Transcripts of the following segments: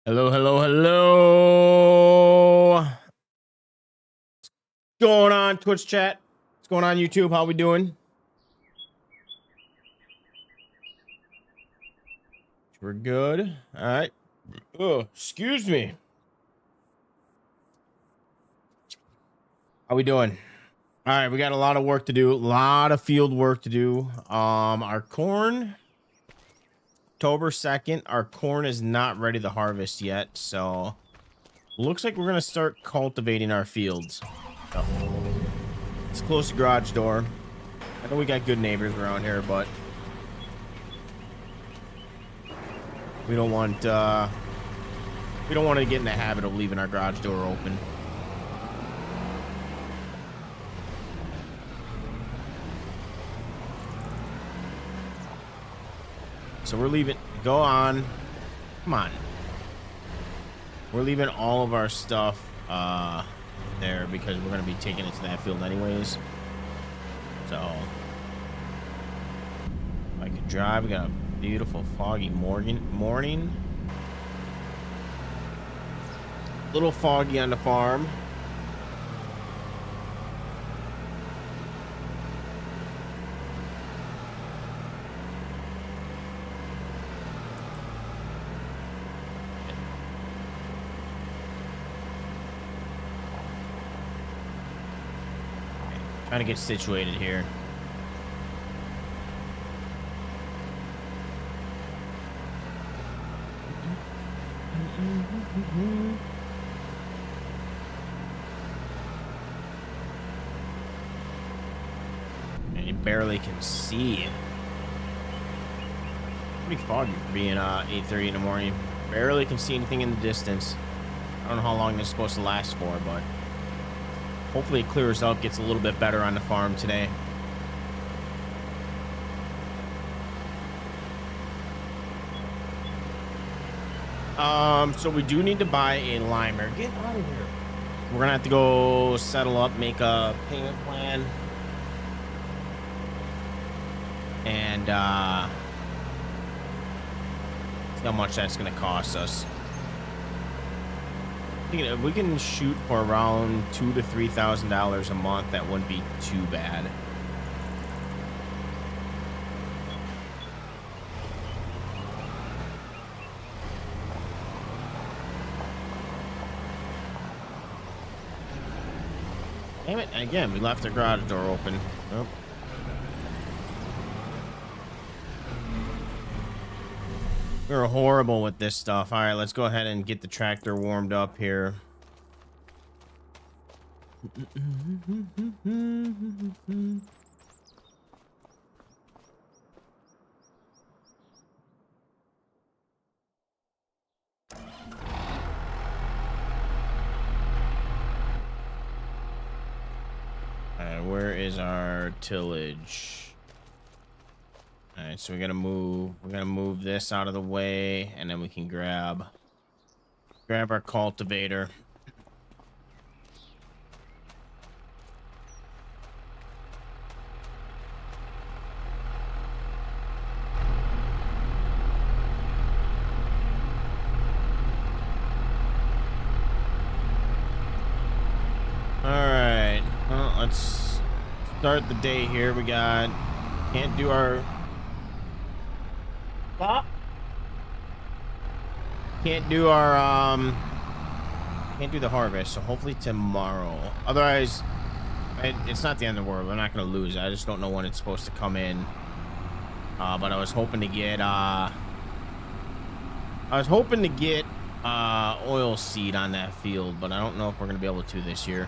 Hello, hello, hello. What's going on, Twitch chat? What's going on, YouTube? How we doing? We're good. All right. Oh, excuse me. How we doing? All right, we got a lot of work to do. A lot of field work to do. Our corn, October 2nd, our corn is not ready to harvest yet, so looks like we're gonna start cultivating our fields. So, let's close the garage door. I know we got good neighbors around here, but we don't want to get in the habit of leaving our garage door open. So we're leaving. Go on. Come on. We're leaving all of our stuff there because we're going to be taking it to that field anyways. So if I could drive. We got a beautiful foggy morning. A little foggy on the farm. Trying to get situated here. And you barely can see. Pretty foggy for being 8:30 in the morning. Barely can see anything in the distance. I don't know how long this is supposed to last for, but hopefully it clears up, gets a little bit better on the farm today. So we do need to buy a limer. Get out of here. We're gonna have to go settle up, make a payment plan, and see how much that's gonna cost us. If we can shoot for around $2,000 to $3,000 a month, that wouldn't be too bad. Damn it! Again, we left the garage door open. Nope. We're horrible with this stuff. All right, let's go ahead and get the tractor warmed up here. All right, where is our tillage? All right, so we're gonna move this out of the way, and then we can grab our cultivator. All right, well, let's start the day here. We got can't do our Can't do the harvest, so hopefully tomorrow. Otherwise, it's not the end of the world. We're not gonna lose. I just don't know when it's supposed to come in. But I was hoping to get oil seed on that field, but I don't know if we're gonna be able to this year.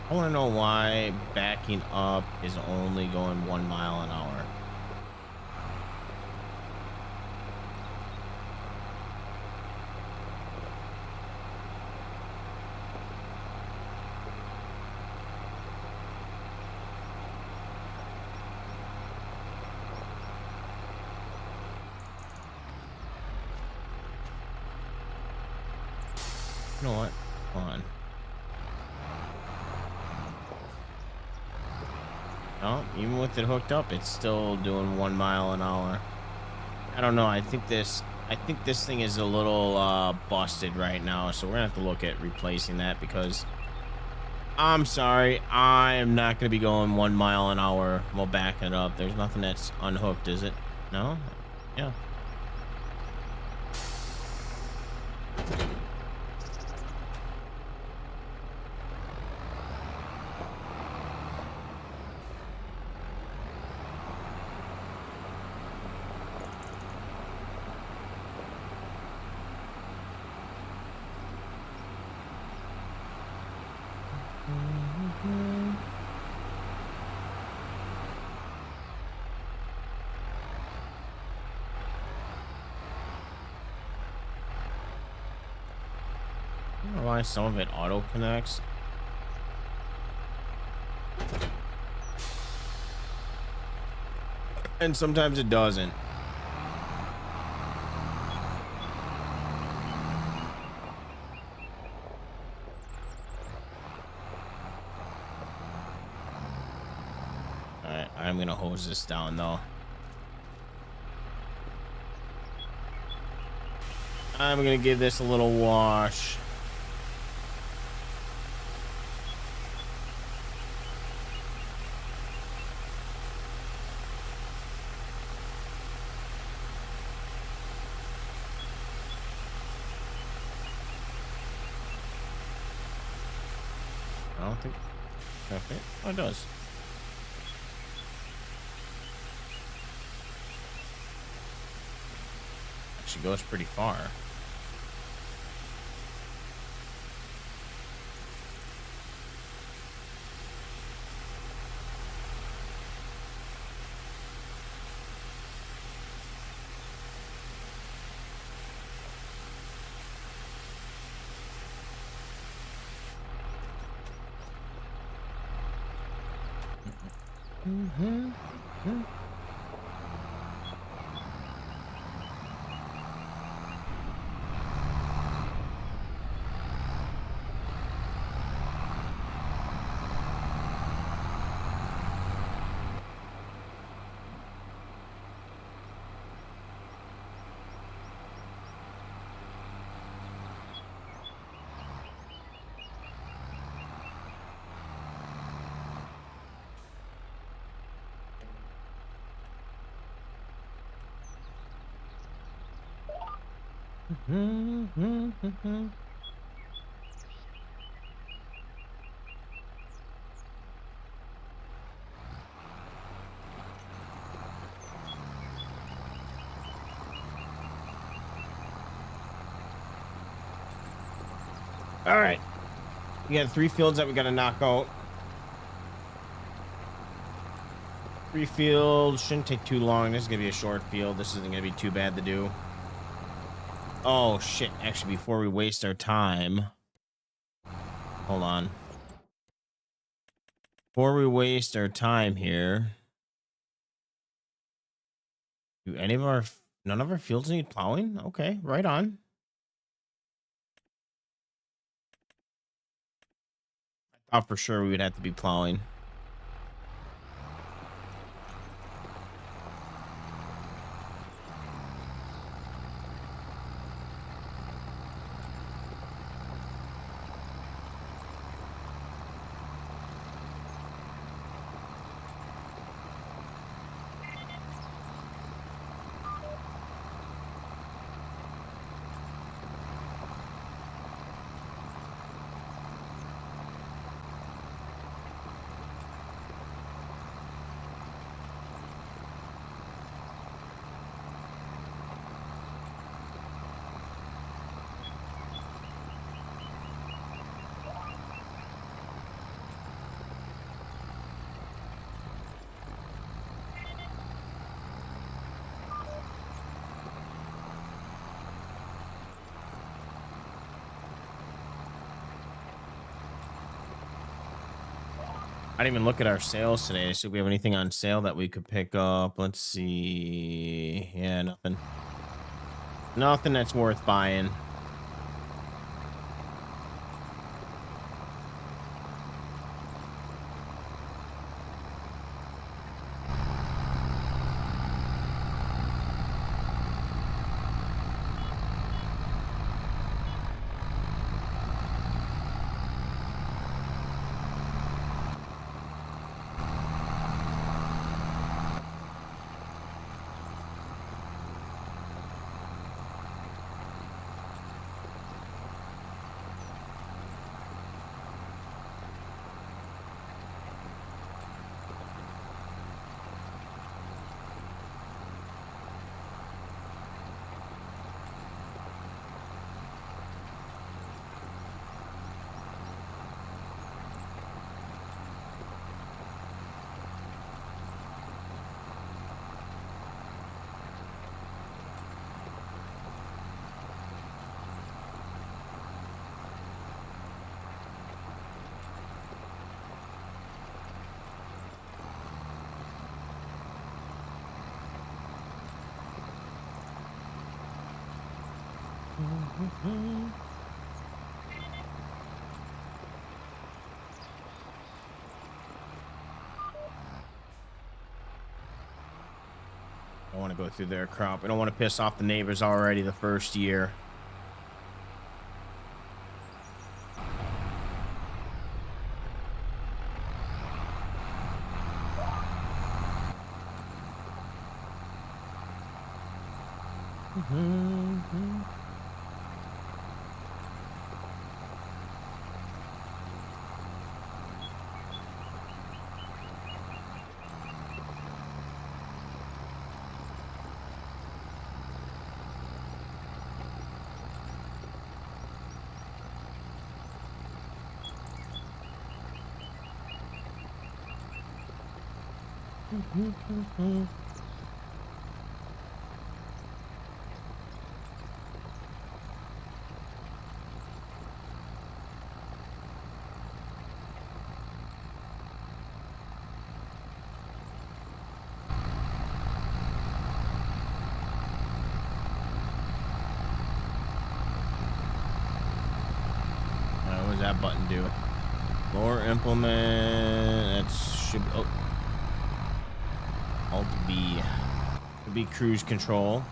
I want to know why backing up is only going 1 mile an hour. You know what? Hold on. No, even with it hooked up, it's still doing 1 mile an hour. I don't know. I think this thing is a little busted right now, so we're gonna have to look at replacing that because I'm sorry, I am not gonna be going 1 mile an hour while backing it up. There's nothing that's unhooked, is it? No? Yeah. I don't know why some of it auto connects. And sometimes it doesn't. All right, I'm gonna hose this down though. I'm gonna give this a little wash. I don't think. Okay. Oh, it does. Actually goes pretty far. Mm-hmm. Mm-hmm. Mm-hmm. All right. We got 3 fields that we got to knock out. 3 fields shouldn't take too long. This is gonna be a short field. This isn't gonna be too bad to do. Oh shit! Actually, before we waste our time, hold on. Before we waste our time here, do any of our none of our fields need plowing? Okay, right on. I thought for sure we would have to be plowing. I didn't even look at our sales today. So we have anything on sale that we could pick up? Let's see. Yeah, nothing. Nothing that's worth buying. I want to go through their crop. I don't want to piss off the neighbors already the first year. What does that button do? Lower implement. That should. Oh. Alt B. Could be cruise control.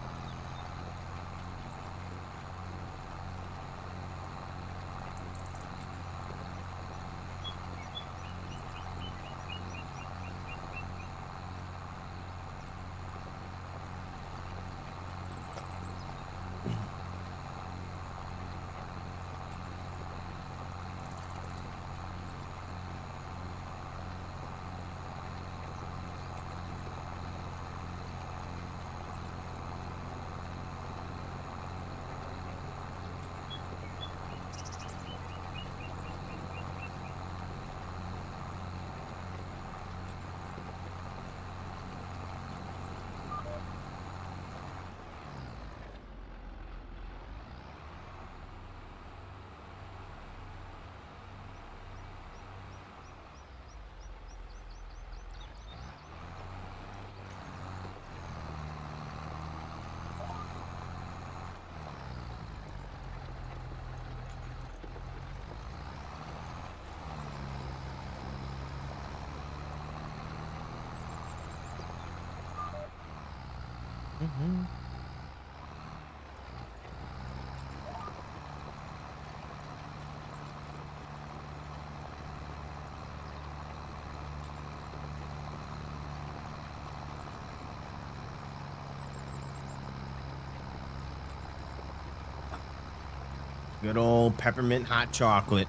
Good old peppermint hot chocolate.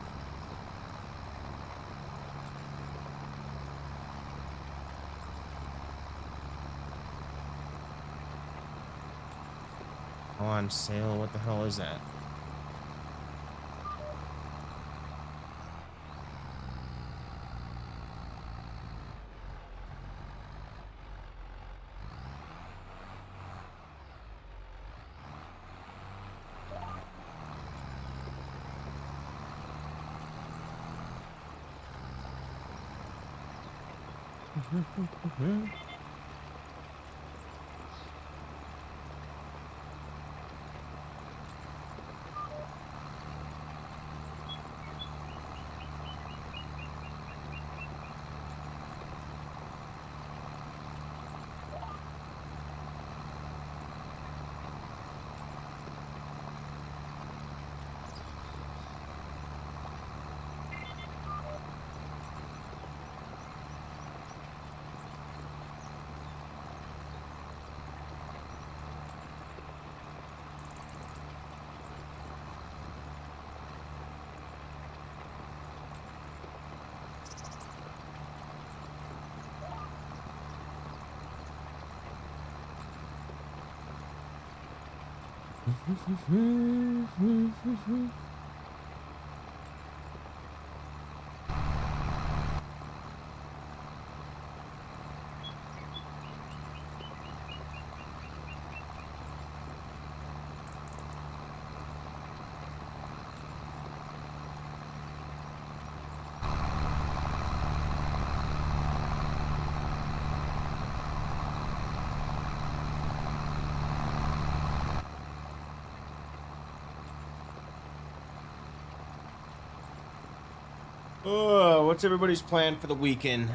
On sale. What the hell is that? What's everybody's plan for the weekend?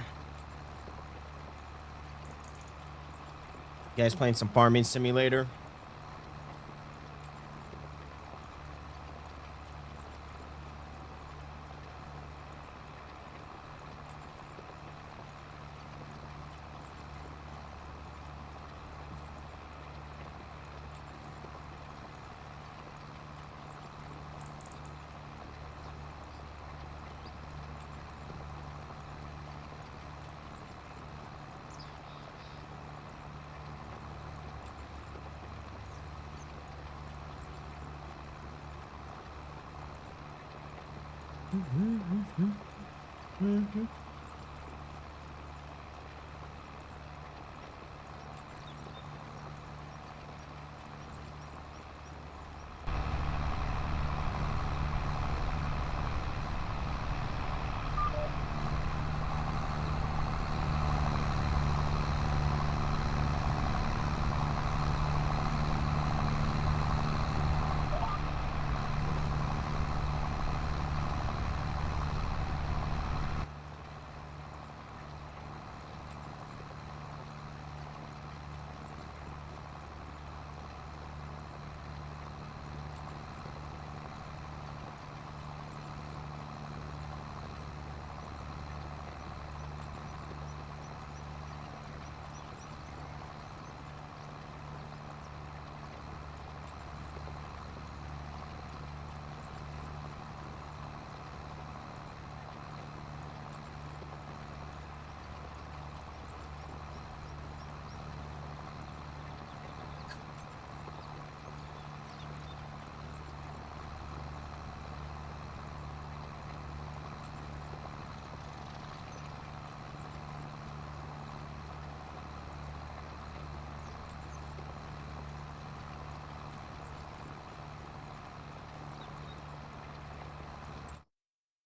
You guys playing some farming simulator?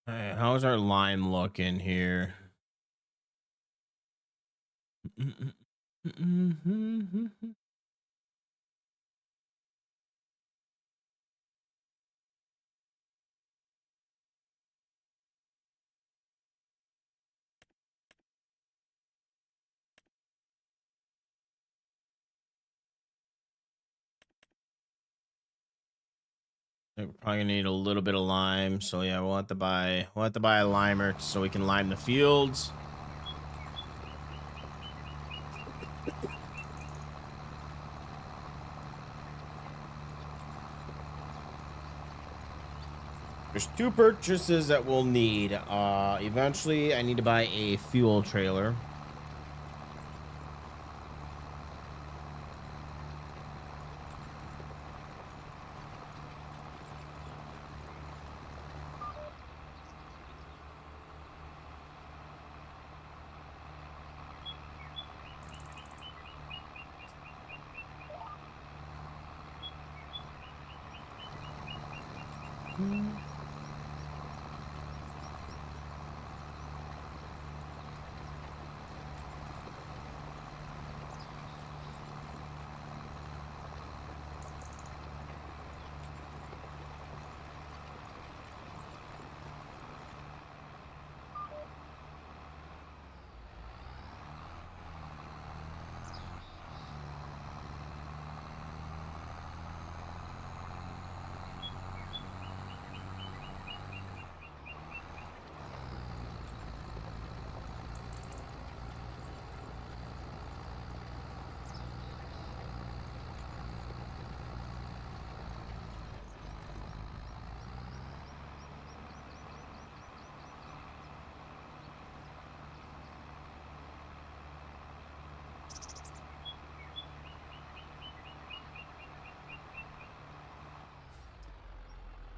Hey, how's our line looking here? We're probably gonna need a little bit of lime, so yeah, we'll have to buy a limer so we can lime the fields. There's two purchases that we'll need. Eventually I need to buy a fuel trailer.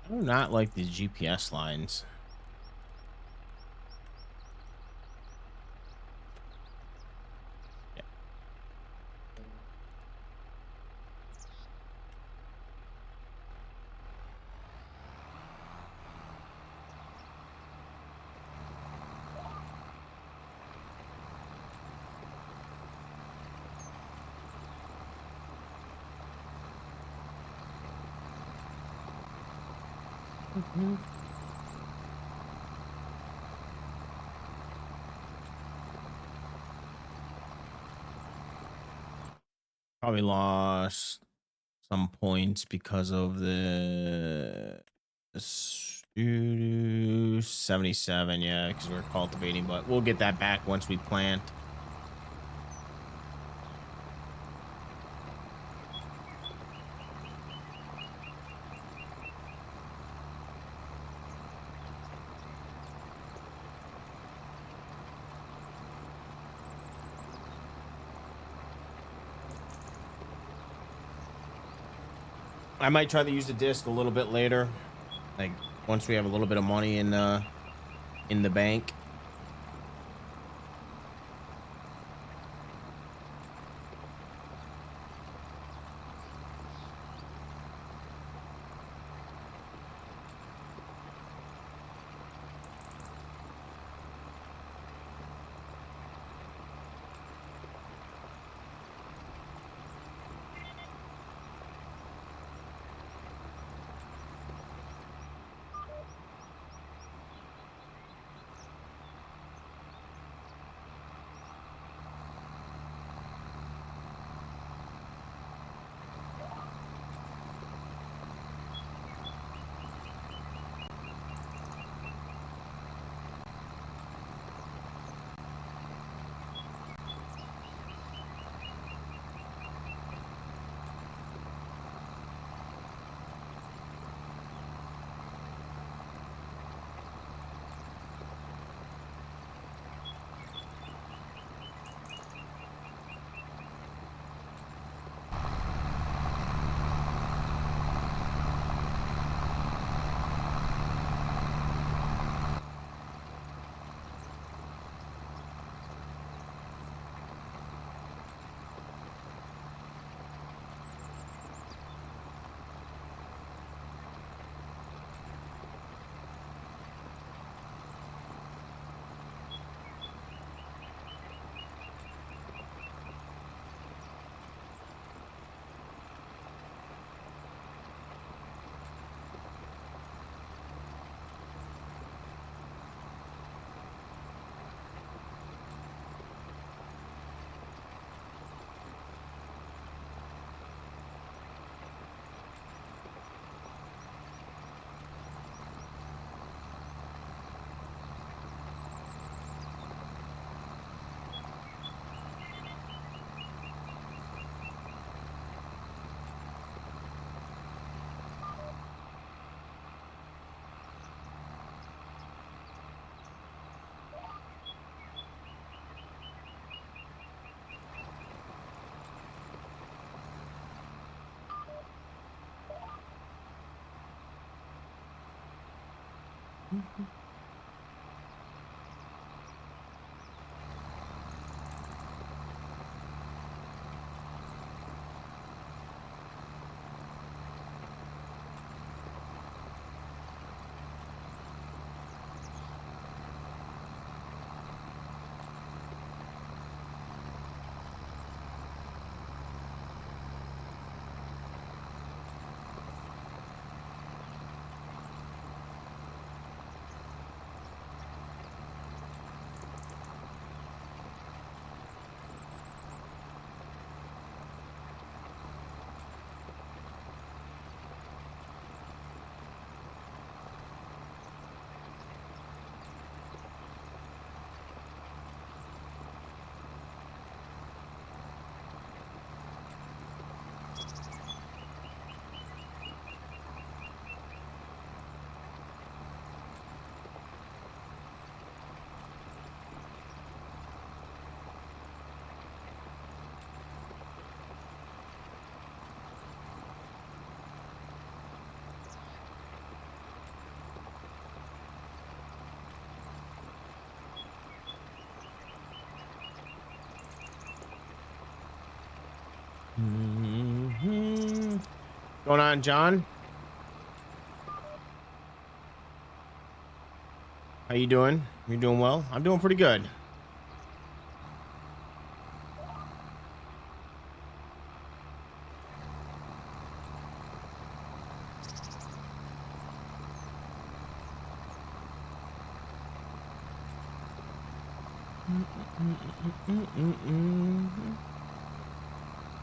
I do not like these GPS lines. Yeah. Probably lost some points because of the 77. Yeah, because we're cultivating, but we'll get that back once we plant. I might try to use the disc a little bit later, like once we have a little bit of money in the bank. Mm-hmm. Going on, John? How you doing? You doing well? I'm doing pretty good.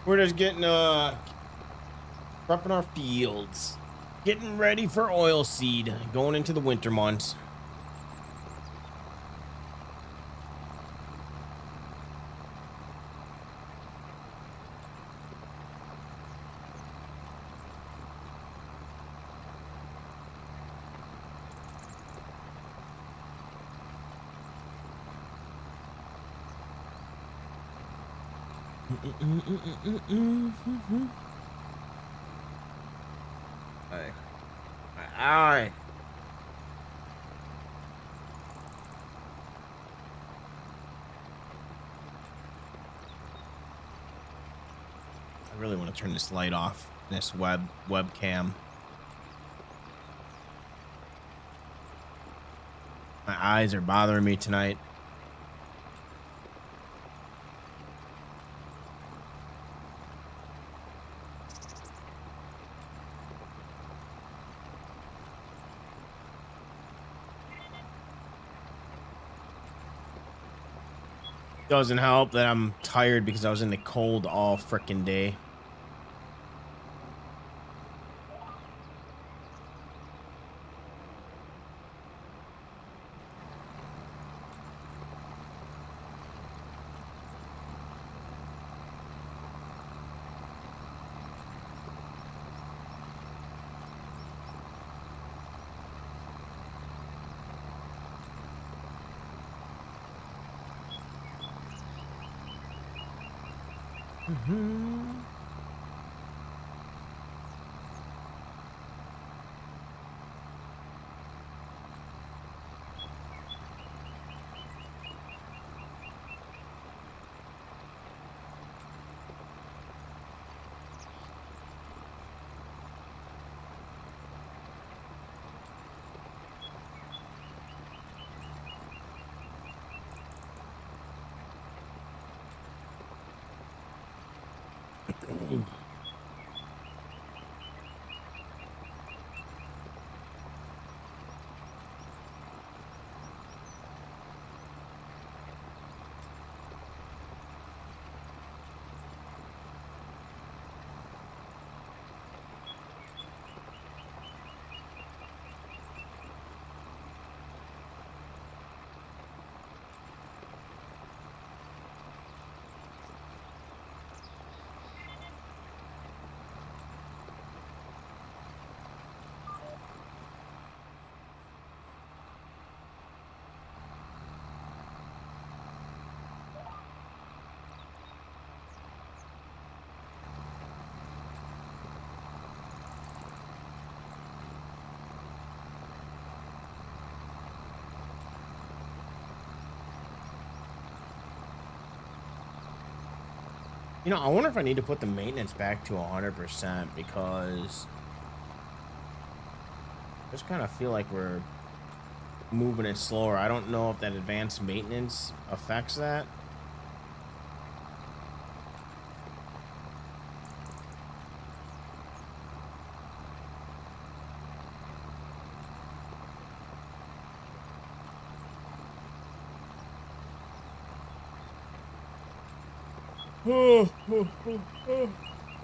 We're just getting prepping our fields, getting ready for oil seed, going into the winter months. Aye. Aye. I really want to turn this light off, this webcam. My eyes are bothering me tonight. Doesn't help that I'm tired because I was in the cold all frickin' day. You know, I wonder if I need to put the maintenance back to 100% because I just kind of feel like we're moving it slower. I don't know if that advanced maintenance affects that.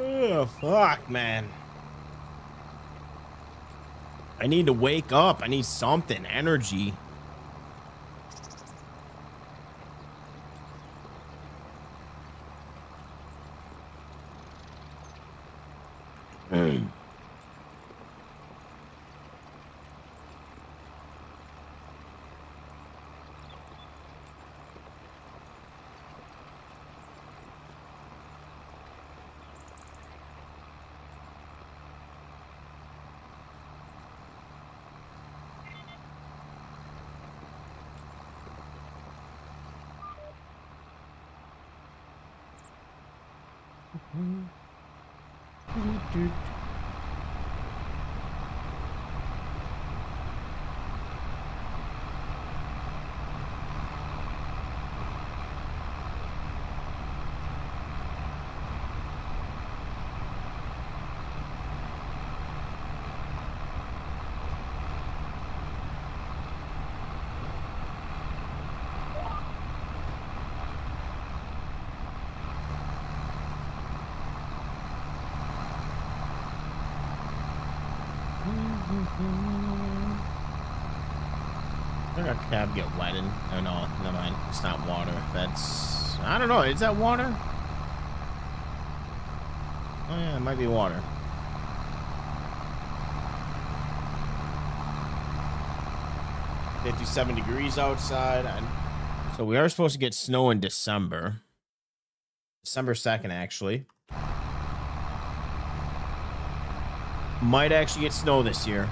Oh, fuck, man. I need to wake up. I need something. Energy. Did our cab get wetted? Oh no, never mind. It's not water. That's, I don't know. Is that water? Oh yeah, it might be water. $57 degrees outside. So we are supposed to get snow in December. December 2nd, actually. Might actually get snow this year.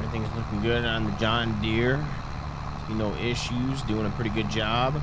Everything's looking good on the John Deere. See no issues. Doing a pretty good job.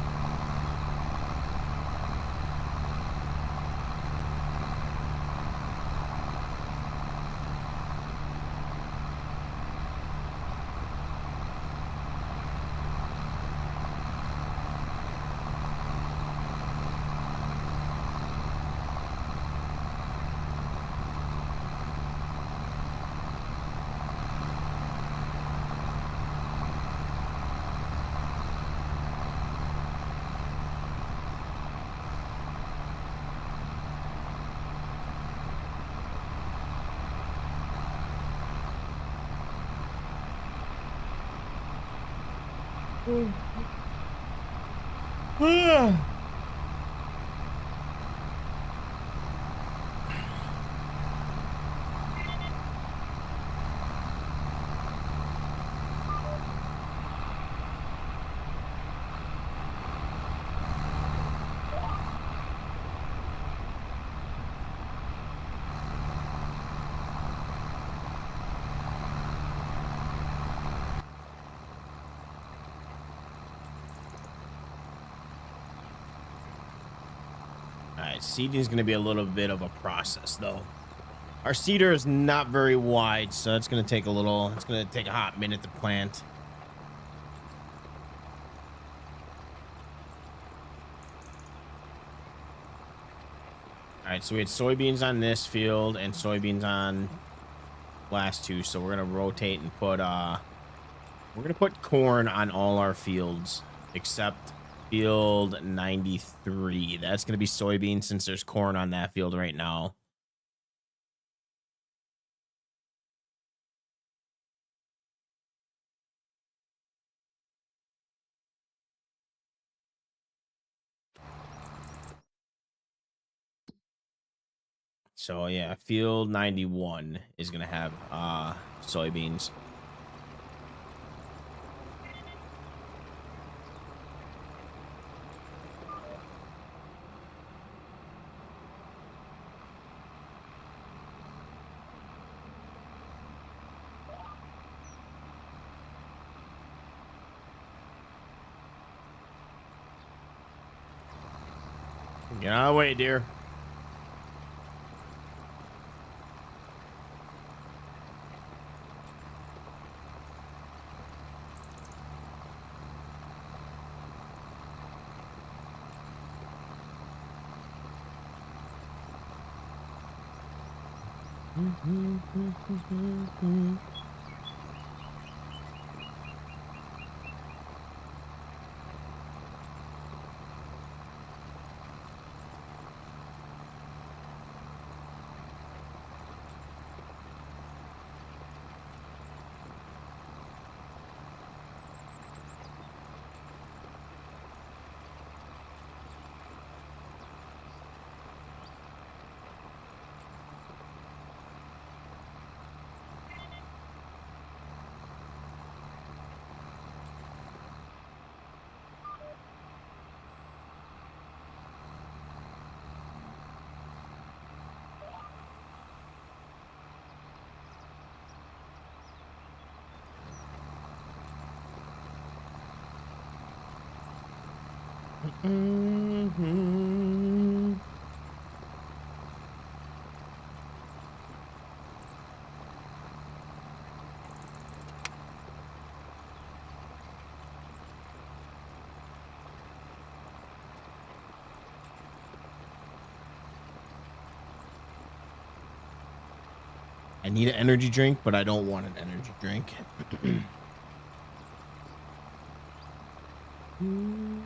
Seeding is going to be a little bit of a process, though. Our seeder is not very wide, so it's going to take a little. It's going to take a hot minute to plant. All right, so we had soybeans on this field and soybeans on last two, so we're going to rotate and put we're going to put corn on all our fields except field 93. That's going to be soybeans since there's corn on that field right now. So yeah, field 91 is going to have soybeans. Get out of the way, dear. Mm-hmm. I need an energy drink, but I don't want an energy drink. Mm-hmm.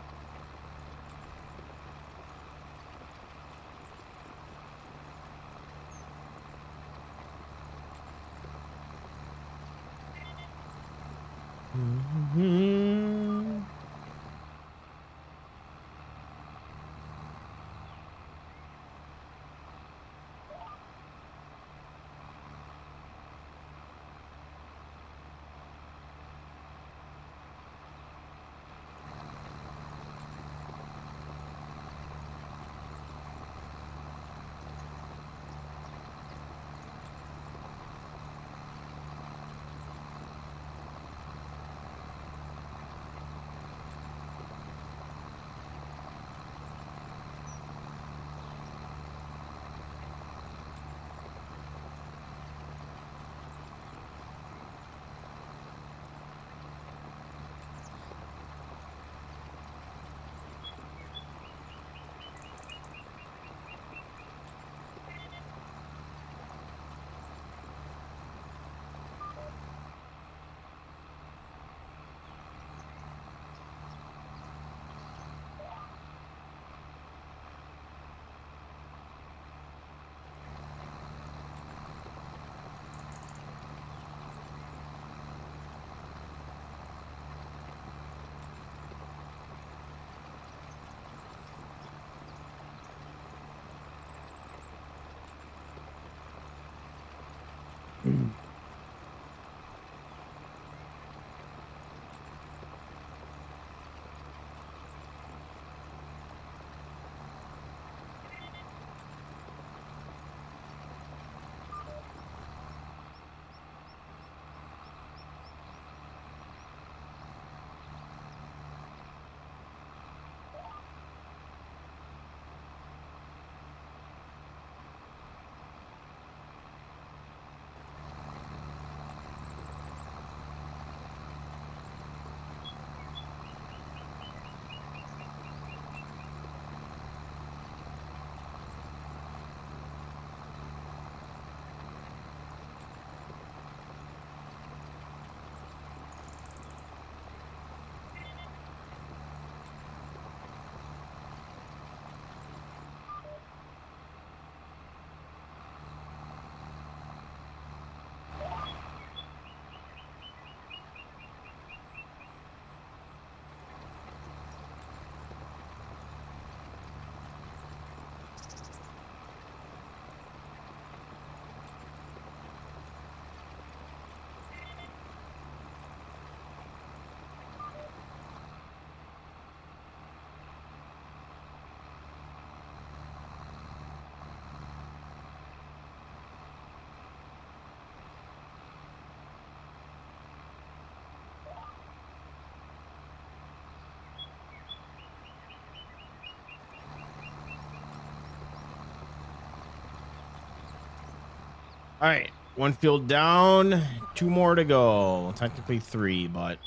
All right, one field down, two more to go. Technically three, but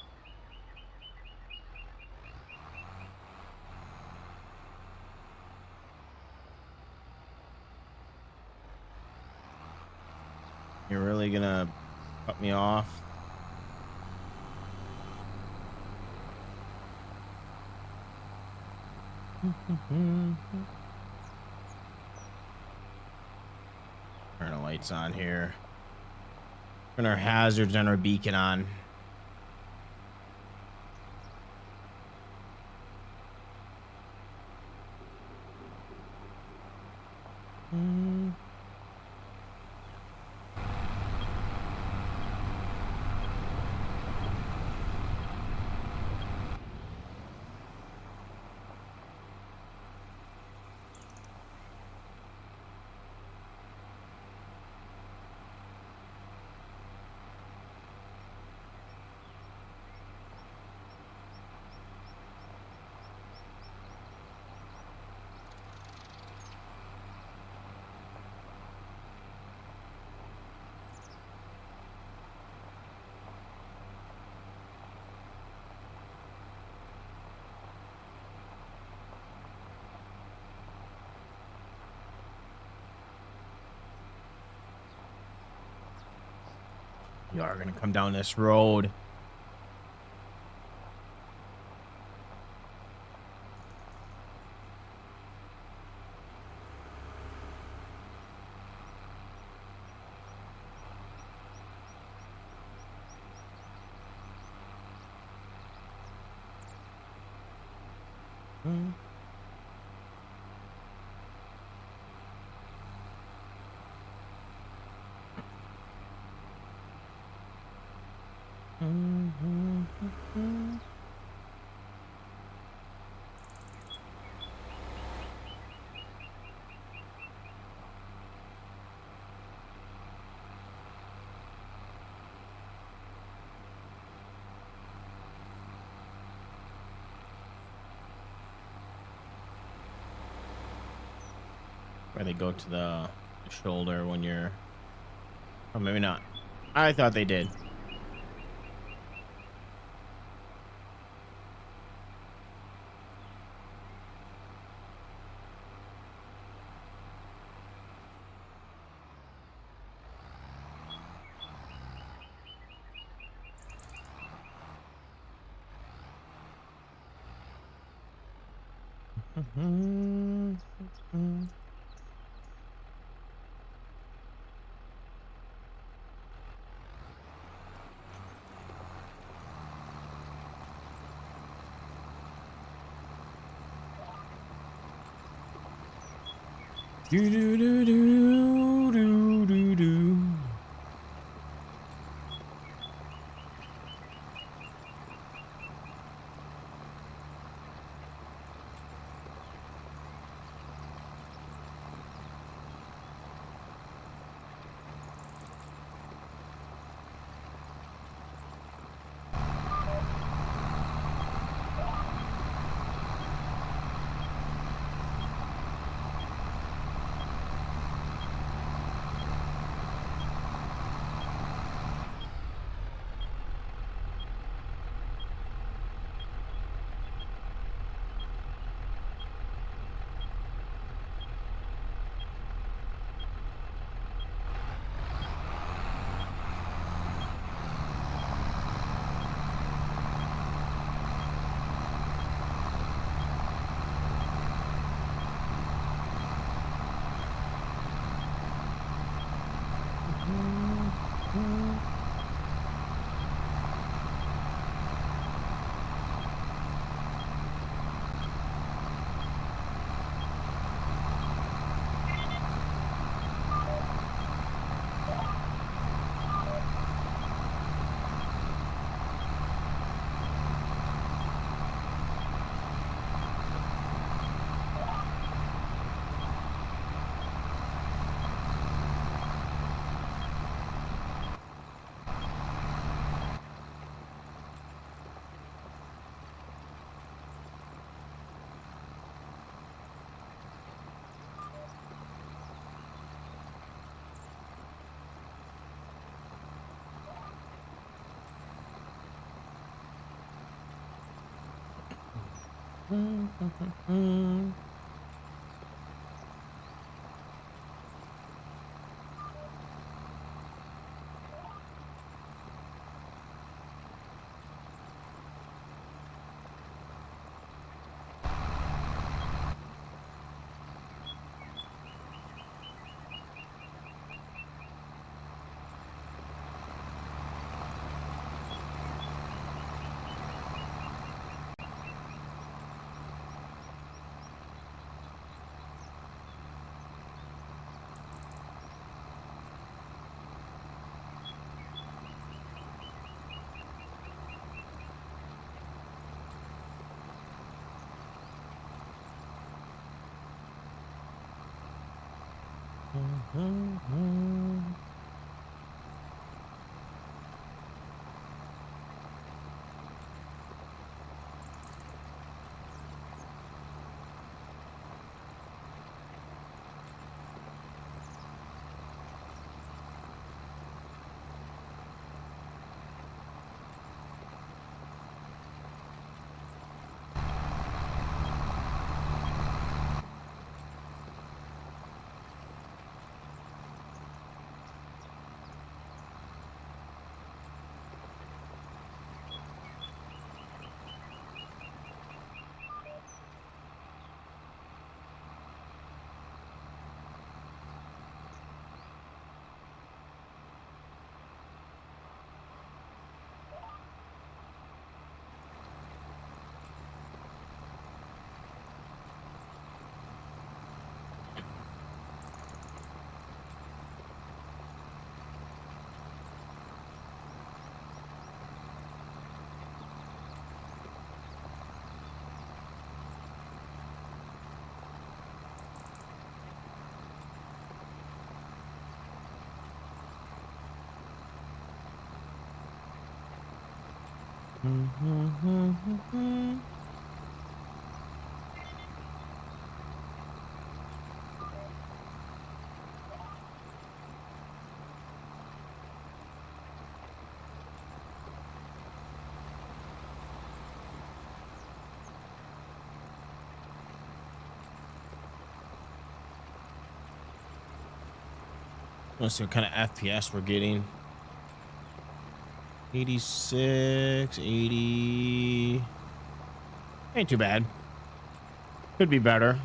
you're really gonna cut me off. Turn the lights on here. Turn our hazards and our beacon on. You are gonna come down this road. Where they go to the shoulder when you're... Oh, maybe not. I thought they did. Do do do do do do do. Let's see what kind of FPS we're getting. 86, 80. Ain't too bad. Could be better.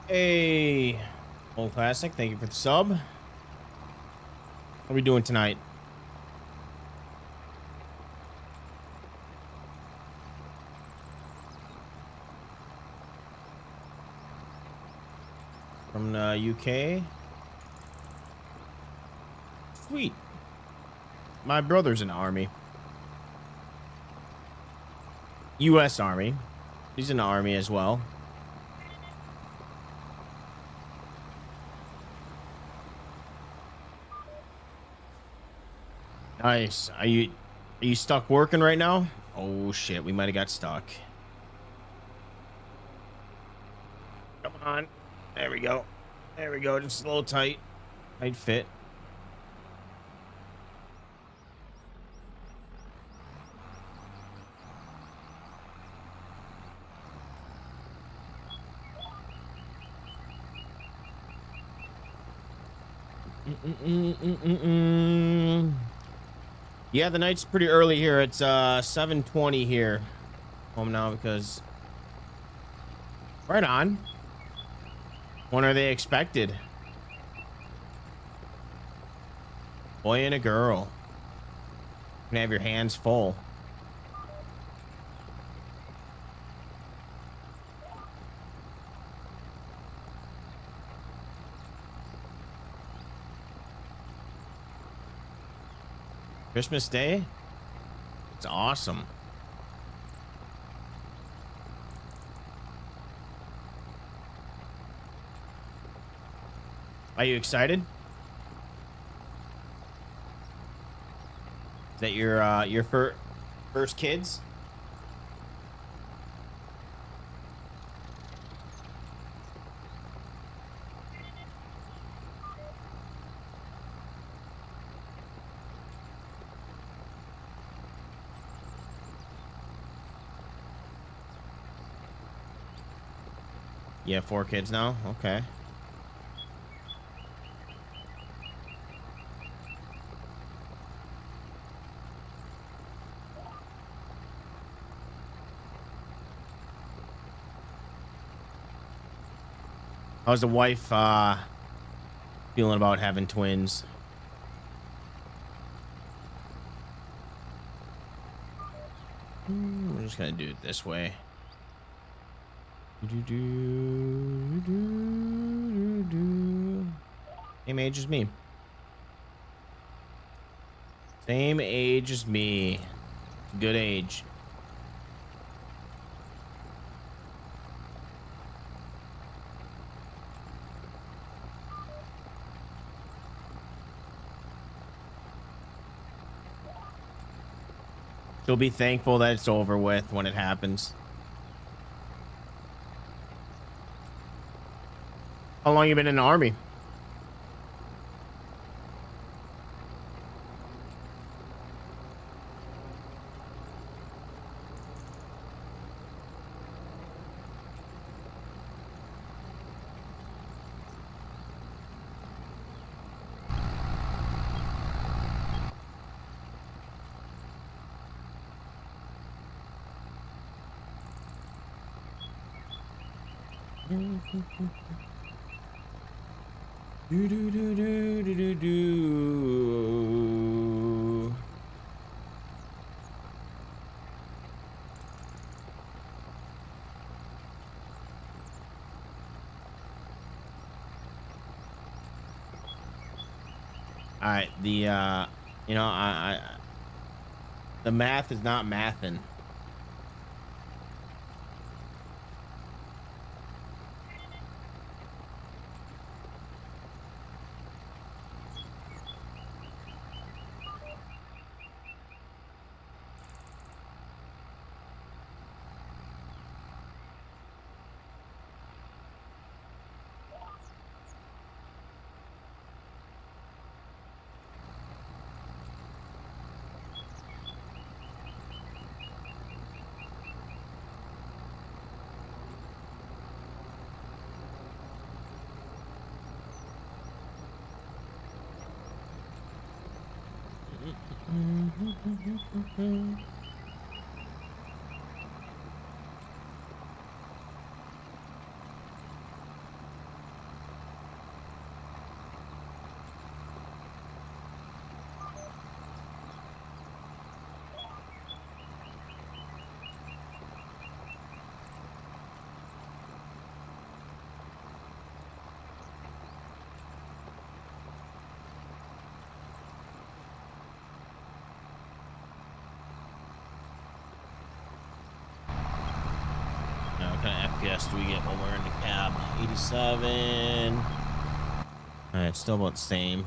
Hey, old classic, thank you for the sub. What are we doing tonight? From the UK. Sweet. My brother's in the army. US Army. He's in the army as well. Nice. Are you stuck working right now? Oh shit, we might have got stuck. Come on. There we go. There we go. Just a little tight. Tight fit. Yeah, the night's pretty early here. It's 7:20 here. Home now because right on. When are they expected? Boy and a girl. You can have your hands full. Christmas Day? It's awesome. Are you excited? Is that your first kids? You have 4 kids now? Okay. How's the wife feeling about having twins? We're just gonna do it this way. Same age as me. Same age as me. Good age. She'll be thankful that it's over with when it happens. How long you been in the army? Do do do do do do do. All right, you know, the math is not mathing. Now, what kind of FPS do we get when we're in the cab? 87. All right, still about the same.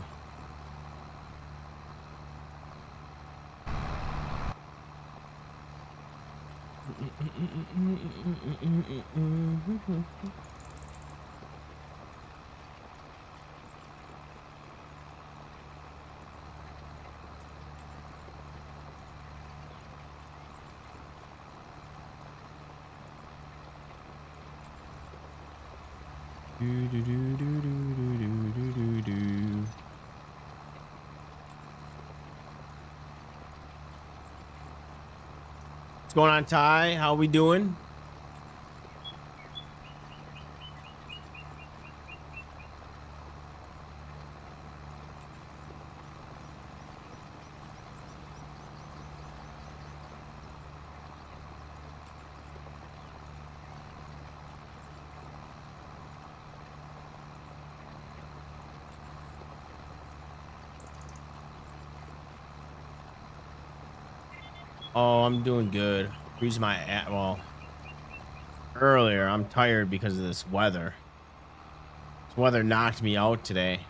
What's going on, Ty? How we doing? Oh, I'm doing good. Reason well, earlier I'm tired because of this weather. This weather knocked me out today.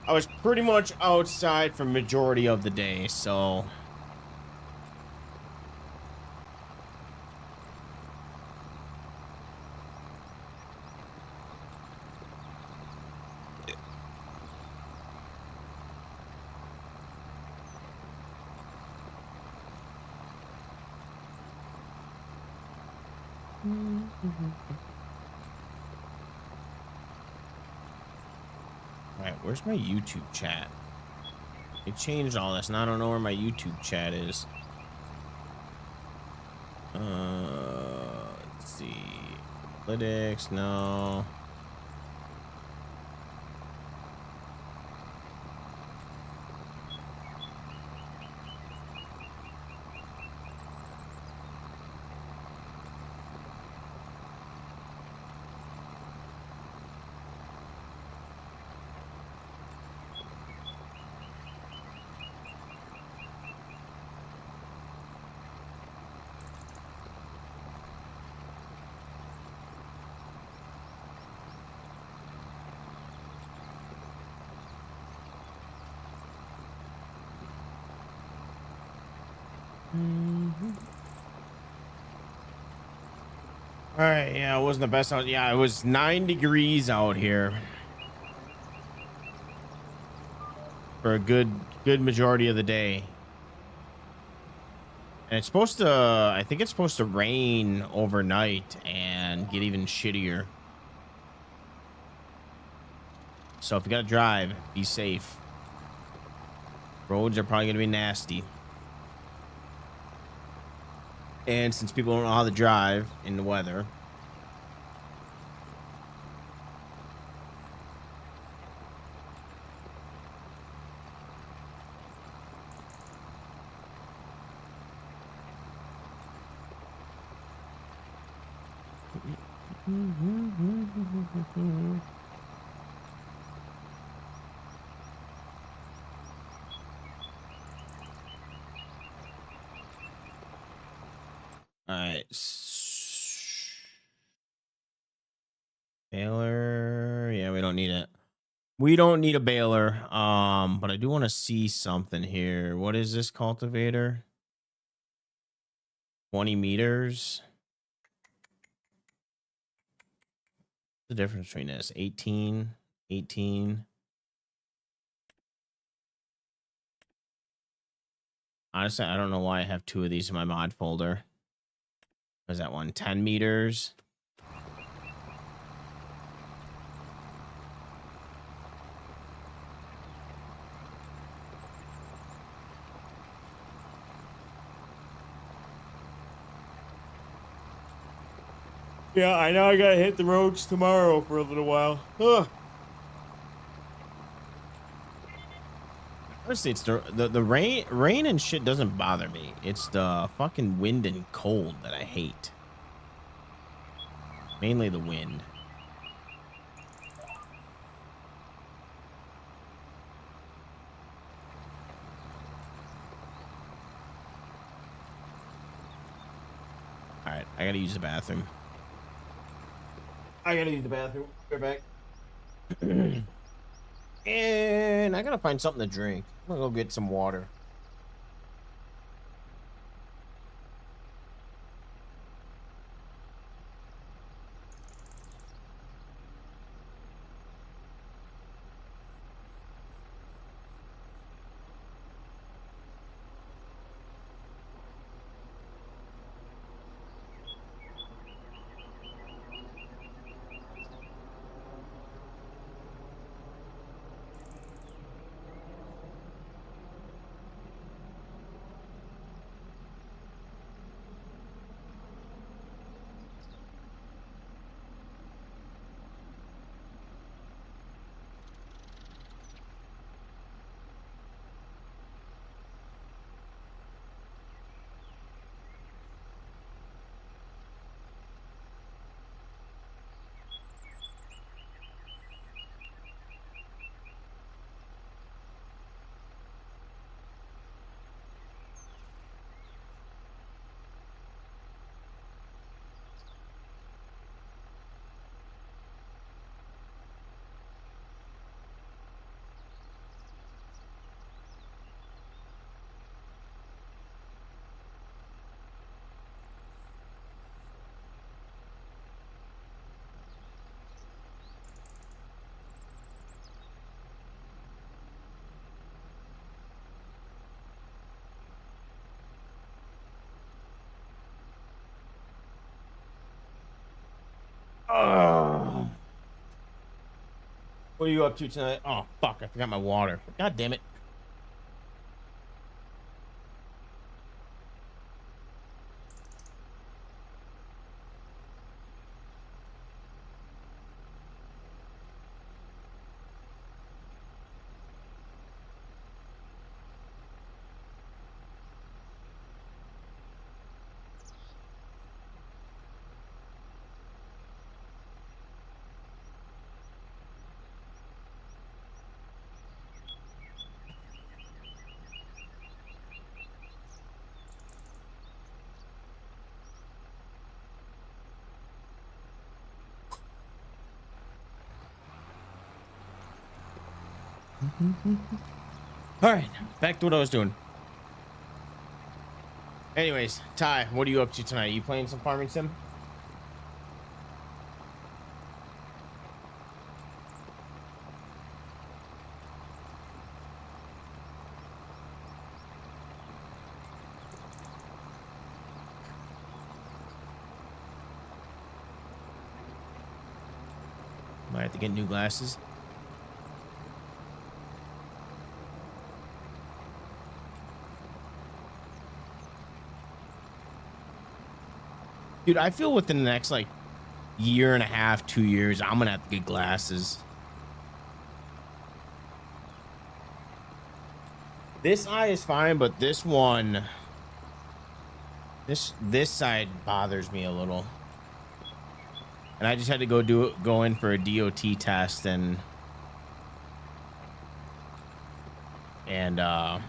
I was pretty much outside for majority of the day, so all right, where's my YouTube chat? It changed all this, and I don't know where my YouTube chat is. Let's see. Analytics, no. All right, yeah, it wasn't the best out. Yeah, it was 9 degrees out here for a good majority of the day. And it's supposed to, I think it's supposed to rain overnight and get even shittier. So if you gotta drive, be safe. Roads are probably gonna be nasty. And since people don't know how to drive in the weather. All right. Baler. Yeah, we don't need it. We don't need a baler. But I do want to see something here. What is this cultivator? 20 meters. The difference between this 18, 18. Honestly, I don't know why I have two of these in my mod folder. What is that one? 10 meters. Yeah, I know I gotta hit the roads tomorrow for a little while. Ugh. Honestly, it's the rain and shit doesn't bother me. It's the fucking wind and cold that I hate. Mainly the wind. All right, I gotta use the bathroom. I gotta use the bathroom. Go back. And I gotta find something to drink. I'm gonna go get some water. Oh. What are you up to tonight? Oh, fuck. I forgot my water. God damn it. All right, back to what I was doing. Anyways, Ty, what are you up to tonight? You playing some farming sim? Might have to get new glasses. Dude, I feel within the next like year and a half, 2 years, I'm gonna have to get glasses. This eye is fine, but this one, this side bothers me a little. And I just had to go in for a DOT test and I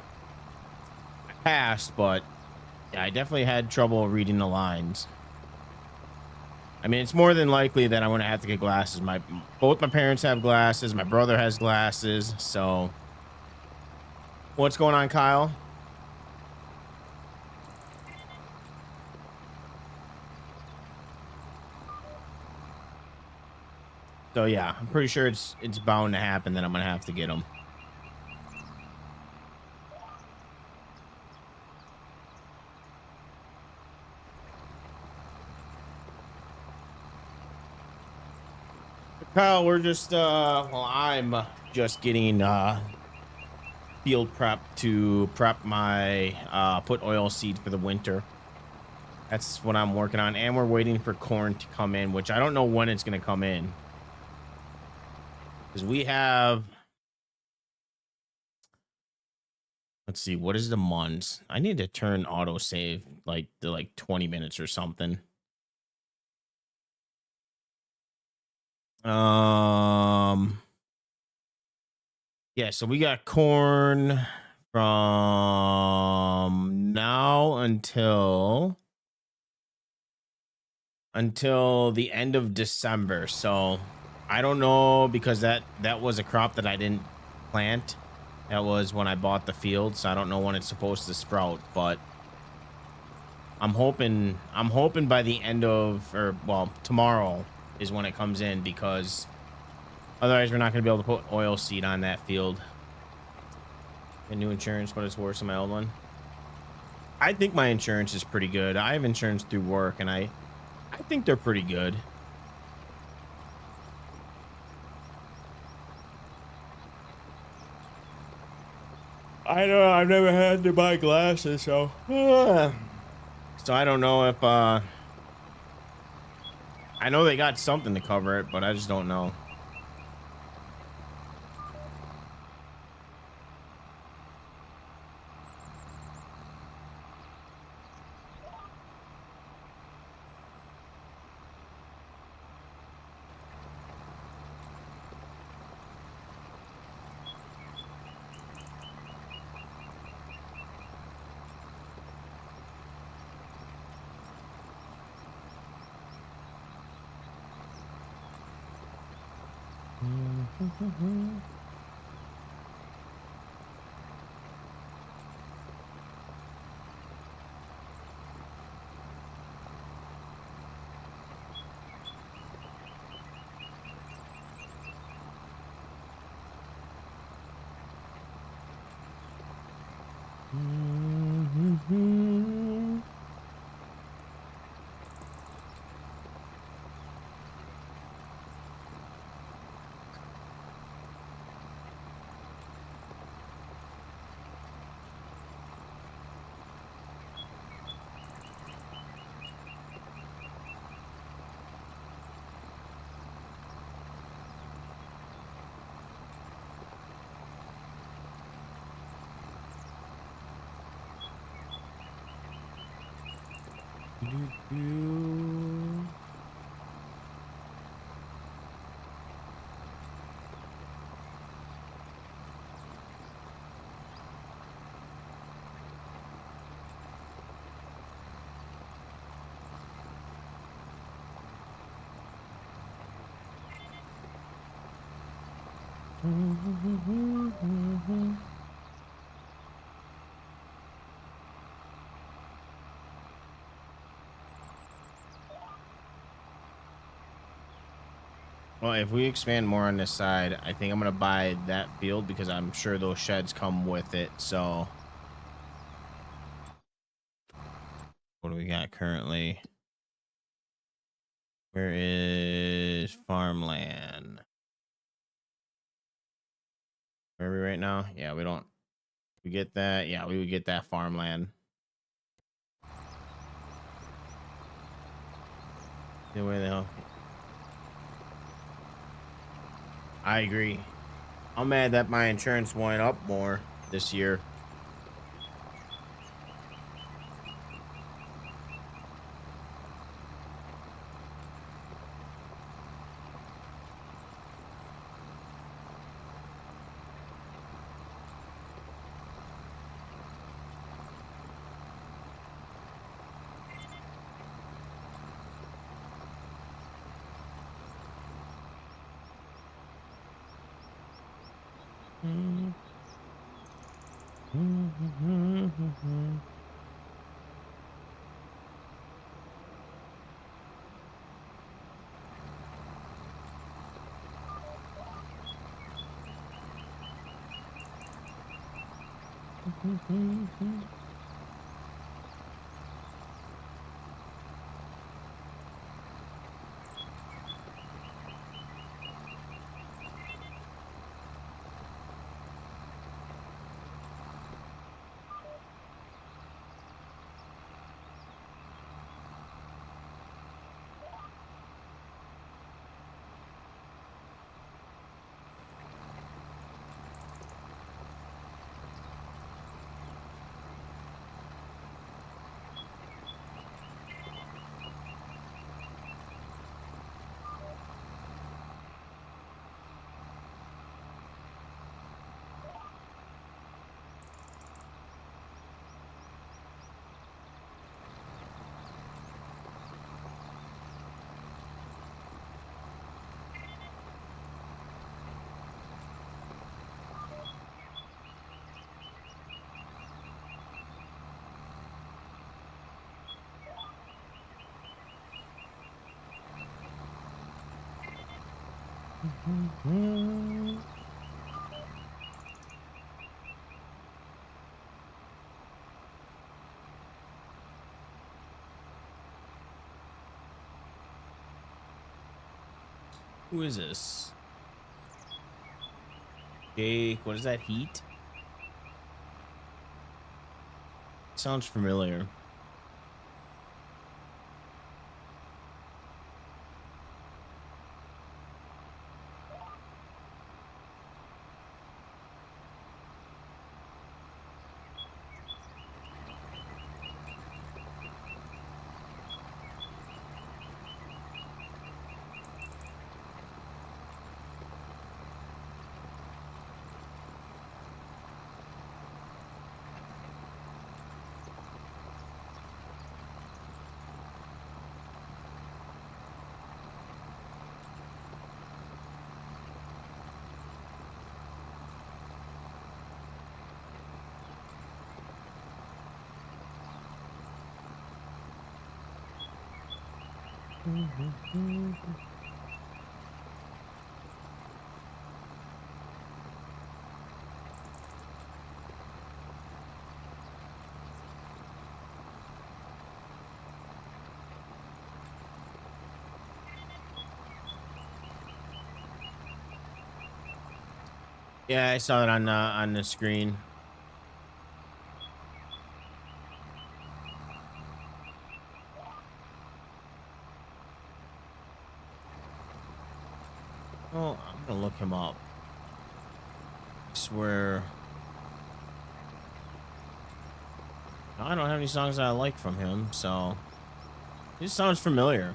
passed, but yeah, I definitely had trouble reading the lines. I mean, it's more than likely that I'm gonna have to get glasses. Both my parents have glasses. My brother has glasses. So, what's going on, Kyle? So yeah, I'm pretty sure it's bound to happen that I'm gonna have to get them. Kyle, we're just well, I'm just getting field prep to prep my put oil seed for the winter. That's what I'm working on, and we're waiting for corn to come in, which I don't know when it's gonna come in. Because we have, let's see, what is the months? I need to turn autosave like to like 20 minutes or something. Yeah, so we got corn from now until the end of December. So I don't know, because that was a crop that I didn't plant. That was when I bought the field, so I don't know when it's supposed to sprout, but I'm hoping by the end of, or well, tomorrow is when it comes in, because otherwise we're not going to be able to put oil seed on that field. A new insurance, but it's worse than my old one. I think my insurance is pretty good. I have insurance through work, and I think they're pretty good. I know I've never had to buy glasses, so so I don't know if I know they got something to cover it, but I just don't know. Well, if we expand more on this side, I think I'm going to buy that field, because I'm sure those sheds come with it. So what do we got currently? Where is farmland? Where are we right now? Yeah, we get that. Yeah, we would get that farmland. The way the hell. I agree. I'm mad that my insurance went up more this year. Who is this? Gage, what is that? Heat? Sounds familiar. Yeah, I saw it on the screen. Well, I'm gonna look him up. I swear. I don't have any songs that I like from him, so this sounds familiar.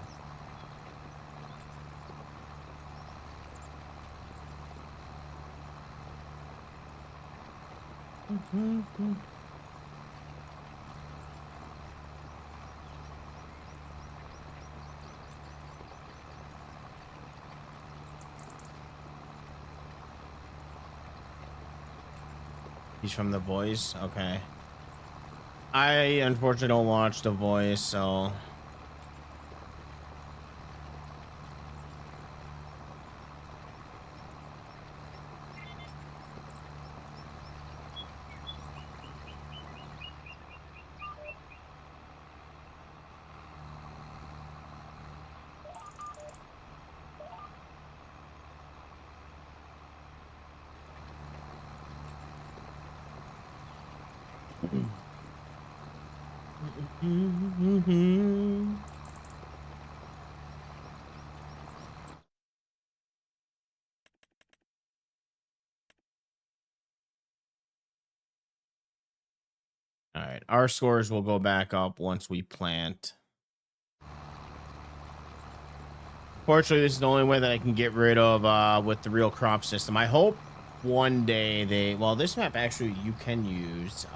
He's from The Voice. Okay. I unfortunately don't watch The Voice, so right, our scores will go back up once we plant. Fortunately, this is the only way that I can get rid of with the real crop system. I hope one day well, this map actually you can use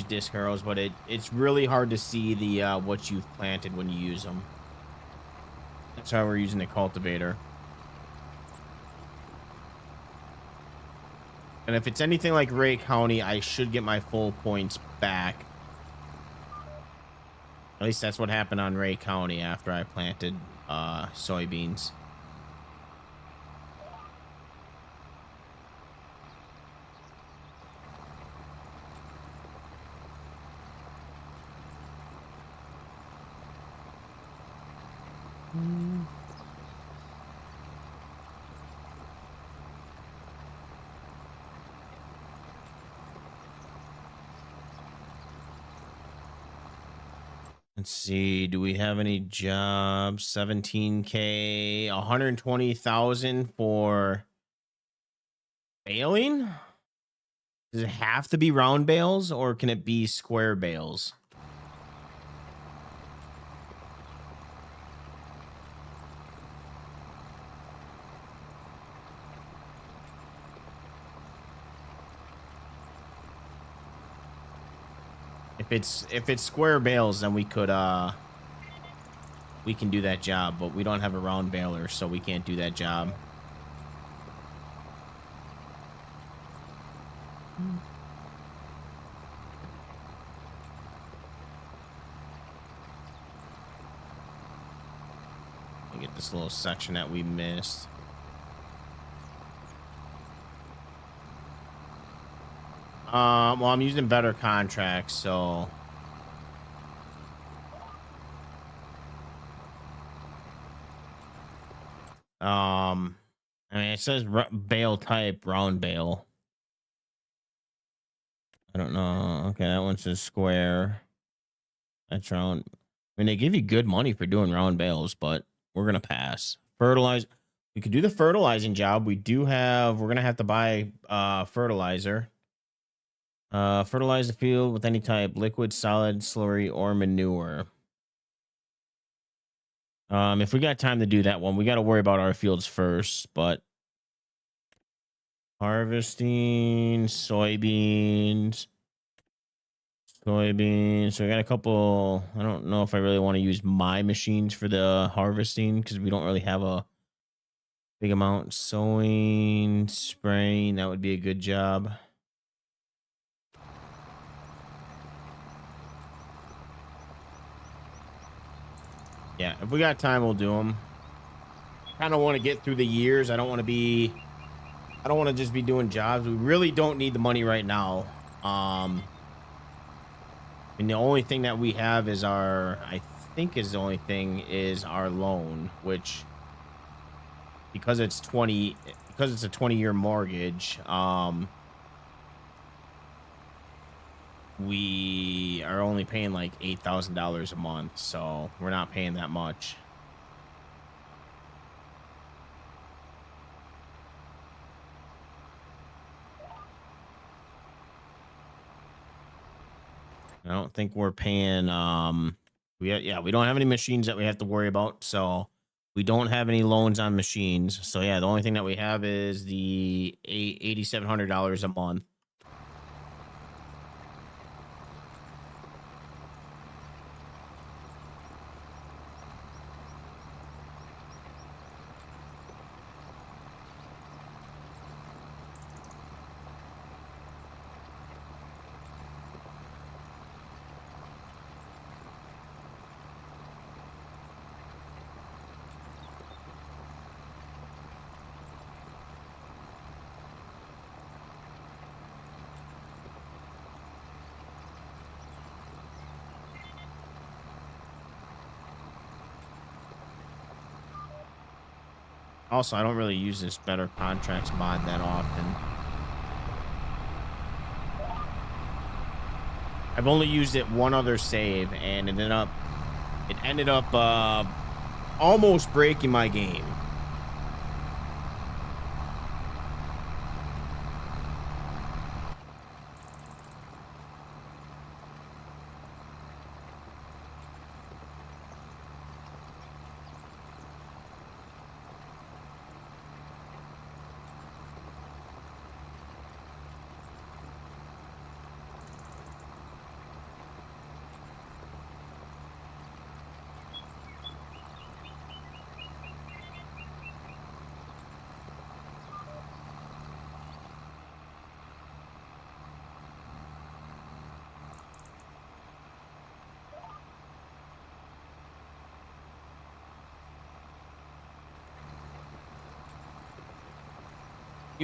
disc arrows, but it's really hard to see the what you've planted when you use them. That's why we're using the cultivator. And if it's anything like Ray County, I should get my full points back. At least that's what happened on Ray County after I planted soybeans. Let's see. Do we have any jobs? 17K, 120,000 for baling? Does it have to be round bales or can it be square bales? If it's square bales, then we can do that job, but we don't have a round baler, so we can't do that job. Let me get this little section that we missed. Well, I'm using better contracts, so I mean, it says bale type round bale. I don't know. Okay, that one says square. That's round. I mean, they give you good money for doing round bales, but we're gonna pass. Fertilize. We could do the fertilizing job. We're gonna have to buy fertilizer. Fertilize the field with any type, liquid, solid, slurry, or manure. If we got time to do that one, we got to worry about our fields first, but harvesting soybeans. So we got a couple. I don't know if I really want to use my machines for the harvesting because we don't really have a big amount. Sowing, spraying, that would be a good job. Yeah, if we got time, we'll do them. Kind of want to get through the years. I don't want to just be doing jobs. We really don't need the money right now. And the only thing that we have is our loan, which because it's a 20-year mortgage, we are only paying like $8,000 a month, so we're not paying that much. I don't think we're paying we don't have any machines that we have to worry about, so we don't have any loans on machines. So yeah, the only thing that we have is the $8,700 a month. Also, I don't really use this better contracts mod that often. I've only used it one other save, and it ended up almost breaking my game.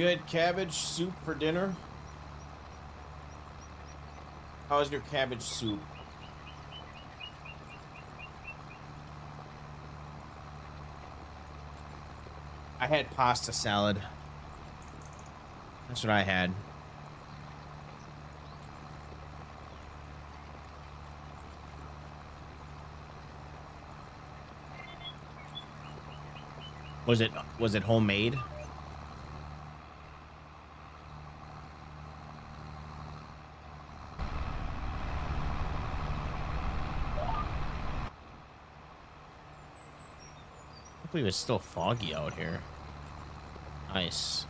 You had cabbage soup for dinner? How was your cabbage soup? I had pasta salad. That's what I had. Was it homemade? I believe it's still foggy out here. Nice.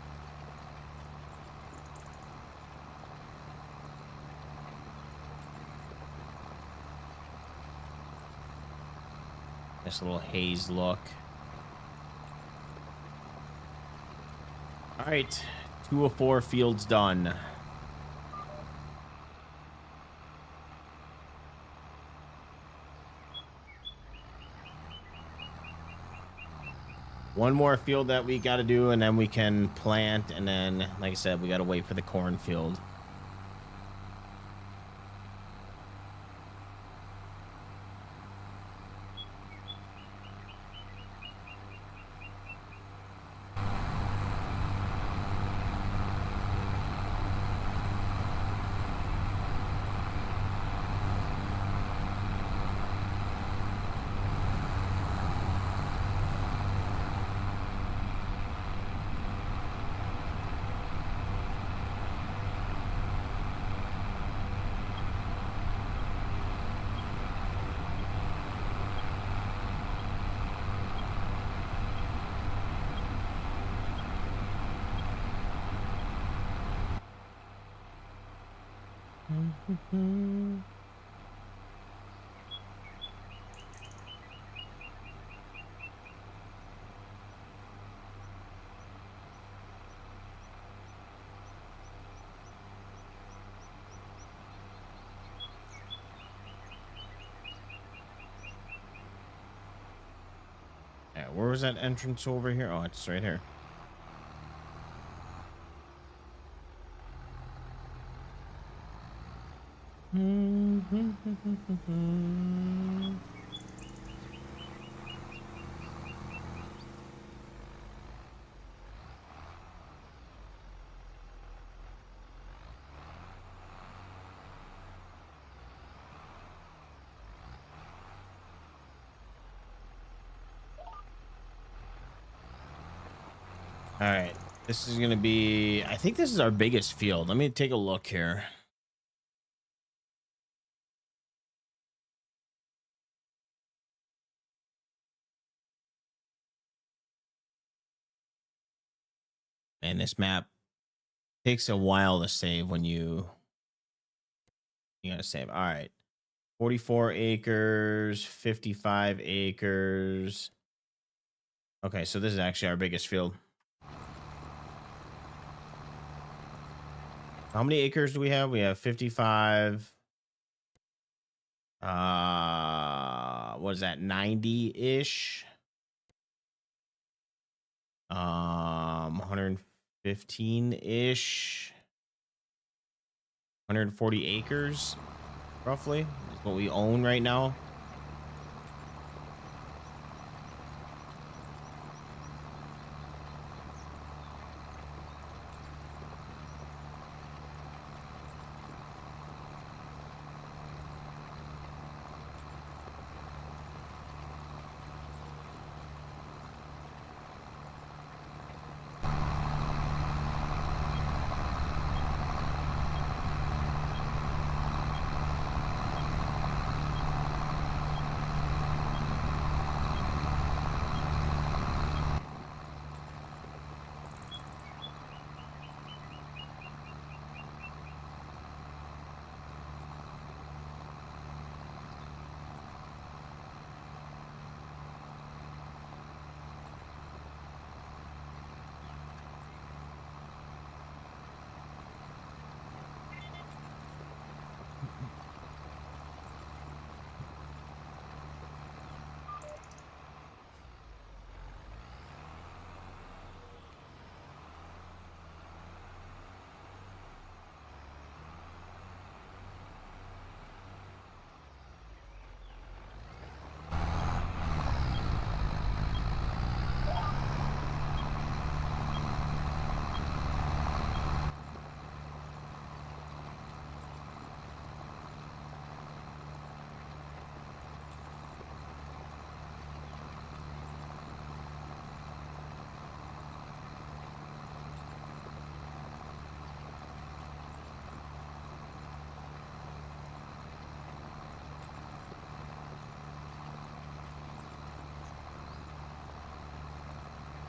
Nice little haze look. All right, 2 of 4 fields done. One more field that we got to do, and then we can plant, and then, like I said, we got to wait for the cornfield. Yeah, where was that entrance over here? Oh, it's right here. All right, this is gonna be, I think this is our biggest field. Let me take a look here. And this map takes a while to save when you gotta save. All right, 44 acres, 55 acres. Okay, so this is actually our biggest field. How many acres do we have? We have 55. What is that? 90-ish. 115-ish. 140 acres, roughly, is what we own right now.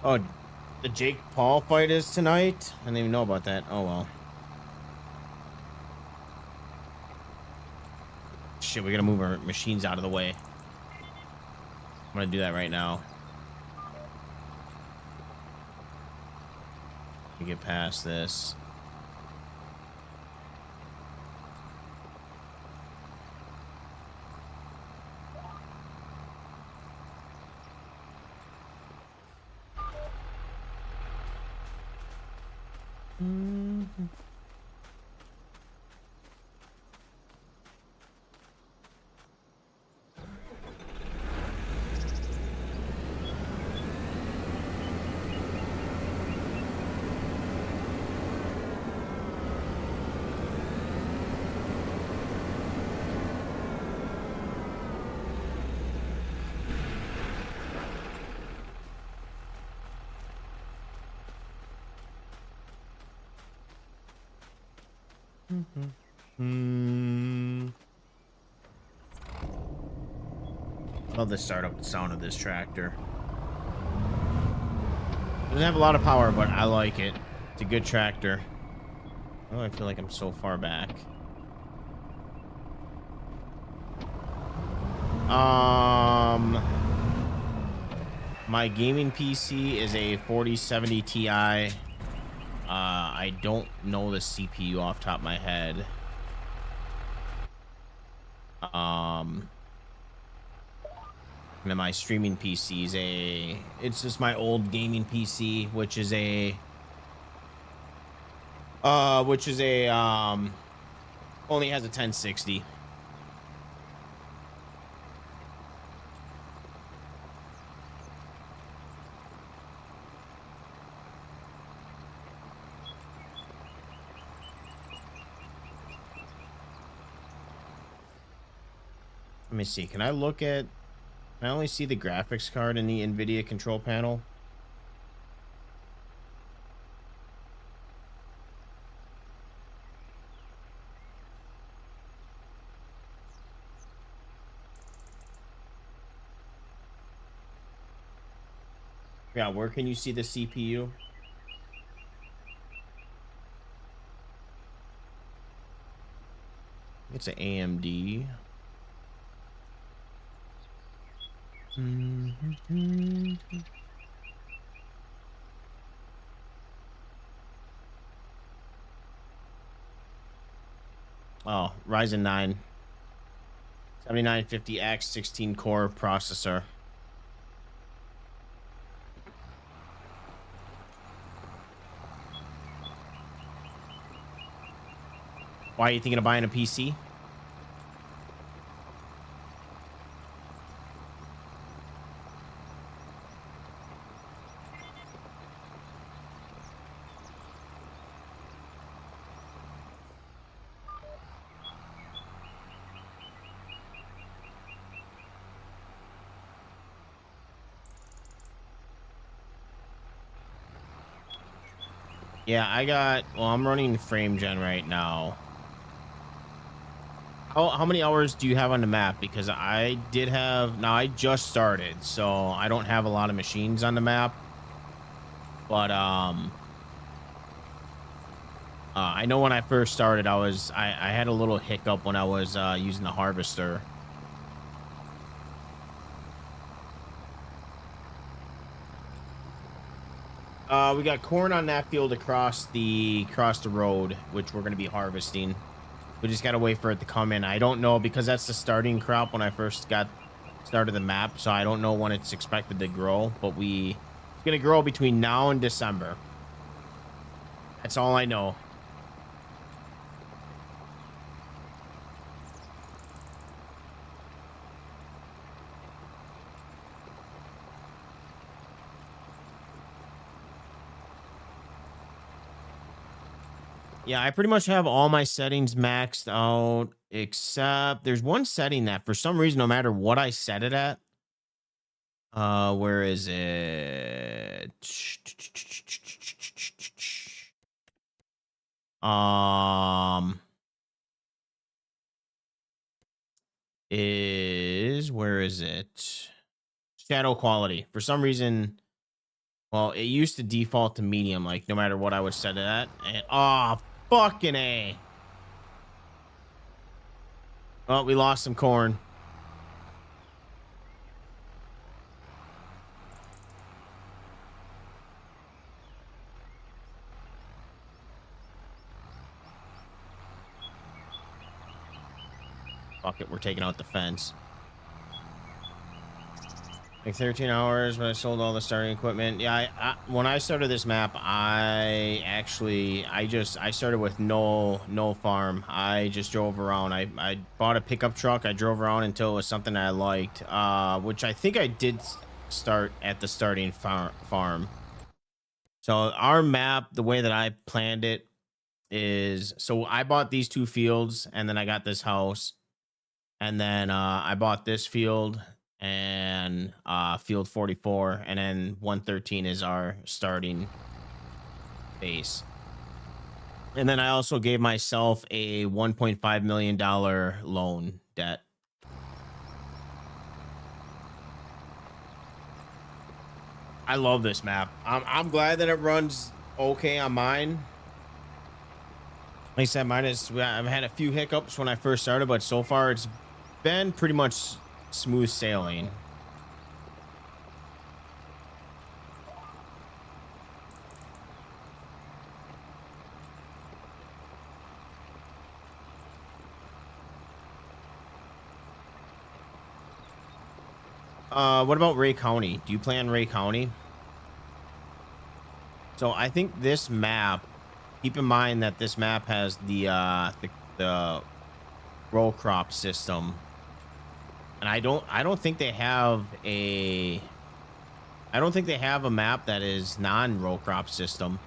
Oh, the Jake Paul fight is tonight? I didn't even know about that. Oh, well. Shit, we gotta move our machines out of the way. I'm gonna do that right now. We get past this. Mm-hmm. I love the startup sound of this tractor. Doesn't have a lot of power, but I like it. It's a good tractor. Oh, I feel like I'm so far back. My gaming PC is a 4070 Ti. I don't know the CPU off the top of my head. And then my streaming PC is it's just my old gaming PC, which is a only has a 1060. Let me see. Can I only see the graphics card in the NVIDIA control panel? Yeah, where can you see the CPU? It's an AMD. Oh, Ryzen 9 7950X 16 core processor. Why are you thinking of buying a PC? Yeah, I'm running frame gen right now. How many hours do you have on the map? Because I just started, so I don't have a lot of machines on the map. But I know when I first started, I had a little hiccup when I was using the harvester. We got corn on that field across the road, which we're gonna be harvesting. We just gotta wait for it to come in. I don't know because that's the starting crop when I first started the map, so I don't know when it's expected to grow. But it's gonna grow between now and December. That's all I know. Yeah, I pretty much have all my settings maxed out, except there's one setting that for some reason, no matter what I set it at, where is it? Where is it? Shadow quality. For some reason, Well, it used to default to medium, like no matter what I would set it at. And oh, fucking A. Well, we lost some corn. Fuck it, we're taking out the fence. Like 13 hours, but I sold all the starting equipment. Yeah, when I started this map, I started with no farm. I just drove around. I bought a pickup truck. I drove around until it was something I liked, which I think I did start at the starting farm. So our map, the way that I planned it is, so I bought these 2 fields and then I got this house. And then I bought this field and field 44, and then 113 is our starting base. And then I also gave myself a $1.5 million loan debt. I love this map. I'm glad that it runs okay on mine. Like I said, I've had a few hiccups when I first started, but so far it's been pretty much smooth sailing. What about Ray County? Do you play on Ray County? So I think this map, keep in mind that this map has the row crop system. And I don't think they have a map that is non-row crop system.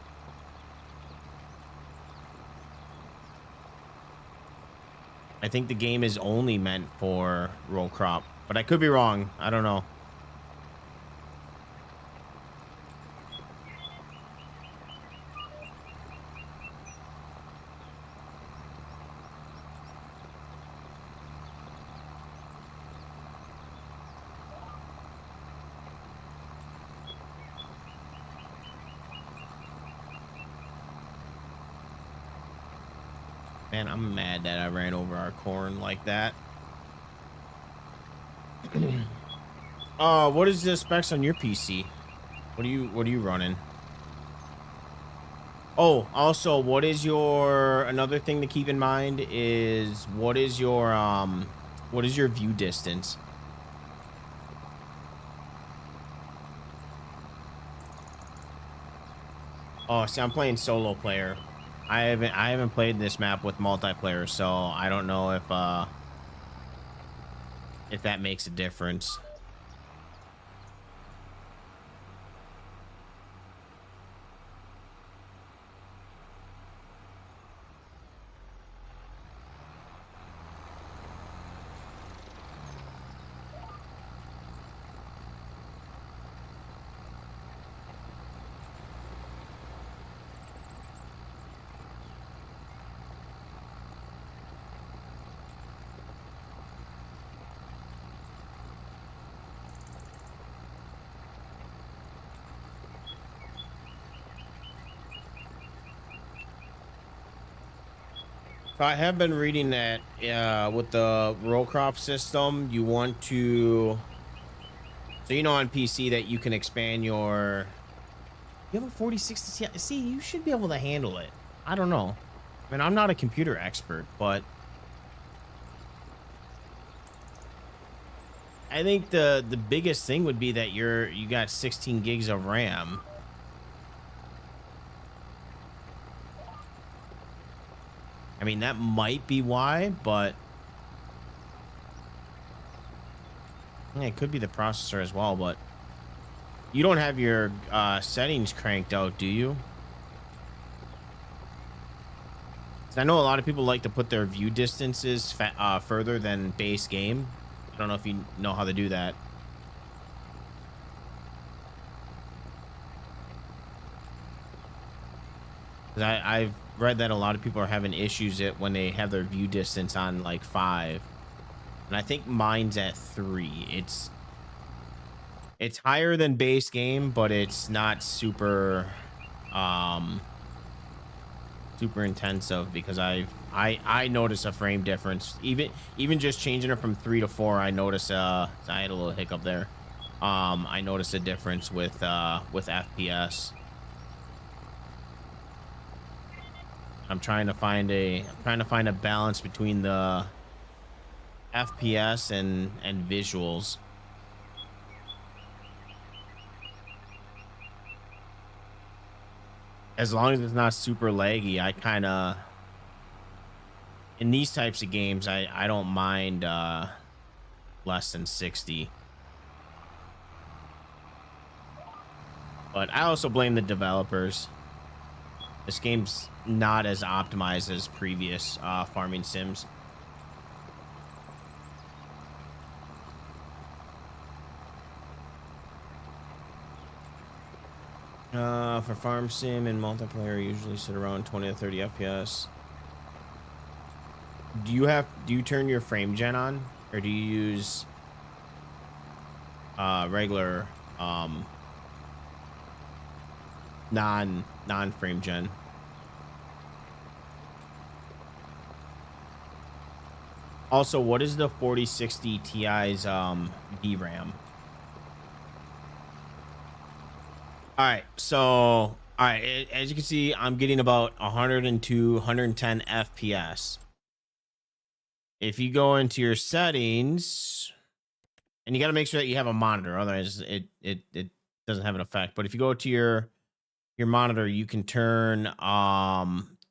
I think the game is only meant for row crop, but I could be wrong. I don't know. Man, I'm mad that I ran over our corn like that. What is the specs on your PC? What are you running? Oh, also, what is your, another thing to keep in mind is what is your view distance? Oh, see, I'm playing solo player. I haven't played this map with multiplayer, so I don't know if that makes a difference. So I have been reading that with the row crop system, you want to, so you know on PC that you can expand your, you have a 4060 Ti. See, you should be able to handle it. I don't know. I mean, I'm not a computer expert, but I think the biggest thing would be that you got 16 gigs of RAM. I mean, that might be why, but yeah, it could be the processor as well. But you don't have your settings cranked out, do you? 'Cause I know a lot of people like to put their view distances further than base game. I don't know if you know how to do that. I've read that a lot of people are having issues when they have their view distance on like 5, and I think mine's at 3. It's higher than base game, but it's not super super intensive because I notice a frame difference. Even just changing it from 3 to 4, I notice I had a little hiccup there. I noticed a difference with FPS. I'm trying to find a balance between the FPS and visuals. As long as it's not super laggy, I kind of, in these types of games, I don't mind less than 60. But I also blame the developers. This game's not as optimized as previous farming sims. For farm sim and multiplayer, usually sit around 20 to 30 FPS. Do you turn your frame gen on, or do you use regular non frame gen? Also, what is the 4060 Ti's VRAM? All right, so all right, as you can see, I'm getting about 102, 110 FPS. If you go into your settings, and you got to make sure that you have a monitor, otherwise it doesn't have an effect. But if you go to your monitor, you can turn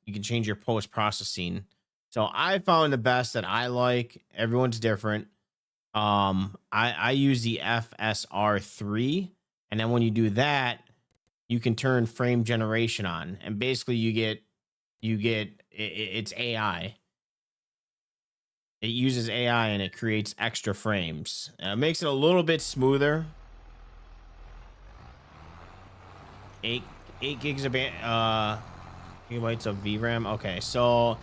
you can change your post processing. So I found the best that I like. Everyone's different. I use the FSR3, and then when you do that, you can turn frame generation on, and basically you get it's AI. It uses AI and it creates extra frames. It makes it a little bit smoother. 8 gigs of gigabytes of VRAM. Okay, so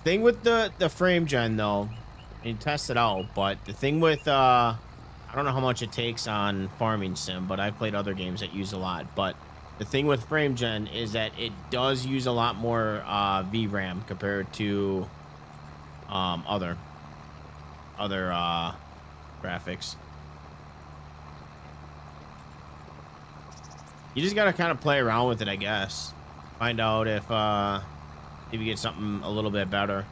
thing with the frame gen though, you test it out, but the thing with I don't know how much it takes on farming sim, but I've played other games that use a lot. But the thing with frame gen is that it does use a lot more VRAM compared to other graphics. You just gotta kind of play around with it, I guess. Find out if you get something a little bit better.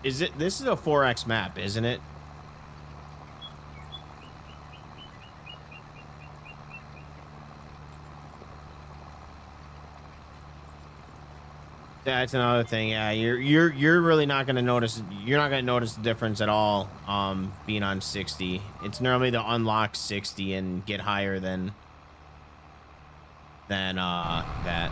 This is a 4X map, isn't it? That's another thing. Yeah, you're really not gonna notice. You're not gonna notice the difference at all. Being on 60, it's normally to unlock 60 and get higher than that.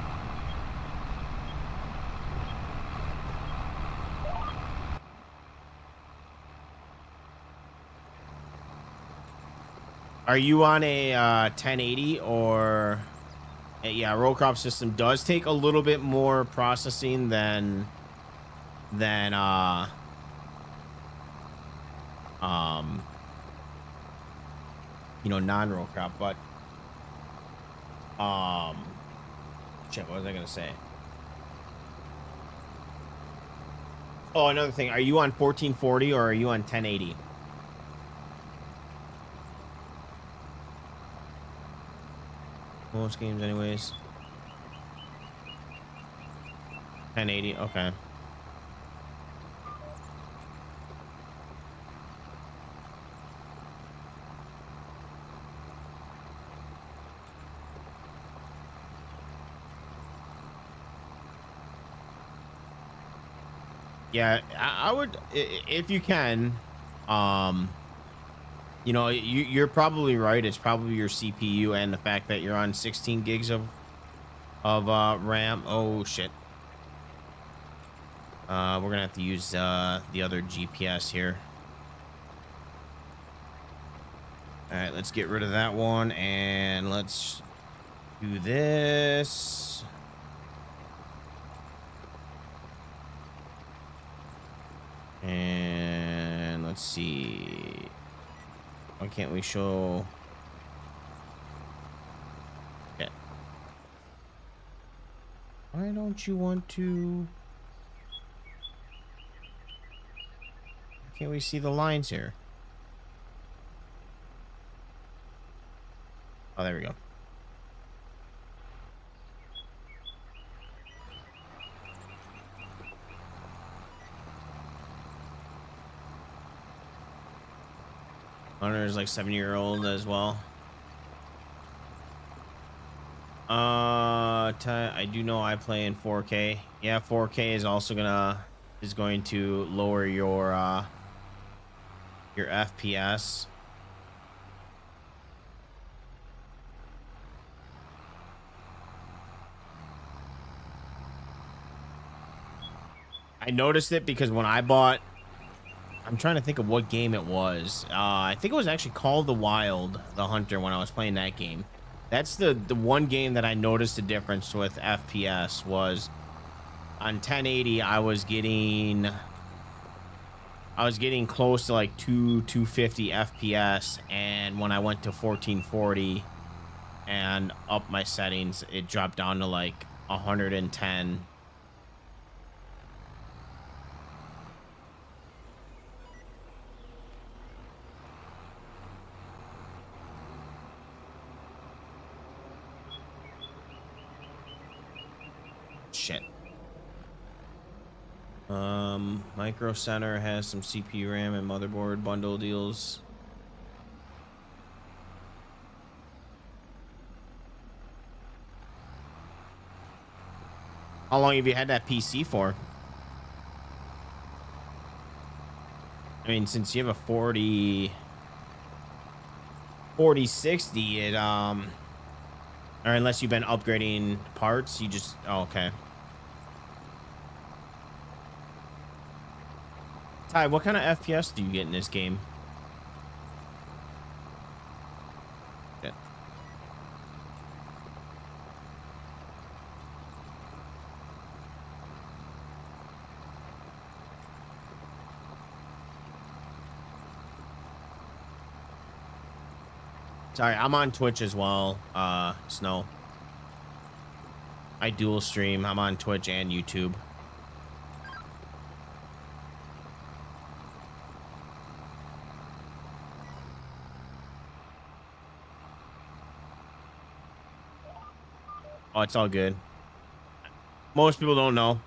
Are you on a 1080 or? Yeah, row crop system does take a little bit more processing than you know, non-row crop, but shit, what was I gonna say? Oh, another thing, are you on 1440 or are you on 1080? Most games anyways. 1080, okay. Yeah, I would, if you can, you know, you're probably right. It's probably your CPU and the fact that you're on 16 gigs of RAM. Oh shit. We're gonna have to use the other GPS here. All right, let's get rid of that one and let's do this. And Let's see. Why can't we show? Yeah. Why don't you want to? Why can't we see the lines here? Oh, there we go. Hunter's like 7-year-old as well. I do know I play in 4K. Yeah, 4K is also going to lower your FPS. I noticed it because when I bought, I'm trying to think of what game it was. I think it was actually called The Wild, The Hunter, when I was playing that game. That's the one game that I noticed the difference with FPS was on 1080. I was getting close to like 250 FPS, and when I went to 1440 and up my settings, it dropped down to like 110. Shit. Micro Center has some CPU, RAM, and motherboard bundle deals. How long have you had that PC for? I mean, since you have a 4060, it or unless you've been upgrading parts, you just okay. Ty, what kind of FPS do you get in this game? Yeah. Sorry, I'm on Twitch as well, Snow. I dual stream. I'm on Twitch and YouTube. Oh, it's all good. Most people don't know.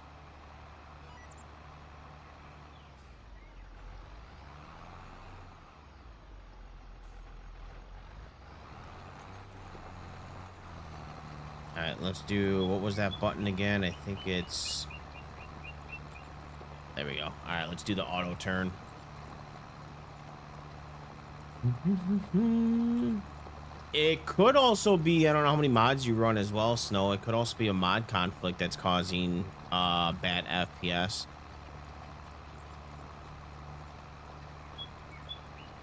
All right, let's do, what was that button again? I think it's, there we go. All right, let's do the auto turn. It could also be, I don't know how many mods you run as well, Snow. It could also be a mod conflict that's causing bad FPS.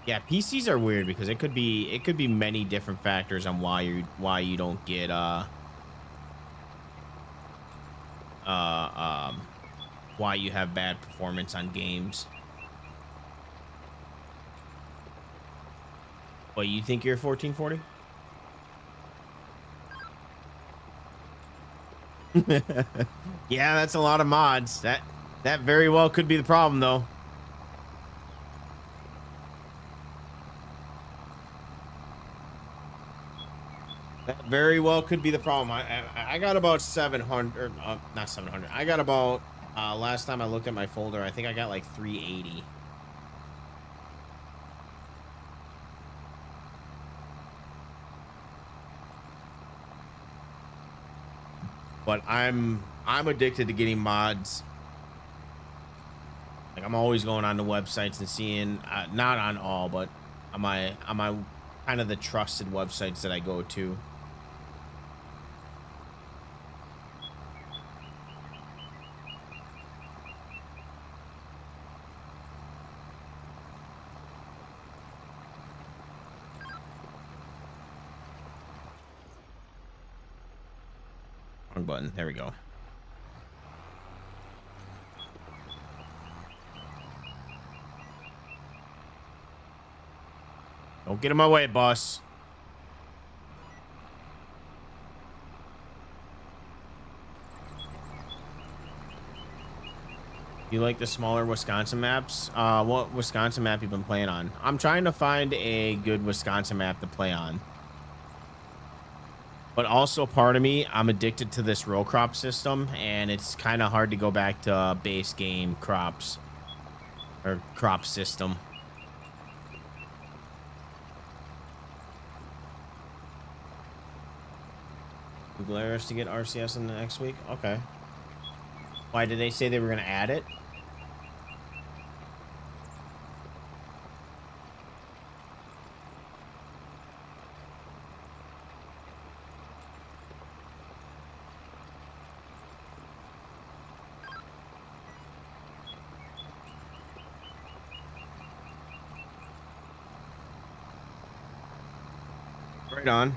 Yeah, PCs are weird because it could be many different factors on why you don't get why you have bad performance on games. What, you think you're 1440? Yeah, that's a lot of mods. That very well could be the problem, though. That very well could be the problem. I got about 700, not 700. I got about last time I looked at my folder, I think I got like 380. But I'm addicted to getting mods. Like, I'm always going on the websites and seeing, not on all, but on my kind of the trusted websites that I go to. Wrong button. There we go. Don't get in my way, boss. You like the smaller Wisconsin maps? What Wisconsin map you been playing on? I'm trying to find a good Wisconsin map to play on. But also part of me, I'm addicted to this row crop system, and it's kind of hard to go back to base game crops or crop system. Google Earth to get RCS in the next week? Okay. Why did they say they were going to add it? Right on.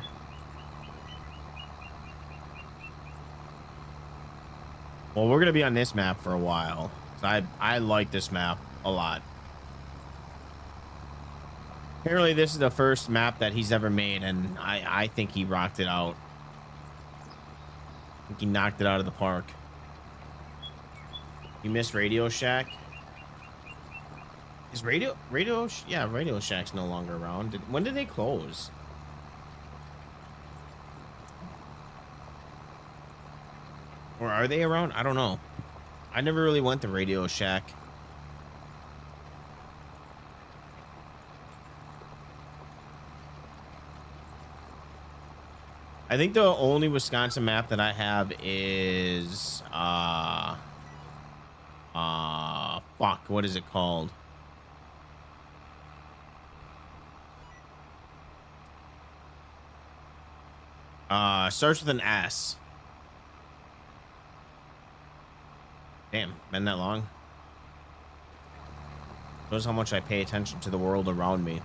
Well, we're going to be on this map for a while. I like this map a lot. Apparently, this is the first map that he's ever made, and I think he rocked it out. I think he knocked it out of the park. You missed Radio Shack? Is Radio Shack's no longer around. When did they close? Or are they around? I don't know. I never really went to Radio Shack. I think the only Wisconsin map that I have is fuck, what is it called? Starts with an S. Damn, been that long? Shows how much I pay attention to the world around me.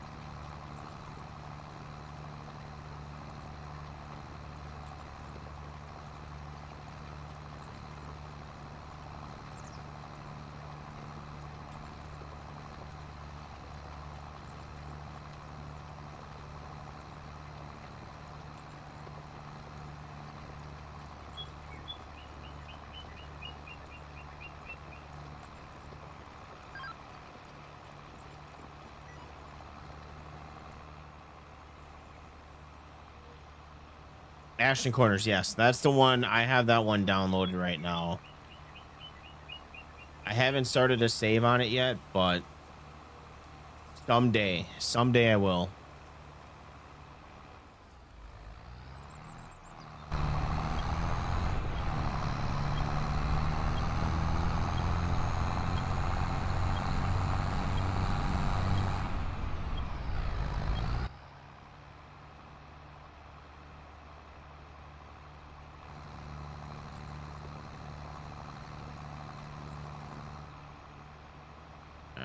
Ashton Corners, yes, that's the one. I have that one downloaded right now. I haven't started a save on it yet, but someday I will.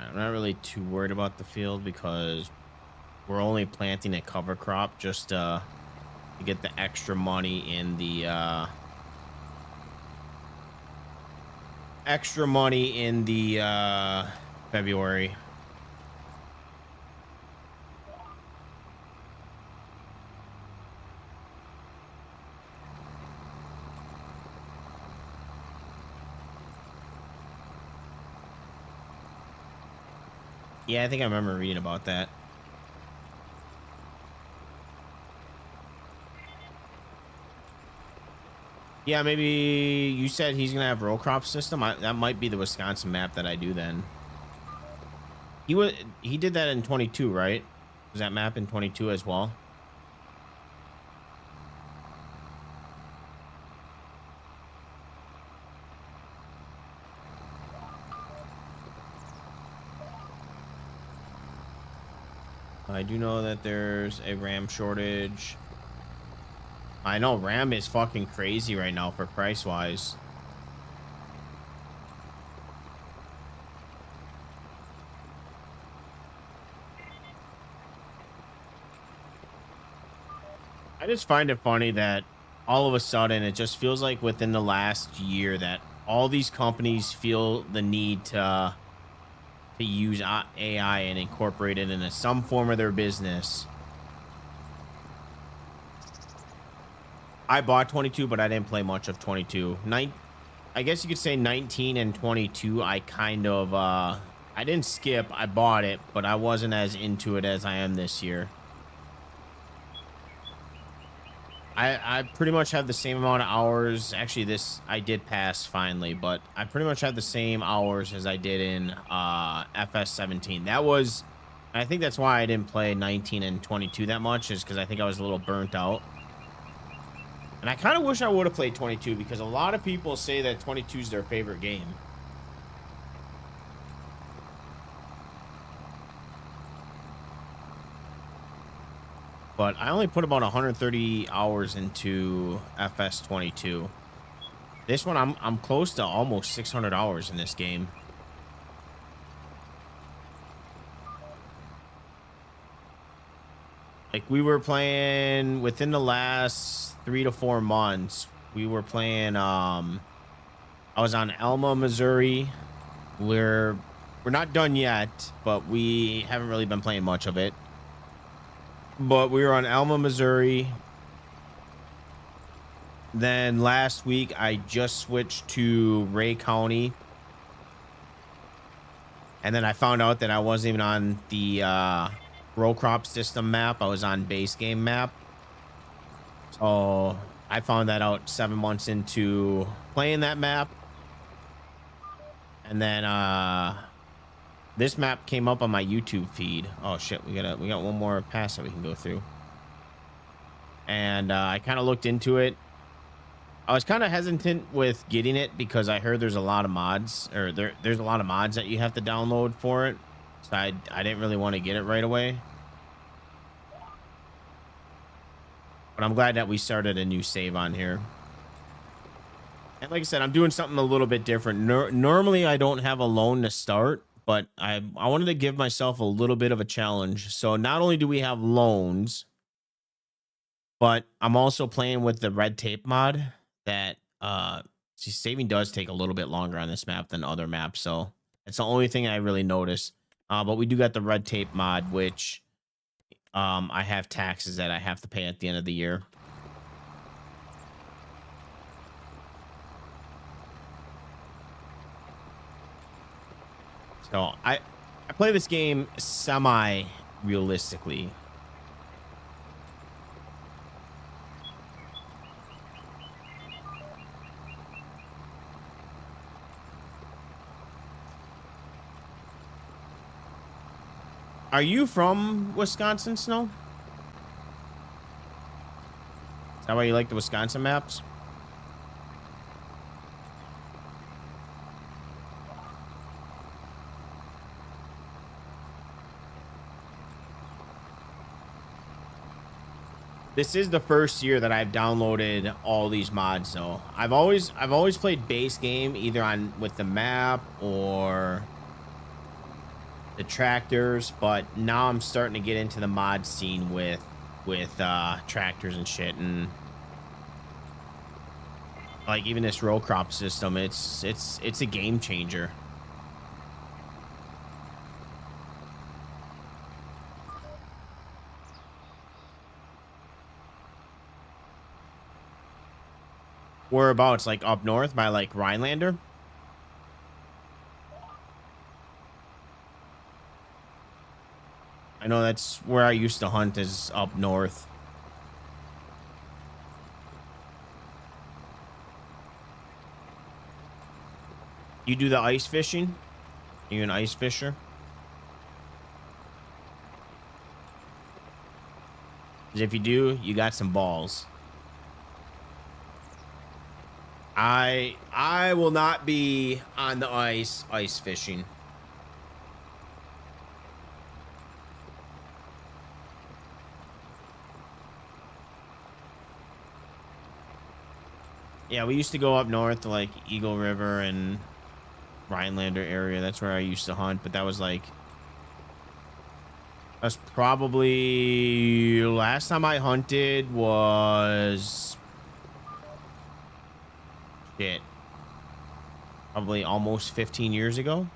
I'm not really too worried about the field because we're only planting a cover crop just to get the extra money in the February. Yeah, I think I remember reading about that. Yeah, maybe you said he's gonna have row crop system. That might be the Wisconsin map that I do then. He did that in 22, right? Was that map in 22 as well? I do know that there's a RAM shortage. I know RAM is fucking crazy right now for price wise. I just find it funny that all of a sudden it just feels like within the last year that all these companies feel the need to use AI and incorporate it into some form of their business. I bought 22, but I didn't play much of 22. I guess you could say 19 and 22. I kind of, I didn't skip. I bought it, but I wasn't as into it as I am this year. I pretty much have the same amount of hours. Actually, I did pass finally, but I pretty much had the same hours as I did in FS17. I think that's why I didn't play 19 and 22 that much, is because I think I was a little burnt out. And I kind of wish I would have played 22, because a lot of people say that 22 is their favorite game. But I only put about 130 hours into FS22. This one, I'm close to almost 600 hours in this game. Like, we were playing within the last 3 to 4 months. We were playing, I was on Elma, Missouri. We're not done yet, but we haven't really been playing much of it. But we were on Elma, Missouri. Then last week, I just switched to Ray County. And then I found out that I wasn't even on the row crop system map. I was on base game map. So I found that out 7 months into playing that map. And then this map came up on my YouTube feed. Oh shit, we got one more pass that we can go through. And I kind of looked into it. I was kind of hesitant with getting it because I heard there's a lot of mods, or there's a lot of mods that you have to download for it. So I didn't really want to get it right away. But I'm glad that we started a new save on here. And like I said, I'm doing something a little bit different. Normally, I don't have a loan to start, but I wanted to give myself a little bit of a challenge. So not only do we have loans, but I'm also playing with the red tape mod that see, saving does take a little bit longer on this map than other maps. So it's the only thing I really noticed. But we do got the red tape mod, which I have taxes that I have to pay at the end of the year. So I play this game semi-realistically. Are you from Wisconsin, Snow? Is that why you like the Wisconsin maps? This is the first year that I've downloaded all these mods, though. I've always played base game either on with the map or the tractors, but now I'm starting to get into the mod scene with tractors and shit, and like even this row crop system. It's a game changer. Whereabouts? Like up north by like Rhinelander? I know that's where I used to hunt, is up north. You do the ice fishing? Are you an ice fisher? 'Cause if you do, you got some balls. I will not be on the ice fishing. Yeah, we used to go up north to like Eagle River and Rhinelander area. That's where I used to hunt, but that was probably last time I hunted was shit. Probably almost 15 years ago.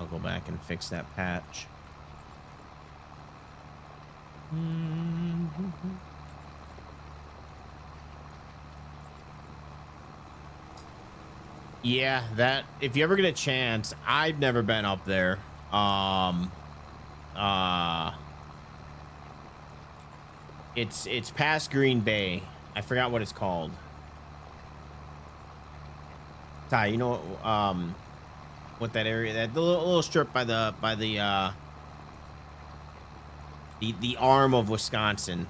I'll go back and fix that patch. Yeah, that if you ever get a chance, I've never been up there. It's past Green Bay. I forgot what it's called. Ty, you know what that area, that the little strip by the arm of Wisconsin.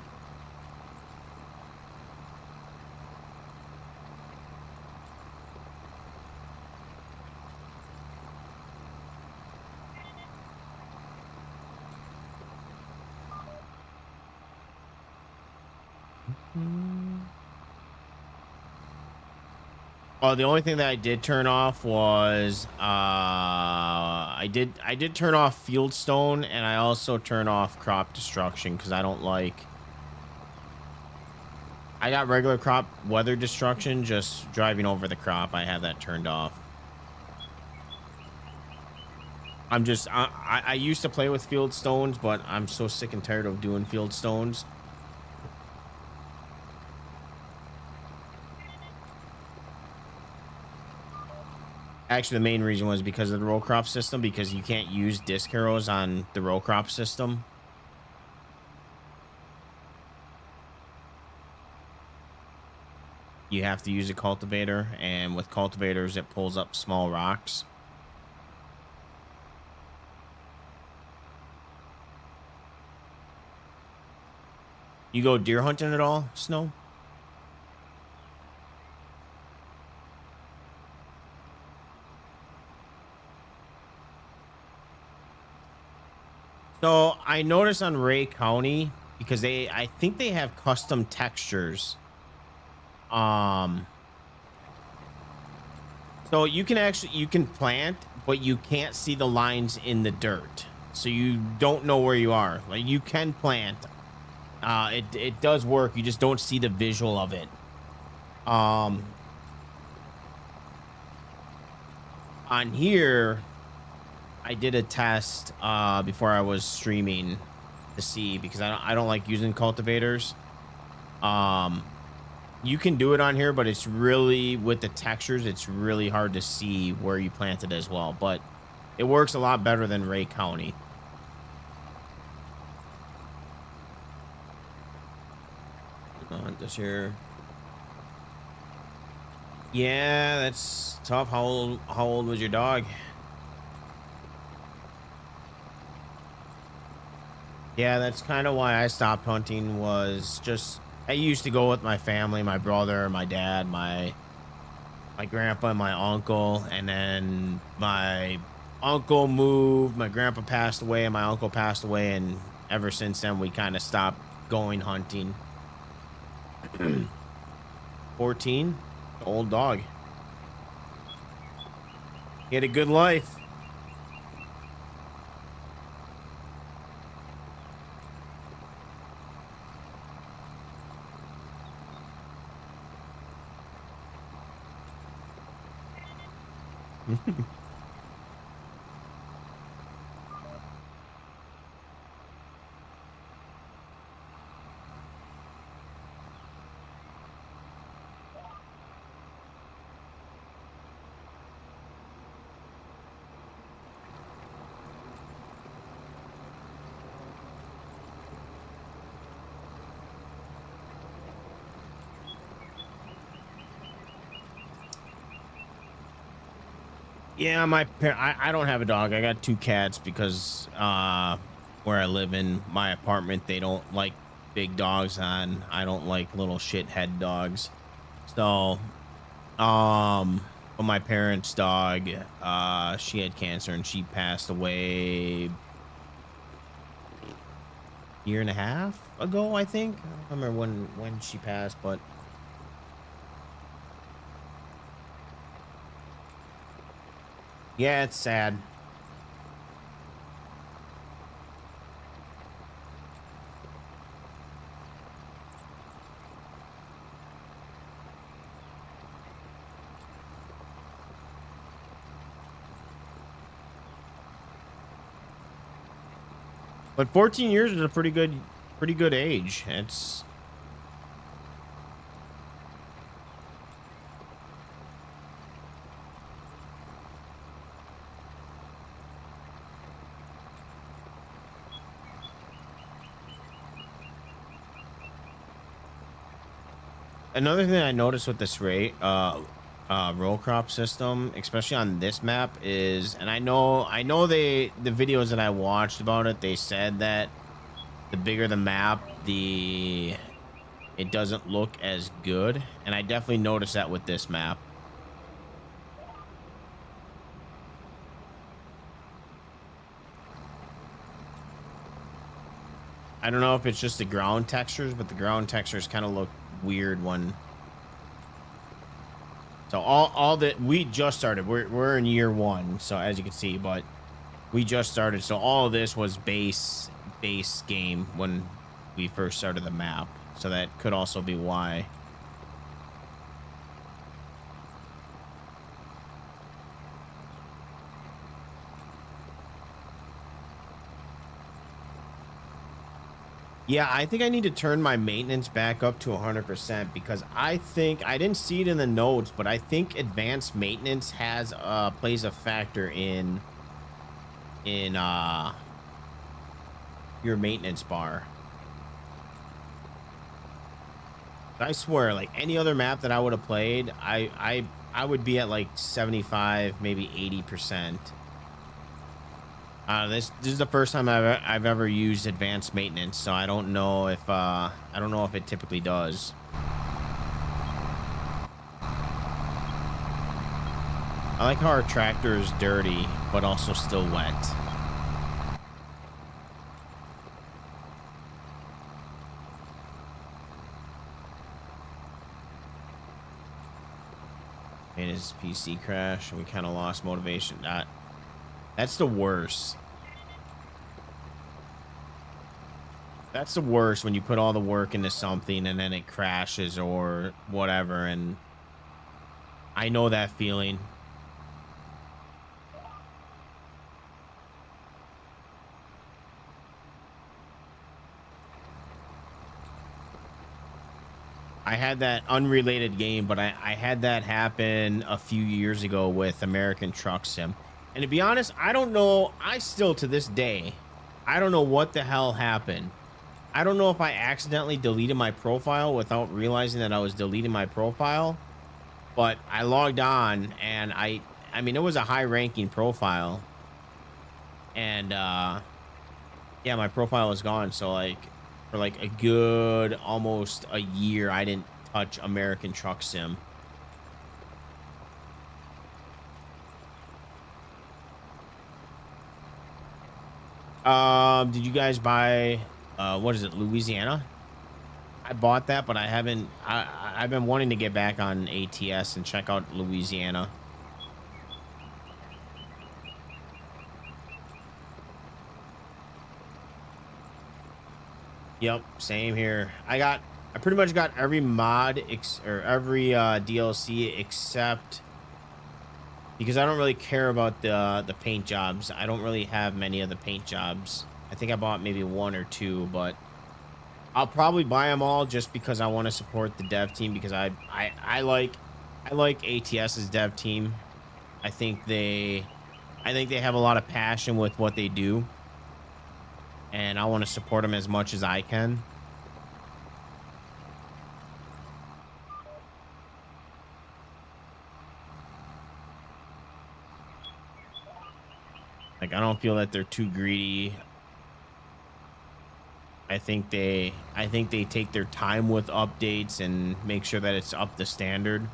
Oh, the only thing that I did turn off was I did turn off field stone, and I also turn off crop destruction because I don't like. I got regular crop weather destruction, just driving over the crop. I have that turned off. I'm just I used to play with field stones, but I'm so sick and tired of doing field stones. Actually, the main reason was because of the row crop system, because you can't use disc harrows on the row crop system. You have to use a cultivator, and with cultivators, it pulls up small rocks. You go deer hunting at all, Snow? So I noticed on Ray County, because I think they have custom textures. So you can plant, but you can't see the lines in the dirt. So you don't know where you are. Like, you can plant. It does work. You just don't see the visual of it. On here, I did a test before I was streaming to see, because I don't like using cultivators. You can do it on here, but it's really, with the textures, it's really hard to see where you planted as well. But it works a lot better than Ray County. Hunt this here. Yeah, that's tough. How old was your dog? Yeah, that's kind of why I stopped hunting. Was just, I used to go with my family, my brother, my dad, my grandpa, and my uncle, and then my uncle moved, my grandpa passed away, and my uncle passed away, and ever since then we kind of stopped going hunting. 14, old dog. He had a good life. Yeah, I don't have a dog. I got 2 cats because where I live in my apartment, they don't like big dogs, and I don't like little shithead dogs. So, but my parents' dog, she had cancer and she passed away a year and a half ago, I think. I don't remember when she passed, but yeah, it's sad. But 14 years is a pretty good age. It's another thing I noticed with this roll crop system, especially on this map, is, and I know the videos that I watched about it, they said that the bigger the map, it doesn't look as good, and I definitely noticed that with this map. I don't know if it's just the ground textures, but the ground textures kind of look weird when. So all that we just started, we're in year 1, so as you can see, but we just started. So all of this was base game when we first started the map. So that could also be why. Yeah, I think I need to turn my maintenance back up to 100% because I think I didn't see it in the notes, but I think advanced maintenance has plays a factor in your maintenance bar. I swear, like any other map that I would have played, I would be at like 75, maybe 80%. This is the first time I've ever used advanced maintenance, so I don't know if it typically does. I like how our tractor is dirty, but also still wet. And his PC crash, and we kind of lost motivation. That's the worst. That's the worst when you put all the work into something and then it crashes or whatever. And I know that feeling. I had that unrelated game, but I had that happen a few years ago with American Truck Sim. And to be honest, I don't know. I still, to this day, I don't know what the hell happened. I don't know if I accidentally deleted my profile without realizing that I was deleting my profile. But I logged on and I mean, it was a high ranking profile. And yeah, my profile was gone. So like for like a good almost a year, I didn't touch American Truck Sim. Did you guys buy what is it, Louisiana? I bought that, but I haven't. I've been wanting to get back on ATS and check out Louisiana. Yep, same here. I pretty much got every mod or every DLC except because I don't really care about the paint jobs. I don't really have many of the paint jobs. I think I bought maybe 1 or 2, but I'll probably buy them all just because I want to support the dev team because I like ATS's dev team. I think they have a lot of passion with what they do, and I want to support them as much as I can. Like, I don't feel that they're too greedy. I think they take their time with updates and make sure that it's up to standard,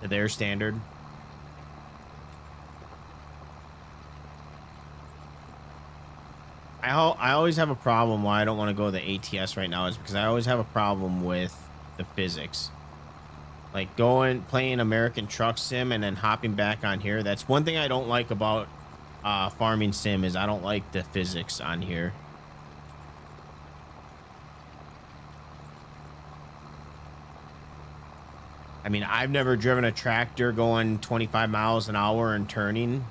to their standard. I always have a problem why I don't want to go to the ATS right now is because I always have a problem with the physics. Like playing American Truck Sim and then hopping back on here. That's one thing I don't like about Farming Sim is I don't like the physics on here. I mean, I've never driven a tractor going 25 miles an hour and turning.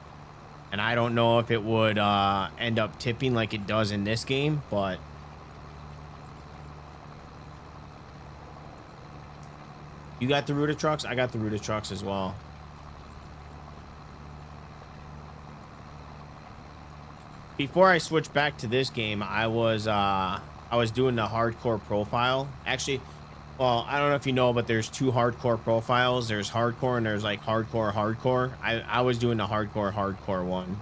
And I don't know if it would end up tipping like it does in this game, but you got the Ruta trucks? I got the Ruta trucks as well. Before I switched back to this game, I was doing the hardcore profile. Actually, well, I don't know if you know, but there's two hardcore profiles. There's hardcore and there's like hardcore. I was doing the hardcore one.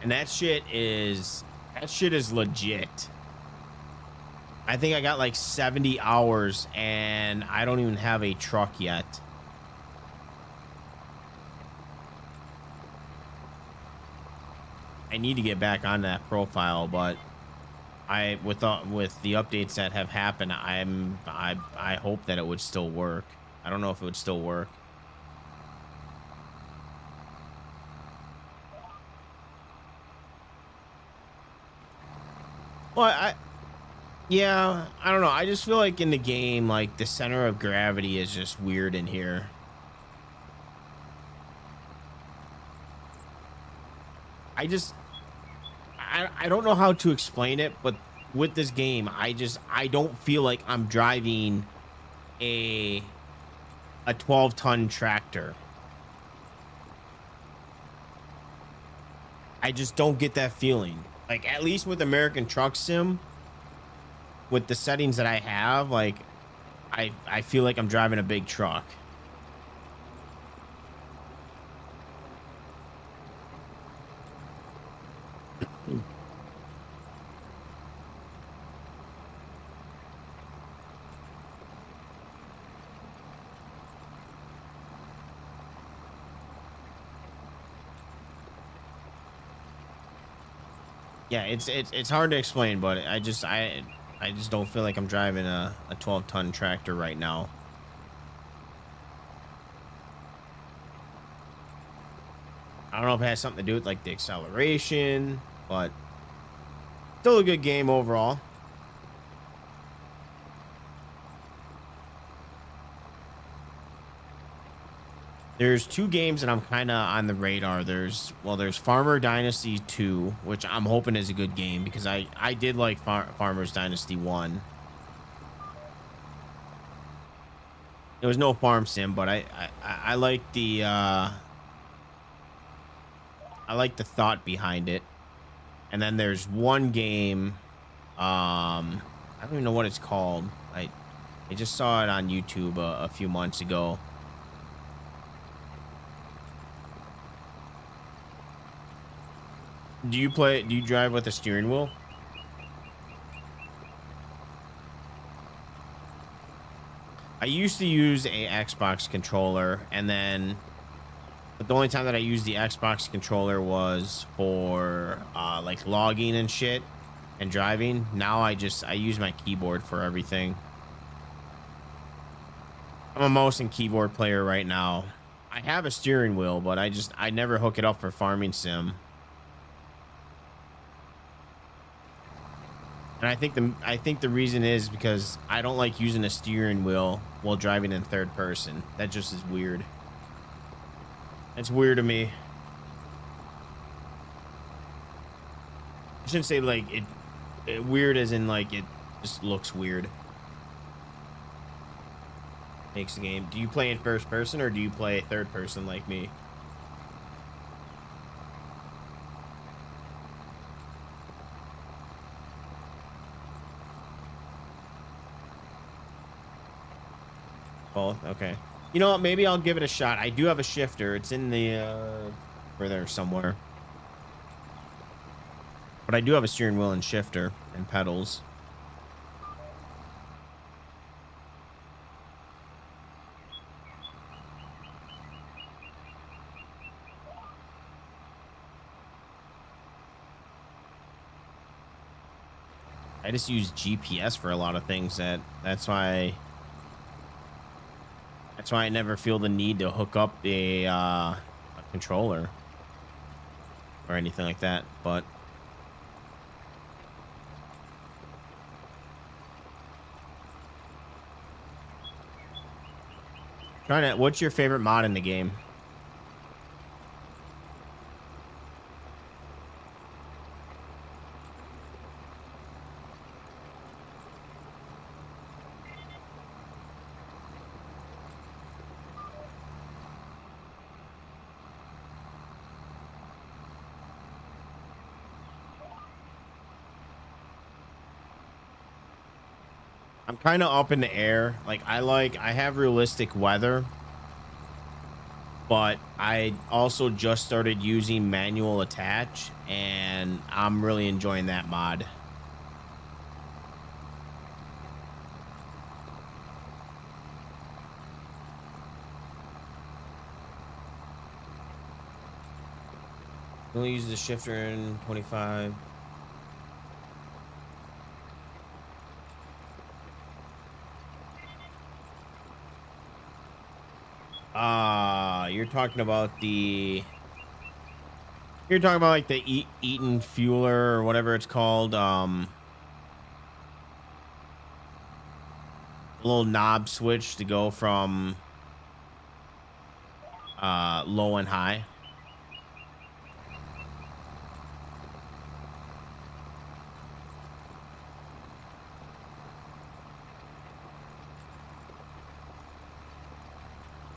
And that shit is legit. I think I got like 70 hours and I don't even have a truck yet. I need to get back on that profile, but with the updates that have happened, I hope that it would still work. I don't know if it would still work. Well, yeah, I don't know. I just feel like in the game, like the center of gravity is just weird in here. I don't know how to explain it, but with this game, I don't feel like I'm driving a 12-ton tractor. I just don't get that feeling. Like, at least with American Truck Sim, with the settings that I have, like I feel like I'm driving a big truck. Yeah, it's hard to explain, but I just don't feel like I'm driving a 12-ton tractor right now. I don't know if it has something to do with like the acceleration, but still a good game overall. There's two games that I'm kind of on the radar. There's Farmer Dynasty 2, which I'm hoping is a good game because I did like Farmer's Dynasty 1. There was no farm sim, but I like the thought behind it. And then there's one game, I don't even know what it's called. I just saw it on YouTube a few months ago. Do you drive with a steering wheel? I used to use a Xbox controller, but the only time that I used the Xbox controller was for like logging and shit and driving. Now I use my keyboard for everything. I'm a mouse and keyboard player right now. I have a steering wheel, but I never hook it up for farming sim. And I think the reason is because I don't like using a steering wheel while driving in third person. That just is weird. That's weird to me. I shouldn't say like it weird as in like it just looks weird. Makes the game. Do you play in first person or do you play third person like me? Both? Okay. You know what? Maybe I'll give it a shot. I do have a shifter. It's in the over there somewhere. But I do have a steering wheel and shifter and pedals. I just use GPS for a lot of things. That's why I never feel the need to hook up a controller or anything like that. But what's your favorite mod in the game? I'm kind of up in the air. Like I have realistic weather, but I also just started using manual attach, and I'm really enjoying that mod. We'll use the shifter in 25. You're talking about like the Eaton Fueler or whatever it's called. Little knob switch to go from low and high.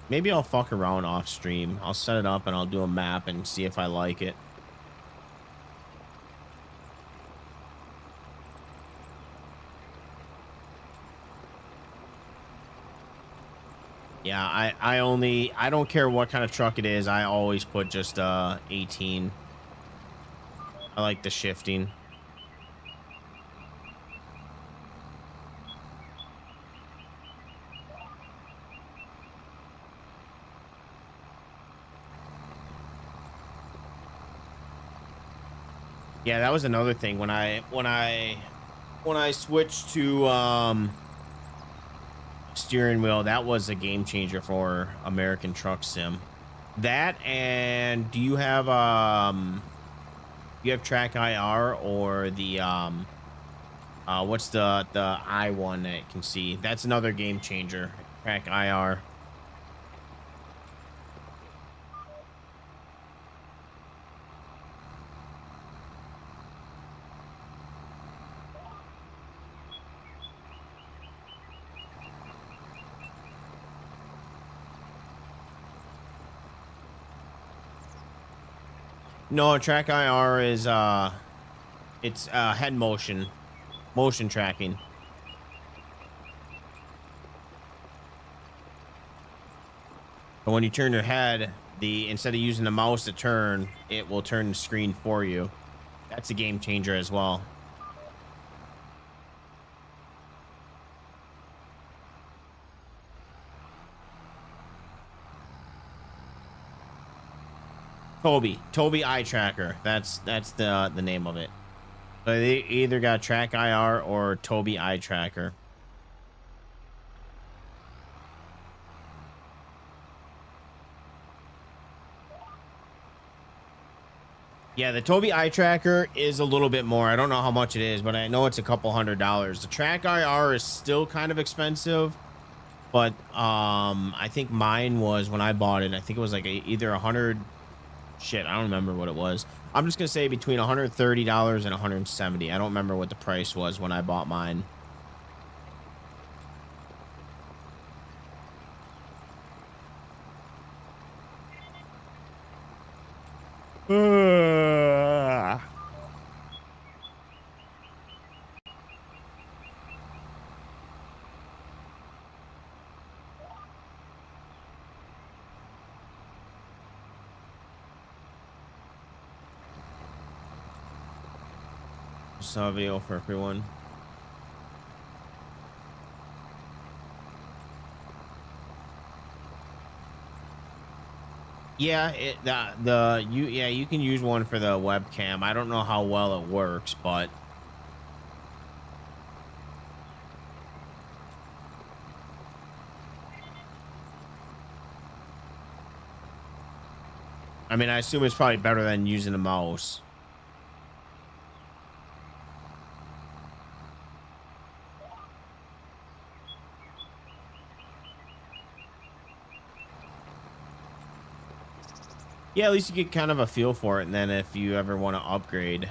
Maybe I'll fuck around off stream. I'll set it up and I'll do a map and see if I like it. Yeah, I don't care what kind of truck it is. I always put just 18. I like the shifting. Yeah, that was another thing when I switched to steering wheel. That was a game changer for American Truck Sim. That, and do you have Track IR or the what's the I one that you can see? That's another game changer. Track IR. No, Track IR is it's head motion tracking. But when you turn your head, instead of using the mouse to turn, it will turn the screen for you. That's a game changer as well. Toby Eye Tracker. That's the name of it. So they either got Track IR or Toby Eye Tracker. Yeah, the Toby Eye Tracker is a little bit more. I don't know how much it is, but I know it's a couple $100. The Track IR is still kind of expensive, but I think mine was, when I bought it, I think it was like either 100. Shit, I don't remember what it was. I'm just gonna say between $130 and $170. I don't remember what the price was when I bought mine. Saw a video for everyone. Yeah, you can use one for the webcam. I don't know how well it works, but I mean, I assume it's probably better than using a mouse. Yeah, at least you get kind of a feel for it, and then if you ever want to upgrade.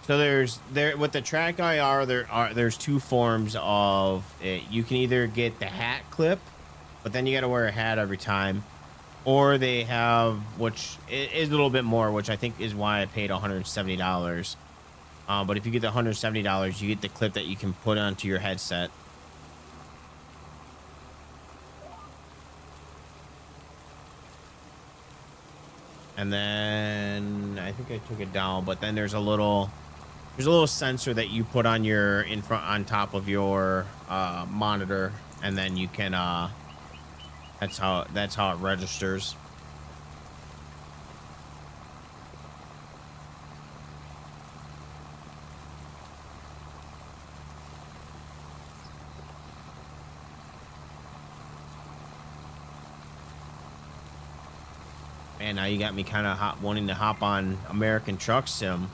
So with the Track IR, there's two forms of it. You can either get the hat clip, but then you got to wear a hat every time, or they have, which is a little bit more, which I think is why I paid $170. But if you get the $170, you get the clip that you can put onto your headset. And then I think I took it down, but then there's a little sensor that you put on your on top of your monitor, and then you can that's how it registers. Man, now you got me kind of wanting to hop on American Truck Sim.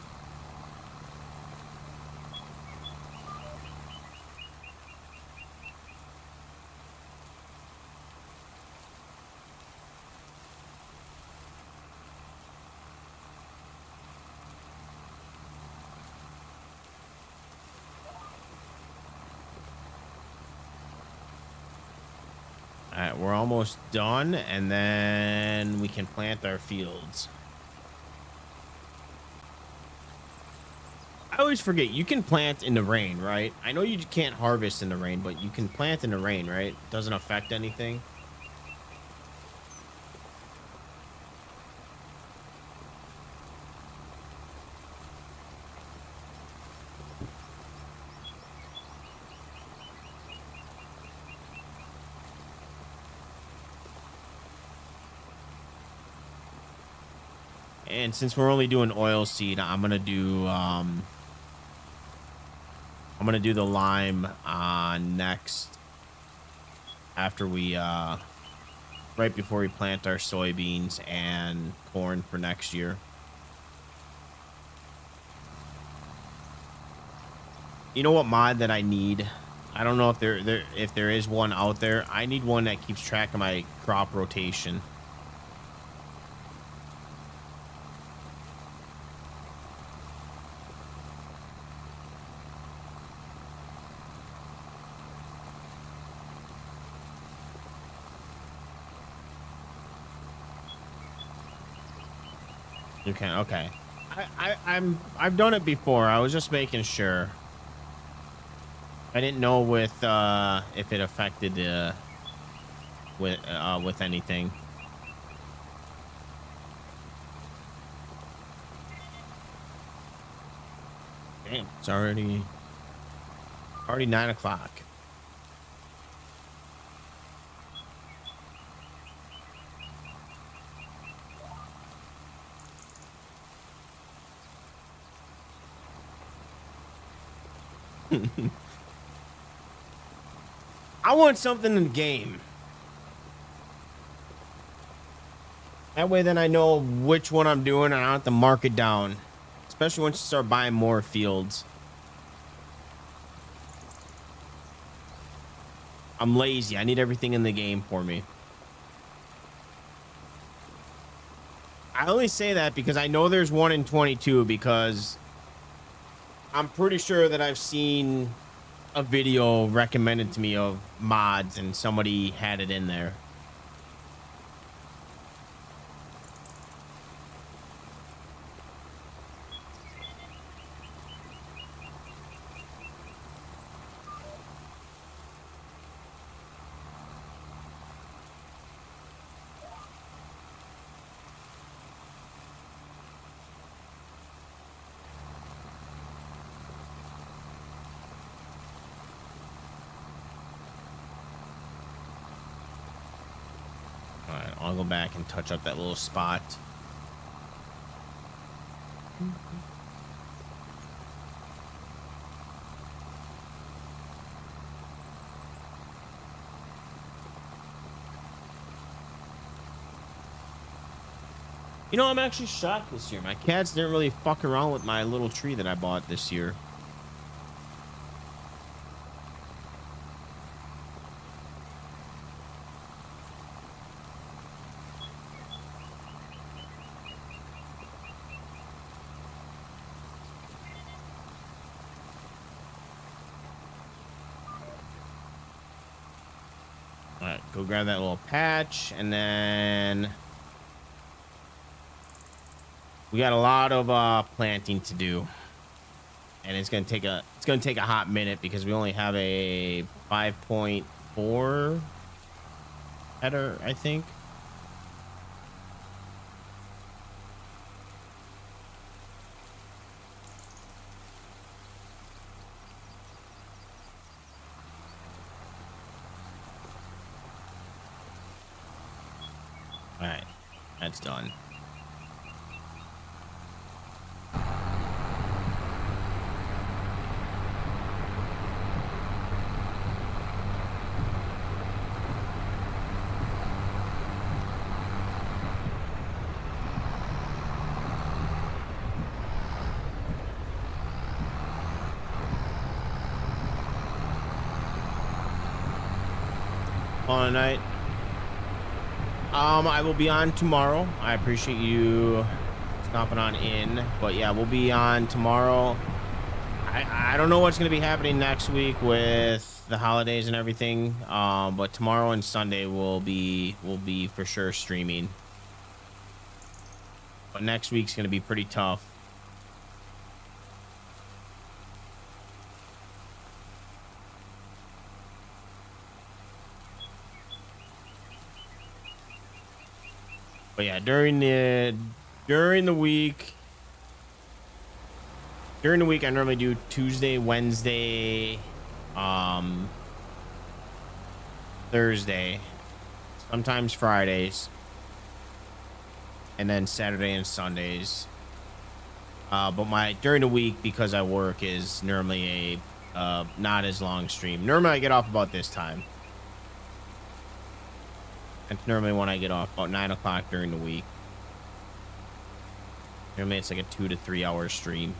All right, we're almost done, and then we can plant our fields. I always forget, you can plant in the rain, right? I know you can't harvest in the rain, but you can plant in the rain, right? Doesn't affect anything. And since we're only doing oil seed, I'm gonna do the lime next, after we right before we plant our soybeans and corn for next year. You know what mod that I need? I don't know if there is one out there. I need one that keeps track of my crop rotation. You can, okay. I've done it before. I was just making sure. I didn't know with if it affected with anything. Damn, it's already 9 o'clock. I want something in the game. That way then I know which one I'm doing and I don't have to mark it down. Especially once you start buying more fields. I'm lazy. I need everything in the game for me. I only say that because I know there's one in 22, because I'm pretty sure that I've seen a video recommended to me of mods and somebody had it in there. I'll go back and touch up that little spot. You know, I'm actually shocked this year. My cats didn't really fuck around with my little tree that I bought this year. All right, go grab that little patch, and then we got a lot of planting to do, and it's gonna take a hot minute because we only have a 5.4 header, I think. All right, that's done. On night. I will be on tomorrow. I appreciate you stopping on in, but yeah, we'll be on tomorrow. I don't know what's going to be happening next week with the holidays and everything, but tomorrow and Sunday will be for sure streaming. But next week's going to be pretty tough. But yeah, during the week, I normally do Tuesday, Wednesday, Thursday, sometimes Fridays, and then Saturday and Sundays. But during the week, because I work, is normally a not as long stream. Normally I get off about this time. That's normally when I get off, about 9 o'clock during the week. Normally it's like a 2 to 3 hour stream.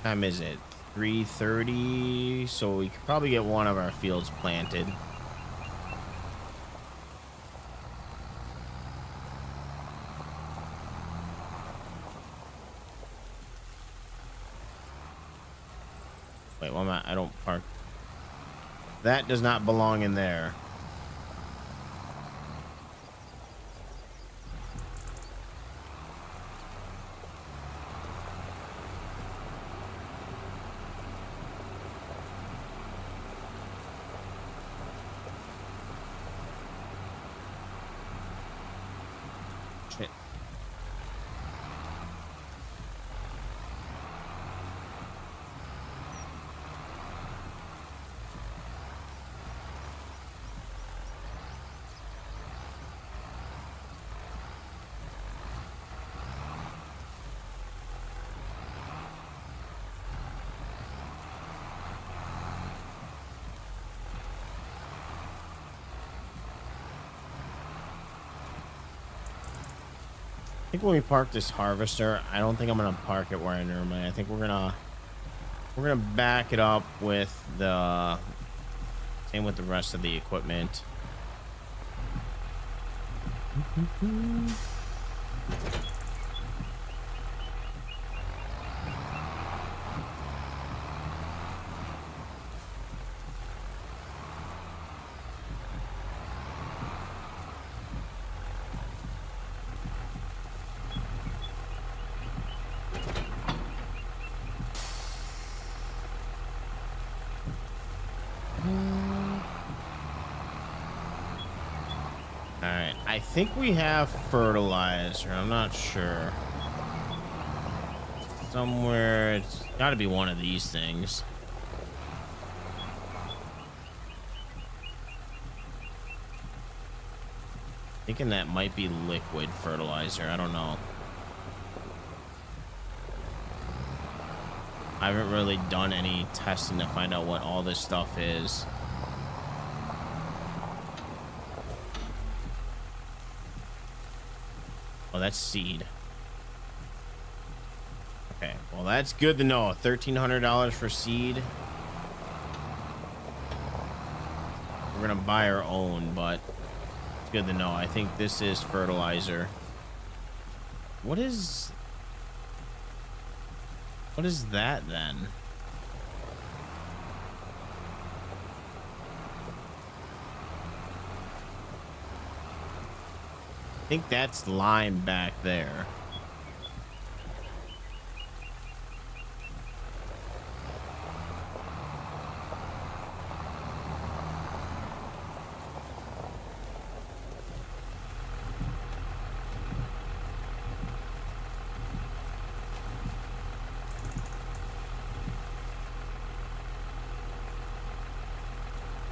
Time is it? 3:30, so we could probably get one of our fields planted. Wait, well, I don't park. That does not belong in there. I think when we park this harvester, I don't think I'm gonna park it where I normally. I think we're gonna back it up with the same with the rest of the equipment. Alright, I think we have fertilizer. I'm not sure. Somewhere, it's got to be one of these things. Thinking that might be liquid fertilizer. I don't know. I haven't really done any testing to find out what all this stuff is. Oh, that's seed. Okay, well, that's good to know. $1,300 for seed. We're gonna buy our own, but it's good to know. I think this is fertilizer. What is that then? I think that's lime back there.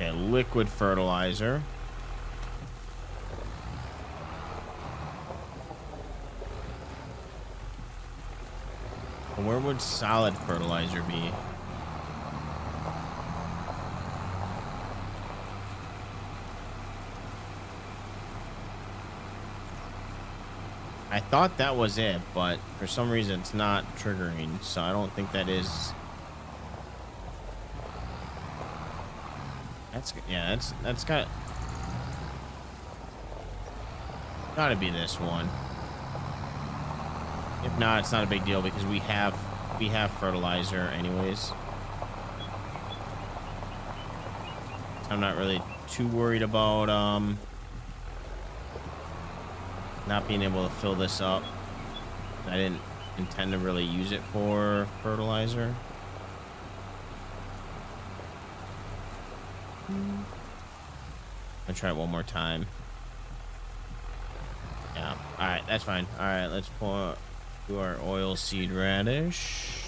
Okay, liquid fertilizer. Where would solid fertilizer be? I thought that was it, but for some reason it's not triggering, so I don't think that is. That's gotta be this one. If not, it's not a big deal because we have fertilizer anyways. So I'm not really too worried about not being able to fill this up. I didn't intend to really use it for fertilizer. I'll try it one more time. Yeah. All right, that's fine. All right, let's do our oil seed radish.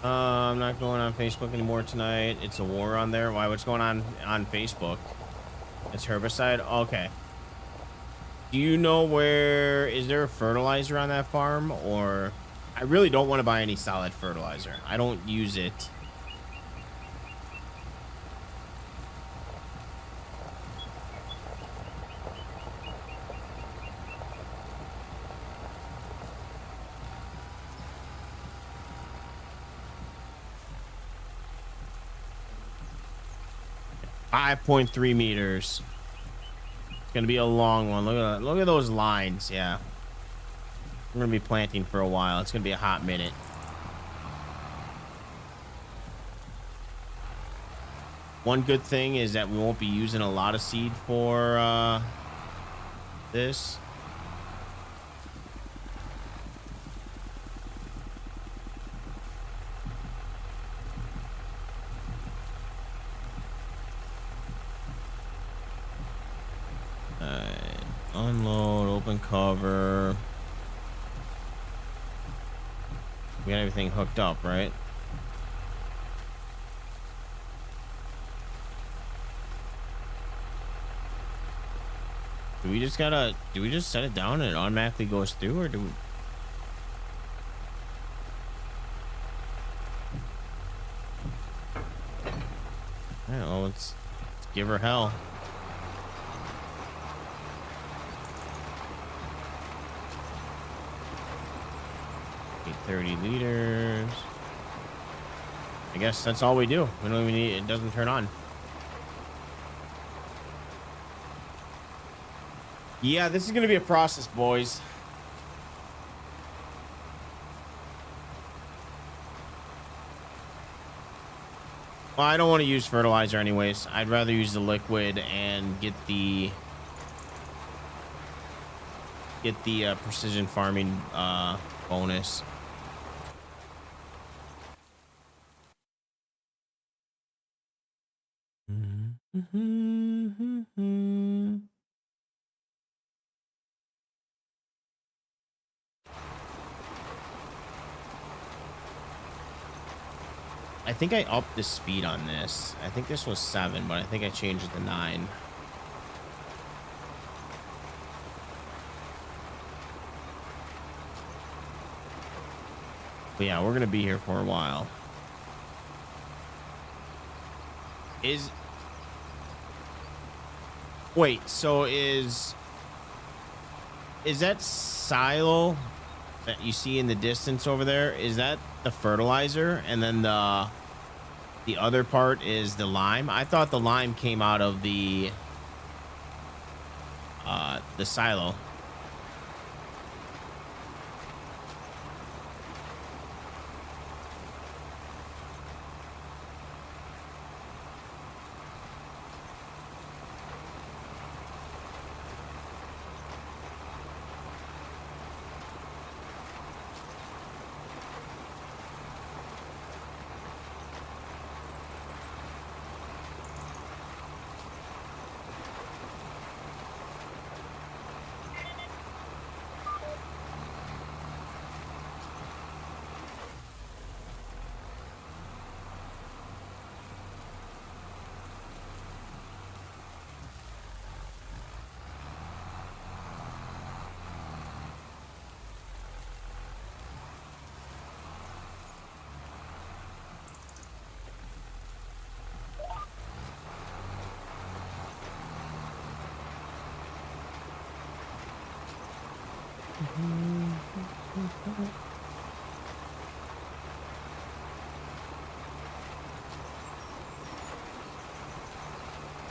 I'm not going on Facebook anymore tonight. It's a war on there. Why? What's going on Facebook? It's herbicide. Okay. Do you know where is there a fertilizer on that farm? Or I really don't want to buy any solid fertilizer. I don't use it. .3 meters. It's gonna be a long one. Look at those lines. Yeah, we're gonna be planting for a while. It's gonna be a hot minute. One good thing is that we won't be using a lot of seed for this. Unload, open cover. We got everything hooked up, right? Do we just set it down and it automatically goes through, or do we? I don't know, let's give her hell. 30 liters. I guess that's all we do. We don't even need it. Doesn't turn on. Yeah, this is gonna be a process, boys. Well, I don't want to use fertilizer anyways. I'd rather use the liquid and get the precision farming bonus. I think I upped the speed on this. I think this was 7, but I think I changed it to 9. But yeah, we're going to be here for a while. Wait, so is that silo that you see in the distance over there? Is that the fertilizer? And then the other part is the lime? I thought the lime came out of the silo.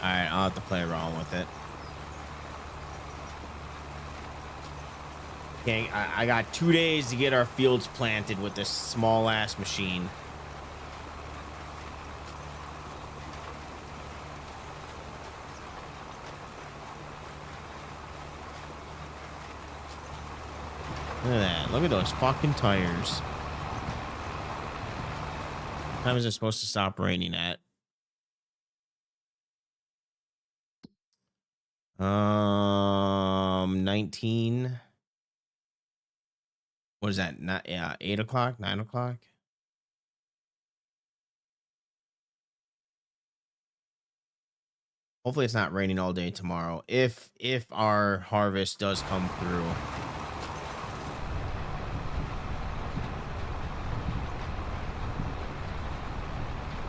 All right, I'll have to play around with it. Okay, I got 2 days to get our fields planted with this small ass machine. Look at that. Look at those fucking tires. What time is it supposed to stop raining at? 19. What is that? Not, yeah, 8 o'clock, 9 o'clock. Hopefully it's not raining all day tomorrow. If our harvest does come through.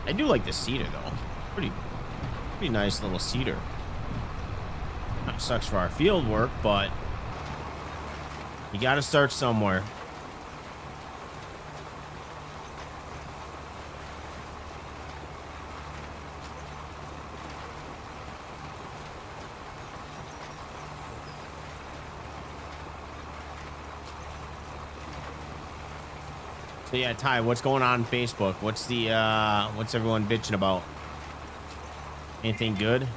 I do like the cedar though. Pretty nice little cedar. That sucks for our field work, but you got to start somewhere. So yeah, Ty, what's going on Facebook? What's the what's everyone bitching about? Anything good?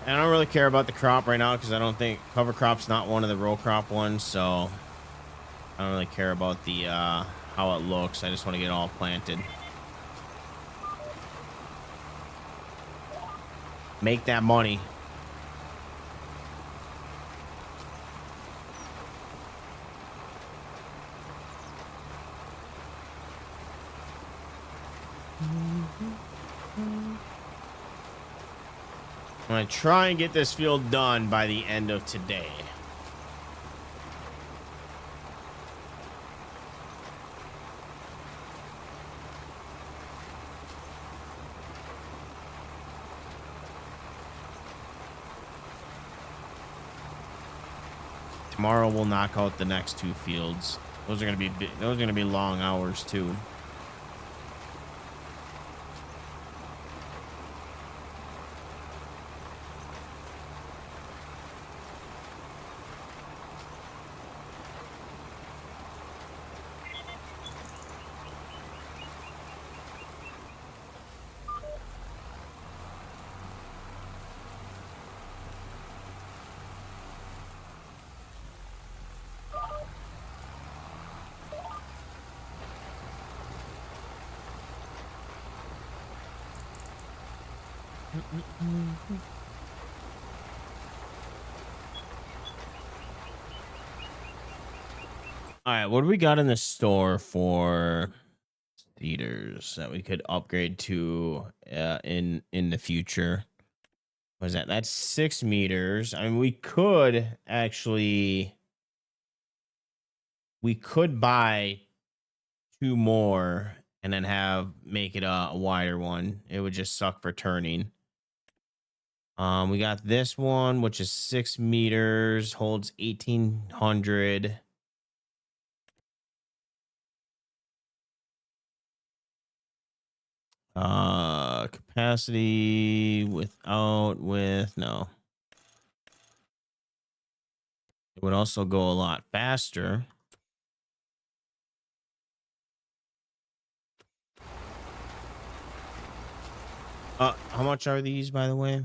I don't really care about the crop right now because I don't think cover crop's not one of the row crop ones, so I don't really care about the how it looks. I just want to get it all planted. Make that money. I'm going to try and get this field done by the end of today. Tomorrow we'll knock out the next 2 fields. Those are going to be long hours too. All right, what do we got in the store for theaters that we could upgrade to in the future? What is that? That's 6 meters. I mean, we could buy two more and then make it a wider one. It would just suck for turning. We got this one, which is 6 meters, holds 1,800. Capacity with no. It would also go a lot faster. How much are these, by the way?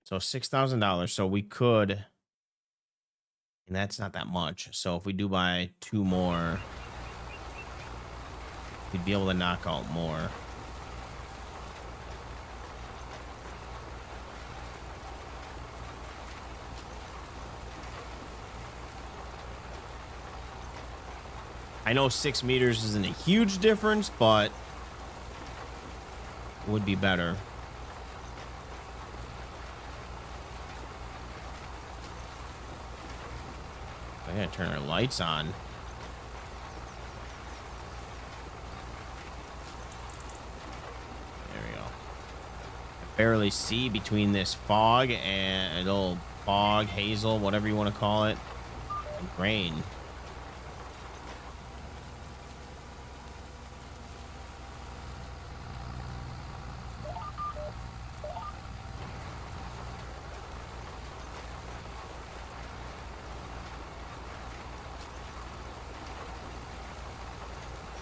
So $6,000. So we could, and that's not that much. So if we do buy two more, we'd be able to knock out more. I know 6 meters isn't a huge difference, but it would be better. I gotta turn our lights on. There we go. I barely see between this fog and a little fog, hazel, whatever you want to call it, and rain.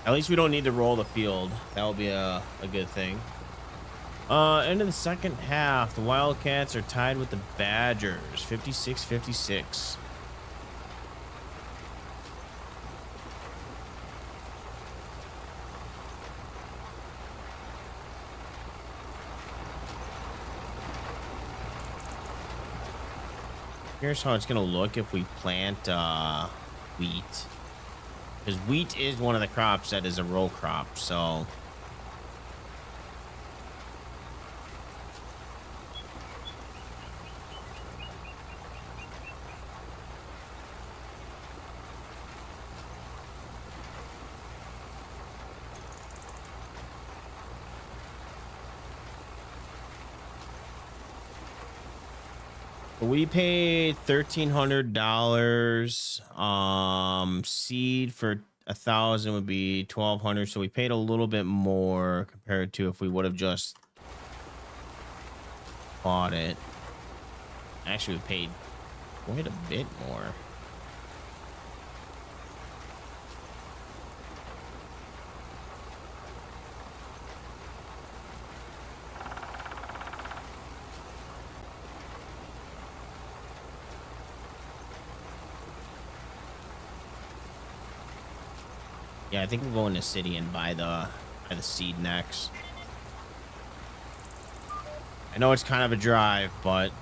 At least we don't need to roll the field. That will be a good thing. End of the second half, the Wildcats are tied with the Badgers, 56-56. Here's how it's gonna look if we plant wheat. Because wheat is one of the crops that is a row crop, so we paid $1,300. Seed for 1,000 would be 1,200. So we paid a little bit more compared to if we would have just bought it. Actually, we paid quite a bit more. Yeah, I think we'll go in the city and buy the seed next. I know it's kind of a drive, but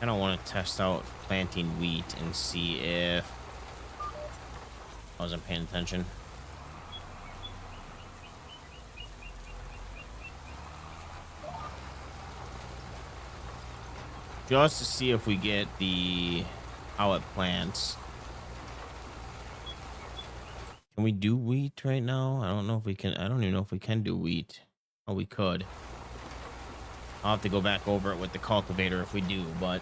I don't want to test out planting wheat and see if I wasn't paying attention. Just to see if we get how it plants. Can we do wheat right now? I don't know if we can. I don't even know if we can do wheat. Oh, we could. I'll have to go back over it with the cultivator if we do, but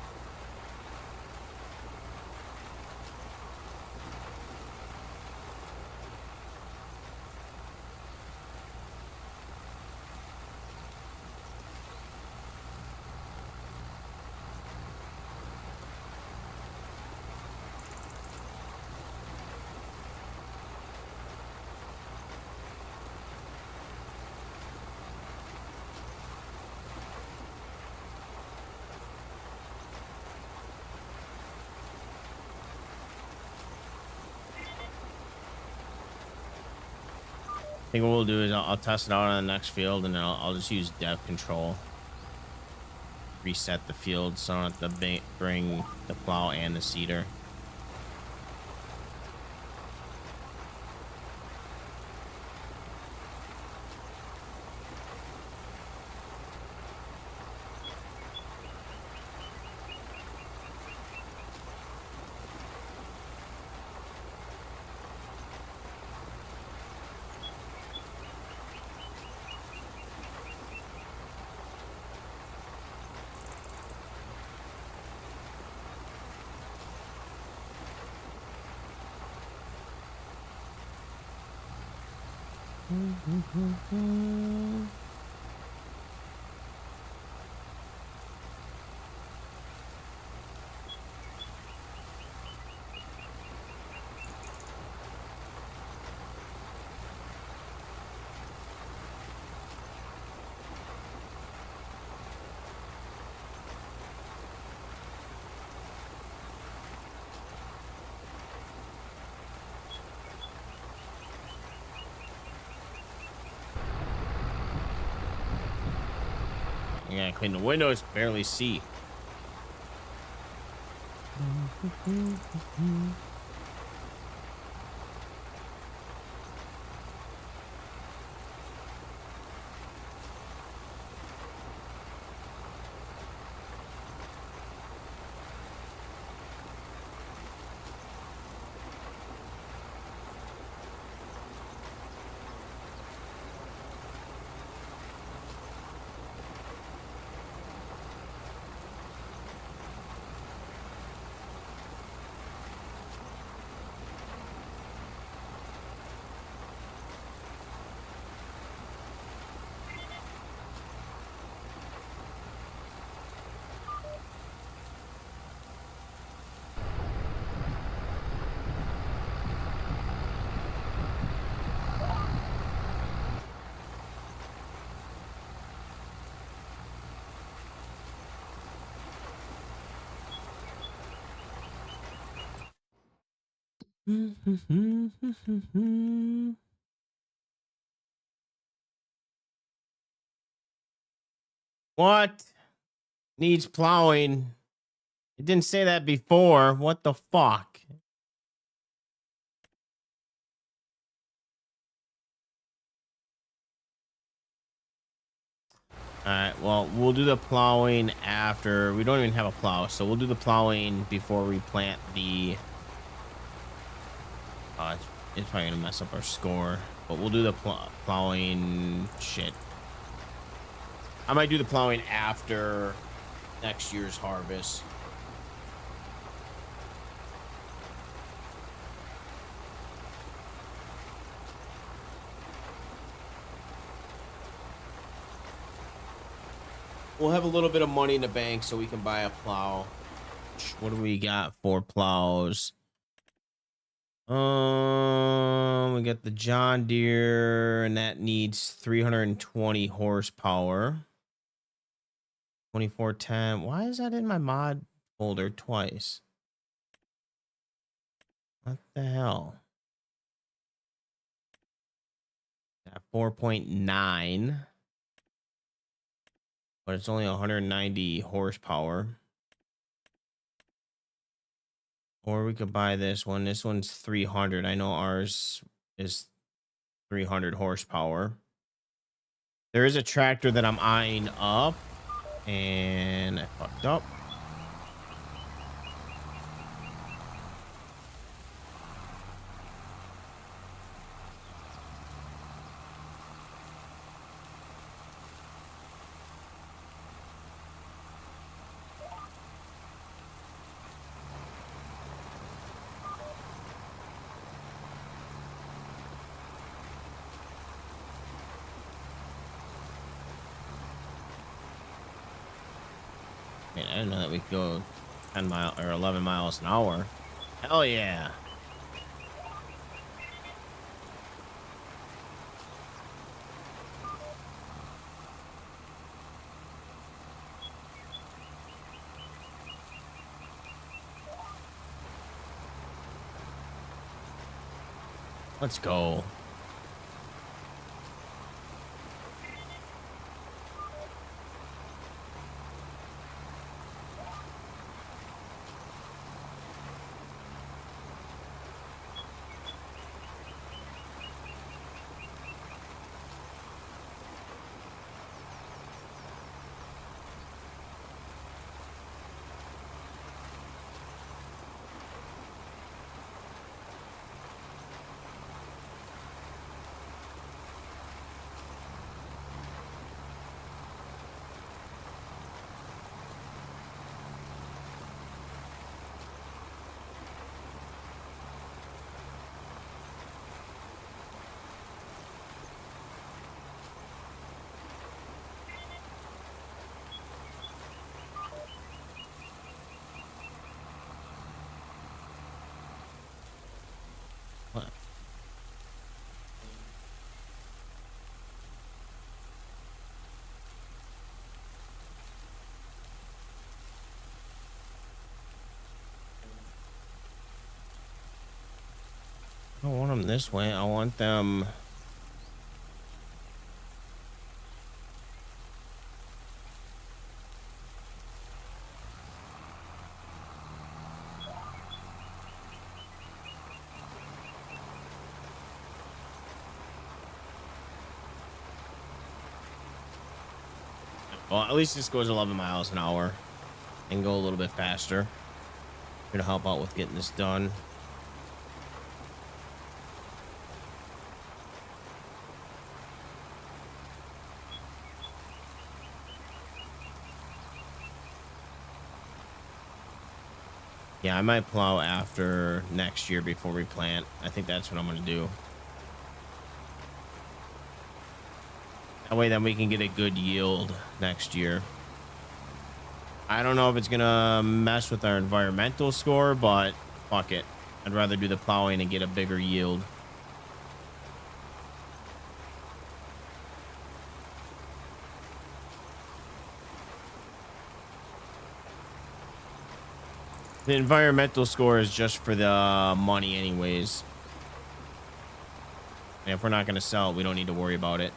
I think what we'll do is I'll test it out on the next field, and then I'll just use depth control. Reset the field so I don't have to bring the plow and the seeder. Yeah, clean the windows, barely see. What needs plowing? It didn't say that before. What the fuck? All right, well, we'll do the plowing after. We don't even have a plow, so we'll do the plowing before we plant the it's probably gonna mess up our score, but we'll do the plowing. Shit, I might do the plowing after next year's harvest. We'll have a little bit of money in the bank so we can buy a plow. What do we got for plows? We got the John Deere, and that needs 320 horsepower. 2410. Why is that in my mod folder twice? What the hell? At 4.9. But it's only 190 horsepower. Or we could buy this one. This one's 300. I know ours is 300 horsepower. There is a tractor that I'm eyeing up, and I fucked up. Man, I didn't know that we could go 10 mile or 11 miles an hour. Hell yeah. Let's go. What? I don't want them this way. I want them. Well, at least this goes 11 miles an hour and go a little bit faster. Gonna help out with getting this done. Yeah, I might plow after next year before we plant. I think that's what I'm gonna do. That way, then we can get a good yield next year. I don't know if it's gonna mess with our environmental score, but fuck it. I'd rather do the plowing and get a bigger yield. The environmental score is just for the money anyways. And if we're not gonna sell it, we don't need to worry about it.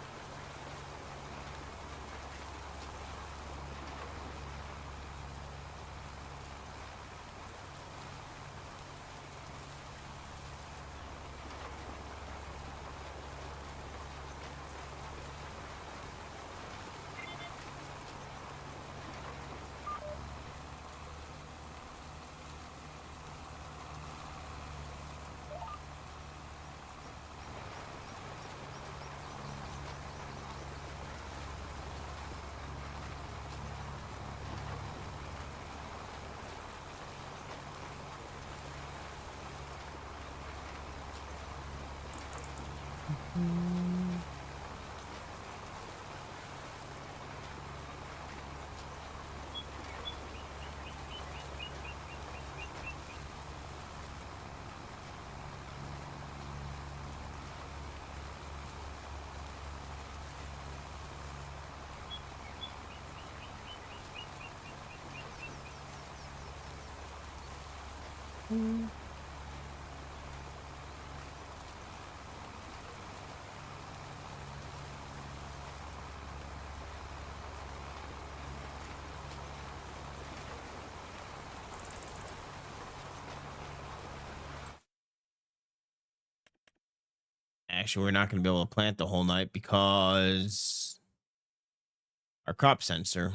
Actually, we're not going to be able to plant the whole night because our crop sensor.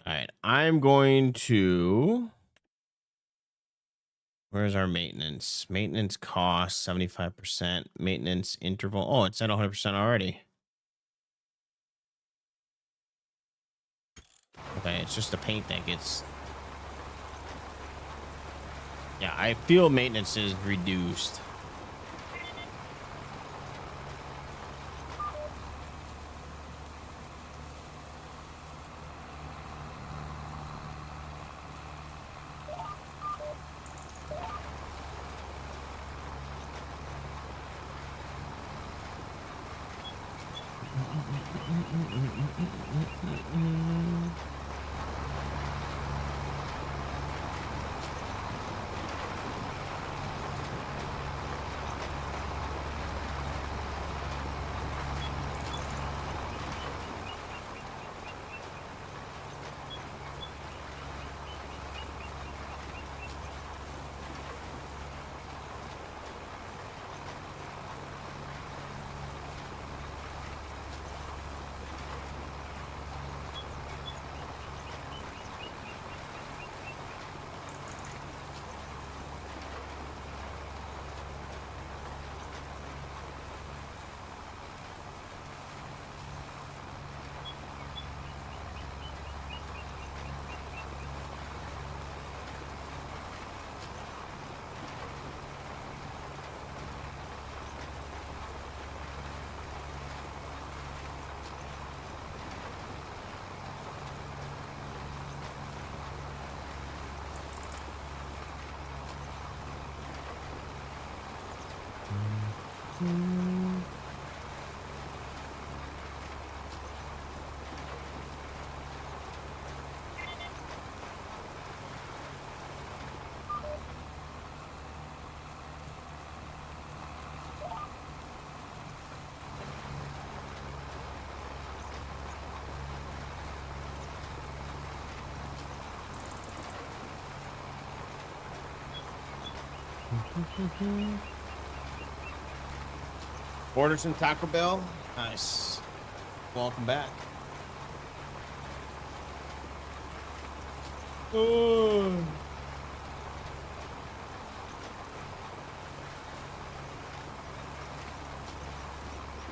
All right, I'm going to. Where's our maintenance? Maintenance cost 75%. Maintenance interval. Oh, it's at 100% already. Okay, it's just the paint that gets. Yeah, I feel maintenance is reduced. Order some Taco Bell. Nice. Welcome back. Oh.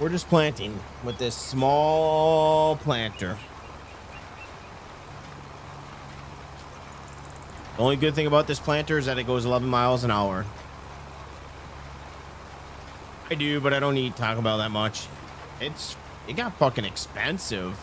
We're just planting with this small planter. The only good thing about this planter is that it goes 11 miles an hour. I do, but I don't eat Taco Bell that much. It got fucking expensive.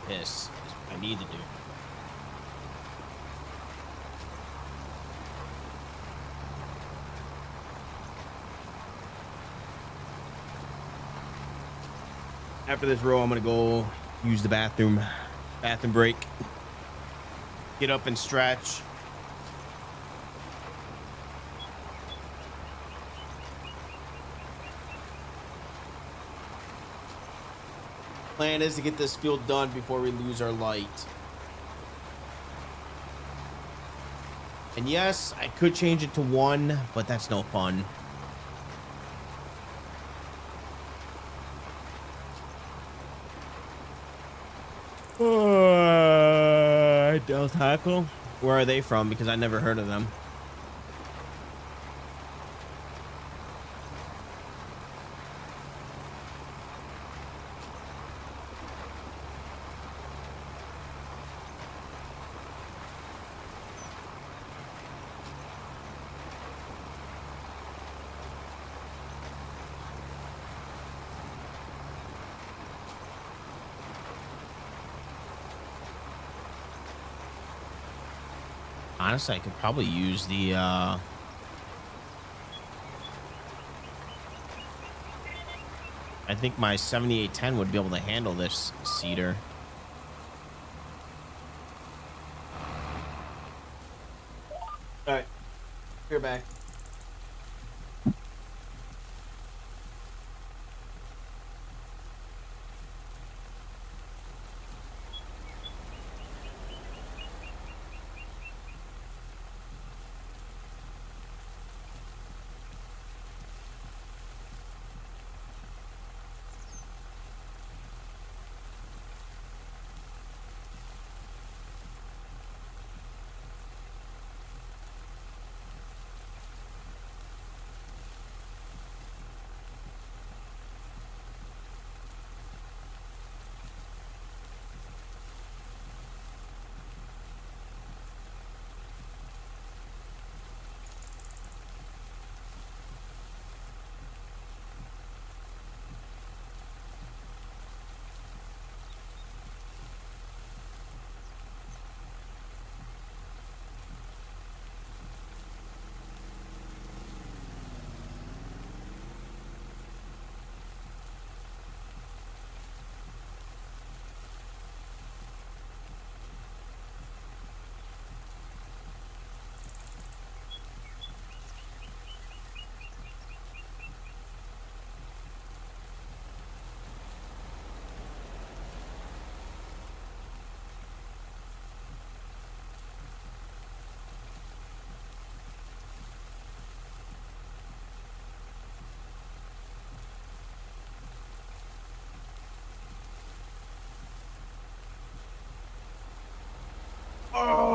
This is what I need to do. After this row, I'm gonna go use the bathroom break. Get up and stretch. Plan is to get this field done before we lose our light. And yes, I could change it to 1, but that's no fun. Del Taco? Where are they from? Because I never heard of them. Honestly, I could probably use the I think my 7810 would be able to handle this cedar. All right, you're back.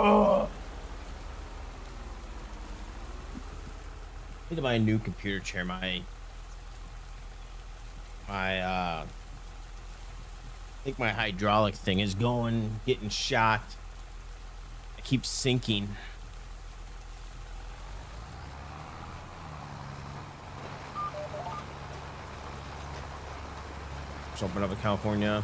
Oh. I need to buy a new computer chair. I think my hydraulic thing is getting shot. I keep sinking. Let's open up in California.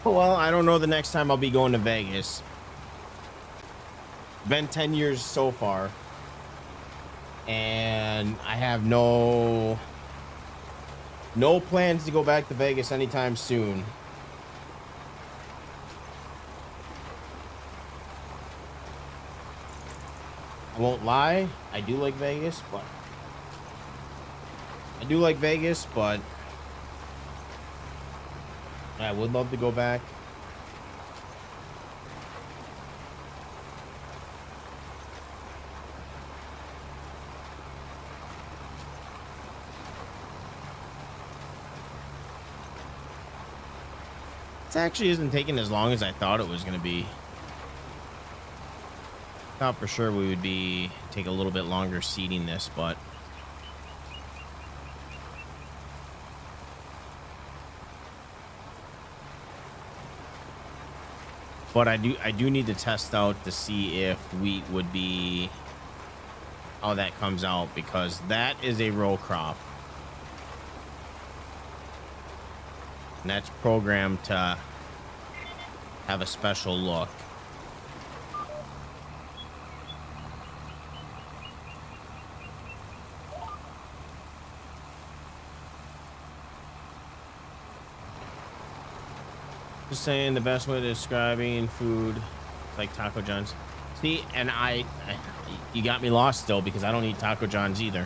Well, I don't know the next time I'll be going to Vegas. Been 10 years so far. And I have no plans to go back to Vegas anytime soon. I won't lie, I do like Vegas, but I would love to go back. It actually isn't taking as long as I thought it was going to be. Thought for sure we would take a little bit longer seeding this, but I do need to test out to see if wheat would be how that comes out, because that is a row crop. And that's programmed to have a special look. Just saying, the best way to describing food like Taco John's. See, and you got me lost still, because I don't eat Taco John's either.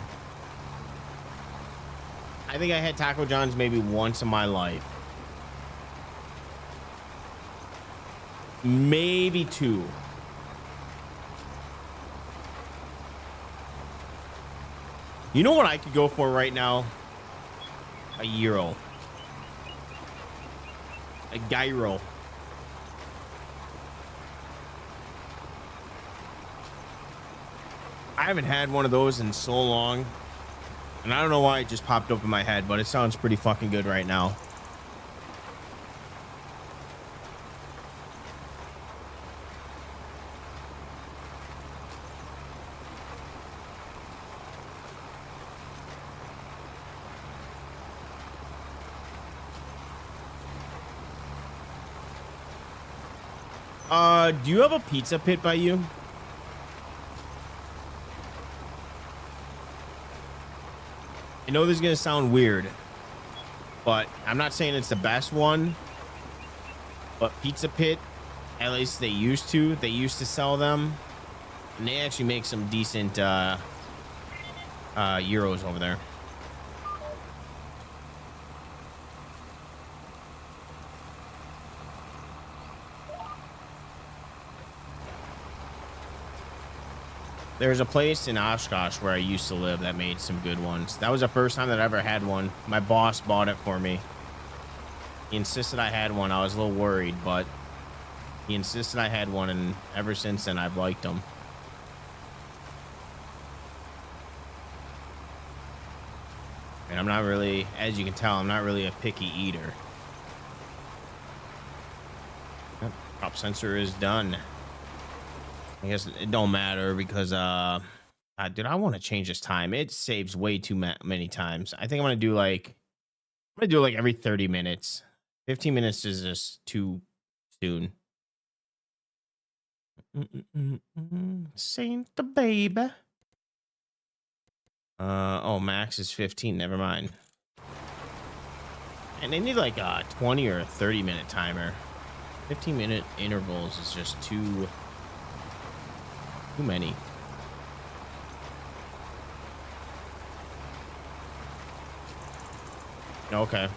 I think I had Taco John's maybe once in my life. Maybe two. You know what I could go for right now? A gyro. A gyro. I haven't had one of those in so long, and I don't know why it just popped up in my head, but it sounds pretty fucking good right now. Do you have a pizza pit by you? I know this is gonna sound weird, but I'm not saying it's the best one, but Pizza Pit, at least they used to sell them, and they actually make some decent gyros over there. There's a place in Oshkosh where I used to live that made some good ones. That was the first time that I ever had one. My boss bought it for me. He insisted I had one. I was a little worried, but he insisted I had one, and ever since then I've liked them. And I'm not really, as you can tell, I'm not really a picky eater. Yep, crop sensor is done. I guess it don't matter because dude, I want to change this time. It saves way too many times. I think I'm gonna do like every 30 minutes. 15 minutes is just too soon. Saint the baby. Oh, max is 15. Never mind. And they need like a 20 or a 30-minute timer. 15-minute intervals is just too many. Okay.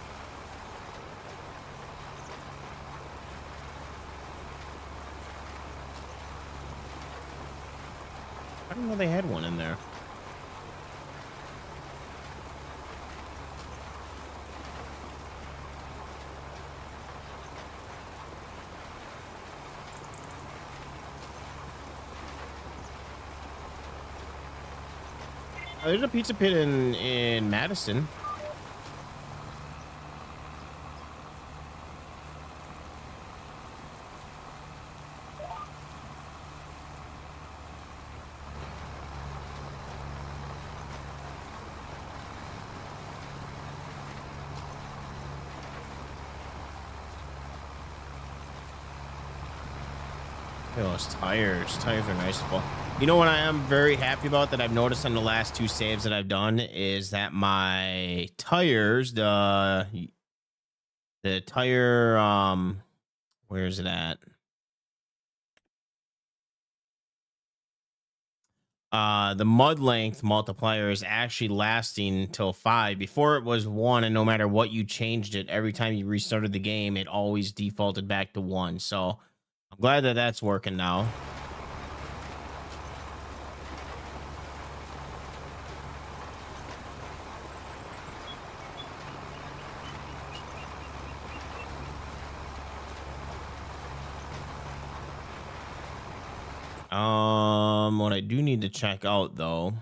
I didn't know they had one in there. There's a pizza pit in Madison. Those tires. Tires are nice. You know what I am very happy about that I've noticed on the last 2 saves that I've done is that my tires, the tire, where is it at? The mud length multiplier is actually lasting till 5. Before it was 1, and no matter what you changed it, every time you restarted the game, it always defaulted back to 1. So I'm glad that that's working now. What I do need to check out though.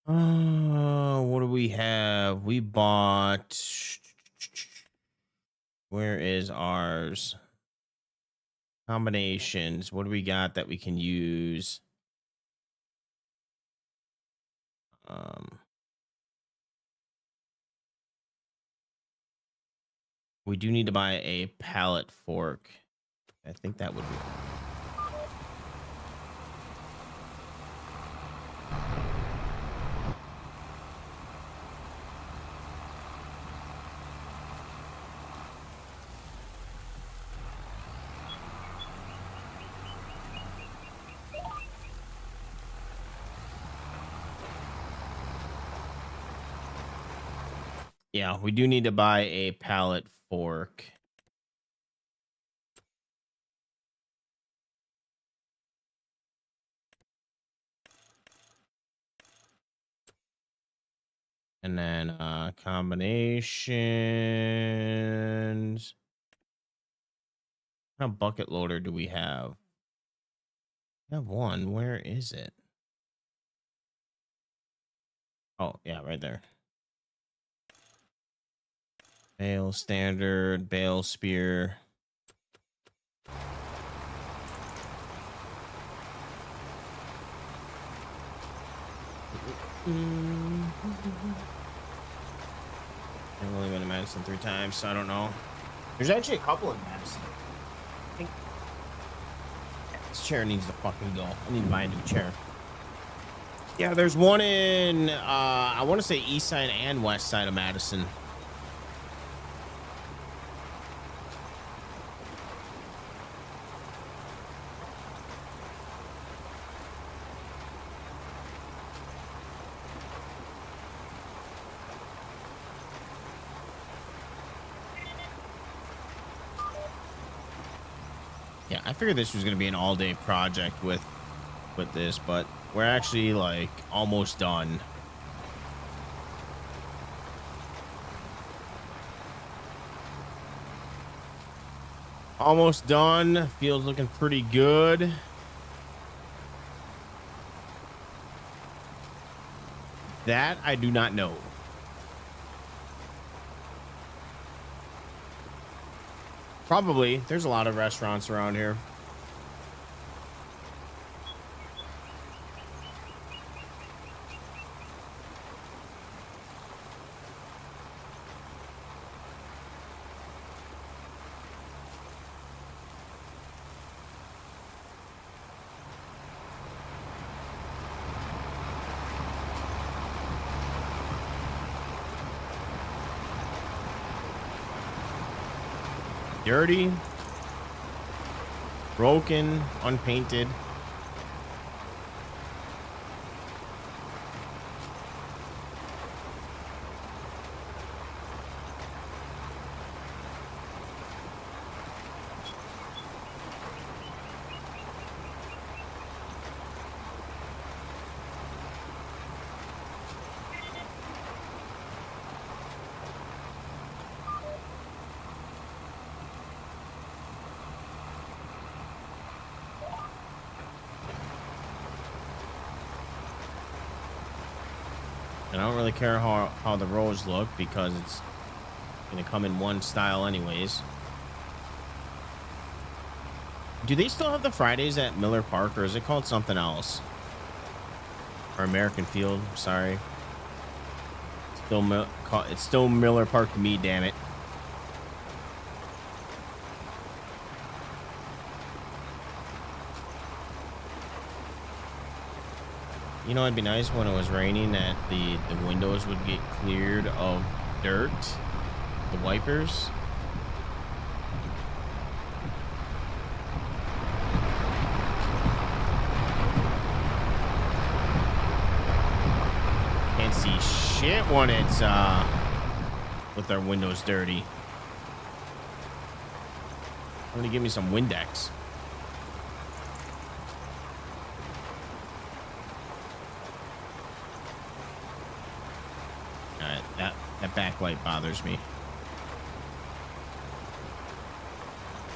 What do we have? We bought. Where is ours? Combinations. What do we got that we can use? We do need to buy a pallet fork. I think that would be. Yeah, we do need to buy a pallet fork. And then combinations. What kind of bucket loader do we have? We have one. Where is it? Oh, yeah, right there. Bale standard, bale spear. I've only been to Madison 3 times, so I don't know. There's actually a couple in Madison. I think this chair needs to fucking go. I need to buy a new chair. Yeah, there's one in I want to say east side and west side of Madison. Yeah, I figured this was going to be an all-day project with this, but we're actually like almost done. Almost done. Field's looking pretty good. That I do not know. Probably. There's a lot of restaurants around here. Dirty, broken, unpainted. And I don't really care how the rows look because it's gonna come in one style anyways. Do they still have the Fridays at Miller Park, or is it called something else? Or American Field? Sorry. It's still Miller Park to me, damn it. You know, it'd be nice when it was raining that the windows would get cleared of dirt, the wipers. Can't see shit when it's with our windows dirty. I'm gonna give me some Windex. That backlight bothers me.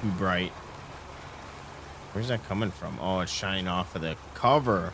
Too bright. Where's that coming from? Oh, it's shining off of the cover.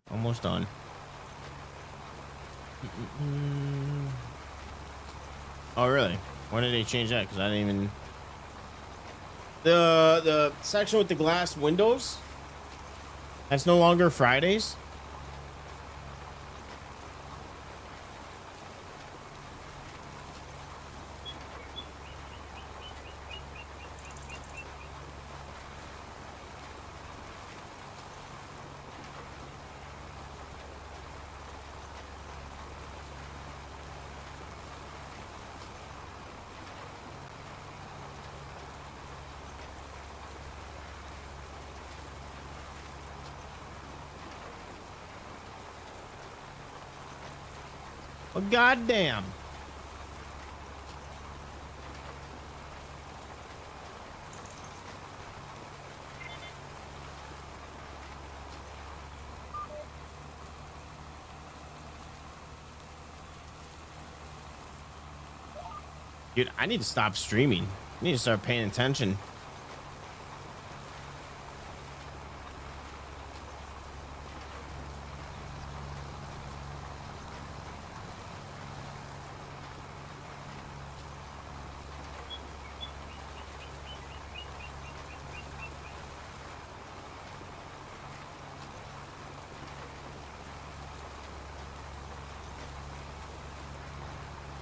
Almost done. Oh, really? When did they change that? Because I didn't even... The section with the glass windows? That's no longer Fridays? Well, goddamn. Dude, I need to stop streaming. I need to start paying attention.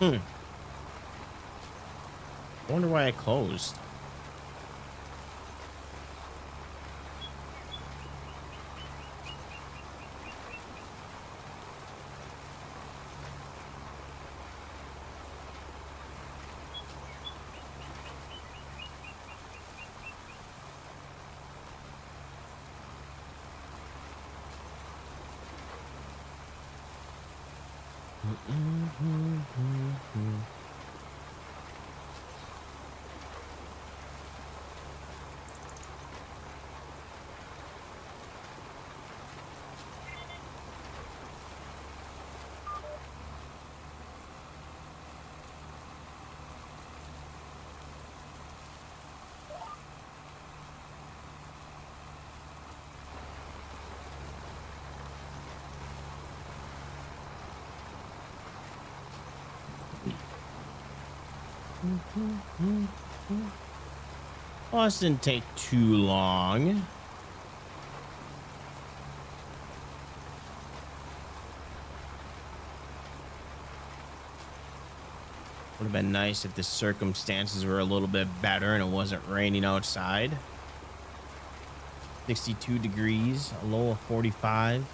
I wonder why I closed. Well, this didn't take too long. Would have been nice if the circumstances were a little bit better and it wasn't raining outside. 62 degrees, a low of 45.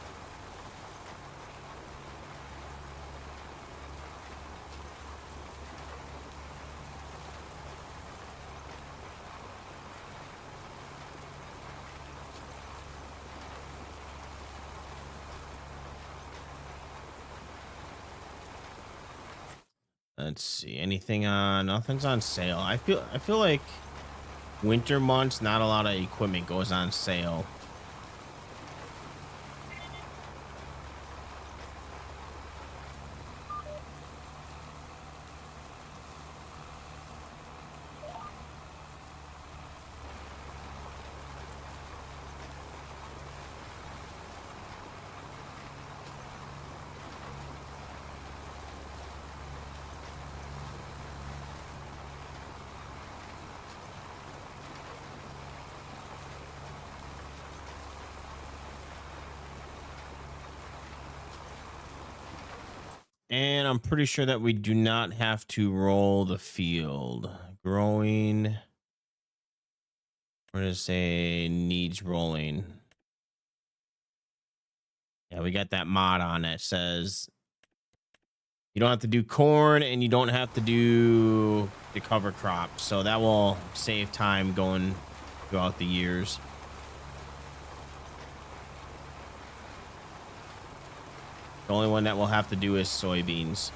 Let's see. Anything on? Nothing's on sale. I feel like winter months, not a lot of equipment goes on sale. And I'm pretty sure that we do not have to roll the field. Growing. We're going to say needs rolling. Yeah, we got that mod on that says you don't have to do corn and you don't have to do the cover crop. So that will save time going throughout the years. The only one that we'll have to do is soybeans.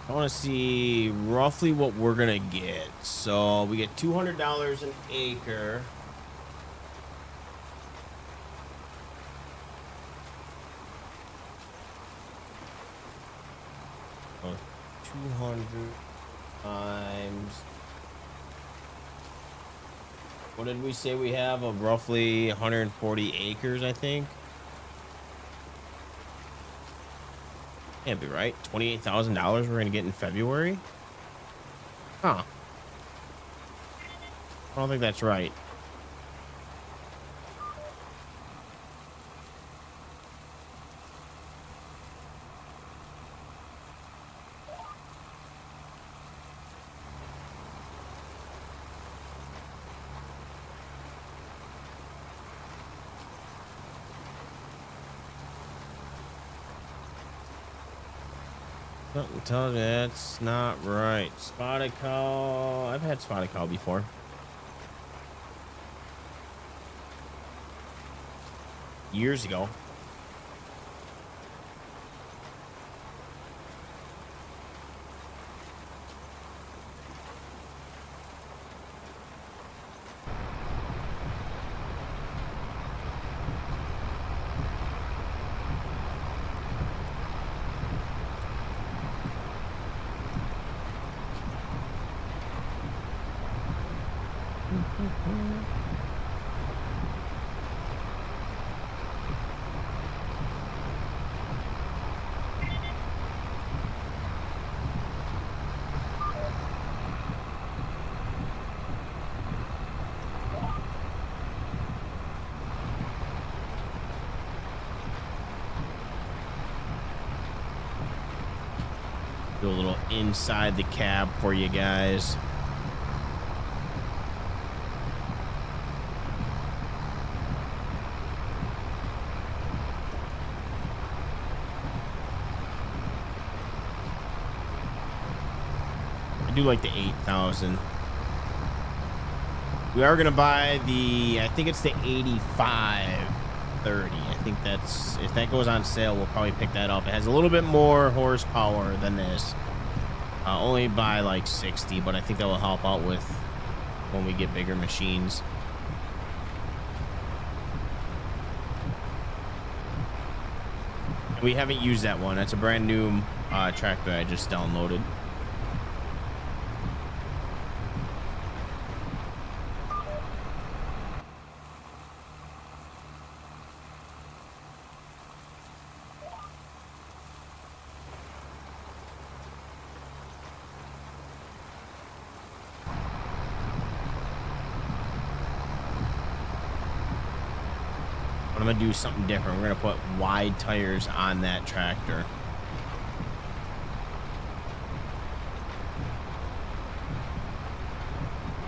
I want to see roughly what we're gonna get. So we get $200 an acre. Oh, 200 times. What did we say we have? Of roughly 140 acres, I think. Can't be right. $28,000 we're gonna get in February. Huh. I don't think that's right. Something tells me that's not right. Spotted cow. I've had spotted cow before. Years ago. Do a little inside the cab for you guys. I do like the 8,000. We are going to buy the, I think it's the 8530. I think that's, if that goes on sale, we'll probably pick that up. It has a little bit more horsepower than this. Only by like 60, but I think that will help out with when we get bigger machines. And we haven't used that one. That's a brand new tractor I just downloaded. I'm gonna do something different. We're gonna put wide tires on that tractor.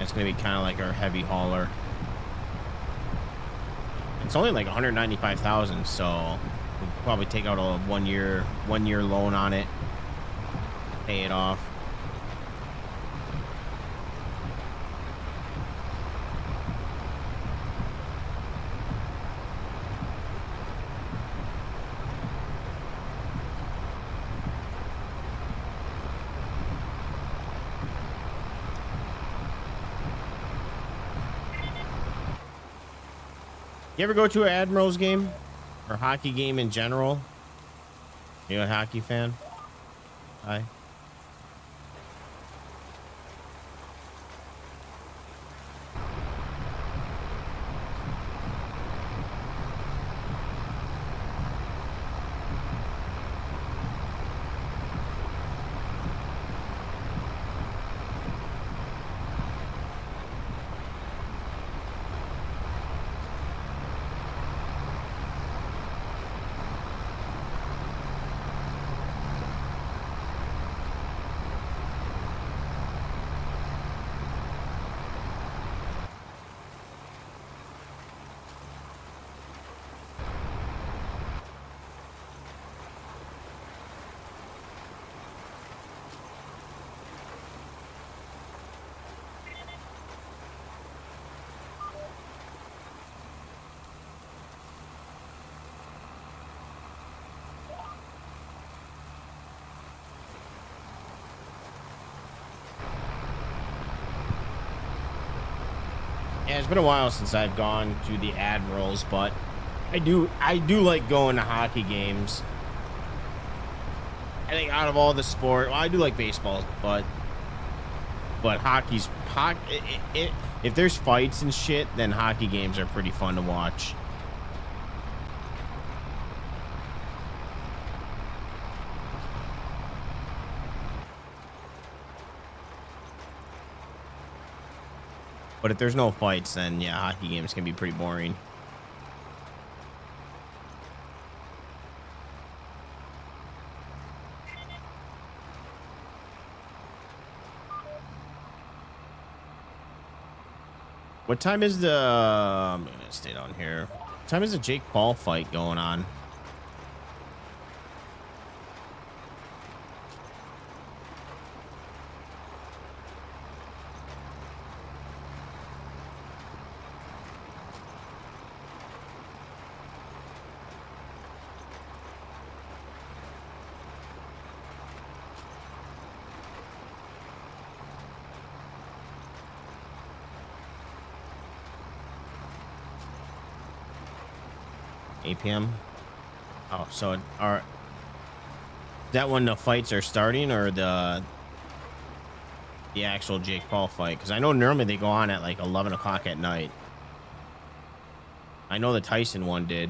It's gonna be kind of like our heavy hauler. It's only like 195,000, so we'll probably take out a one year loan on it, pay it off. You ever go to an Admirals game or hockey game in general? You a hockey fan? Hi. Yeah, it's been a while since I've gone to the Admirals, but I do like going to hockey games. I think out of all the sport, well, I do like baseball, but hockey's if there's fights and shit, then hockey games are pretty fun to watch. But if there's no fights, then yeah, hockey games can be pretty boring. What time is the I'm gonna stay down here. What time is the Jake Paul fight going on? PM. Oh, so are that when the fights are starting, or the actual Jake Paul fight? Because I know normally they go on at like 11 o'clock at night. I know the Tyson one did.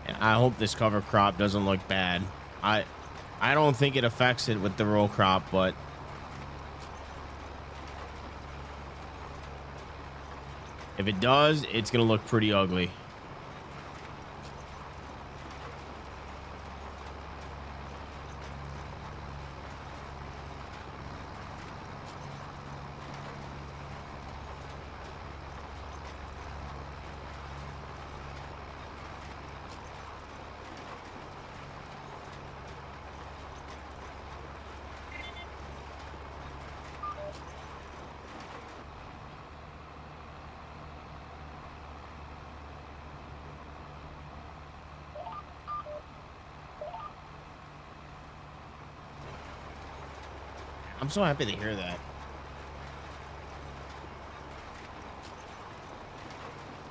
And I hope this cover crop doesn't look bad. I don't think it affects it with the row crop, but if it does, it's gonna look pretty ugly. I'm so happy to hear that.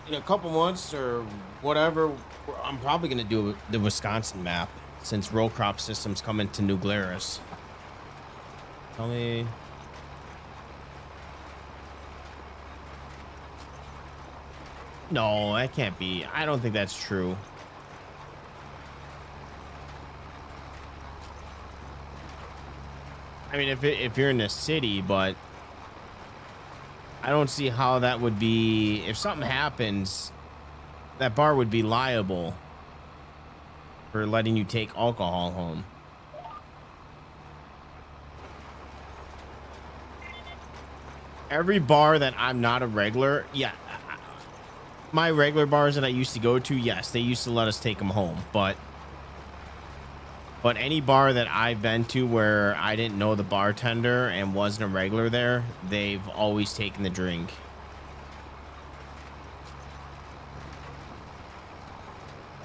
In a couple months or whatever, I'm probably going to do the Wisconsin map since row crop systems come into New Glarus. Tell me. No, that can't be. I don't think that's true. I mean, if you're in the city, but I don't see how that would be. If something happens, that bar would be liable for letting you take alcohol home. Every bar that I'm not a regular, yeah, my regular bars that I used to go to, yes, they used to let us take them home, but any bar that I've been to where I didn't know the bartender and wasn't a regular there, they've always taken the drink.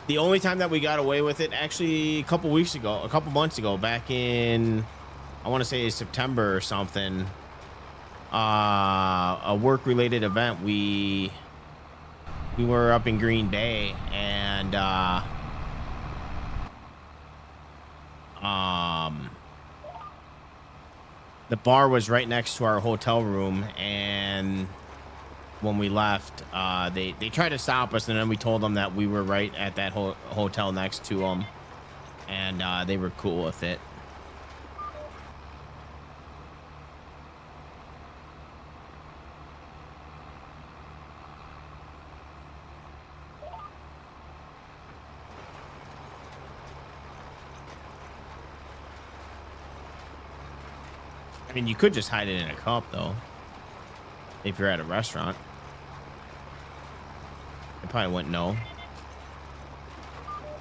The only time that we got away with it, actually a couple months ago, back in, I want to say September or something, a work-related event, we were up in Green Bay, and the bar was right next to our hotel room, and when we left, they tried to stop us, and then we told them that we were right at that hotel next to them, and they were cool with it. I mean, you could just hide it in a cup, though, if you're at a restaurant. I probably wouldn't know.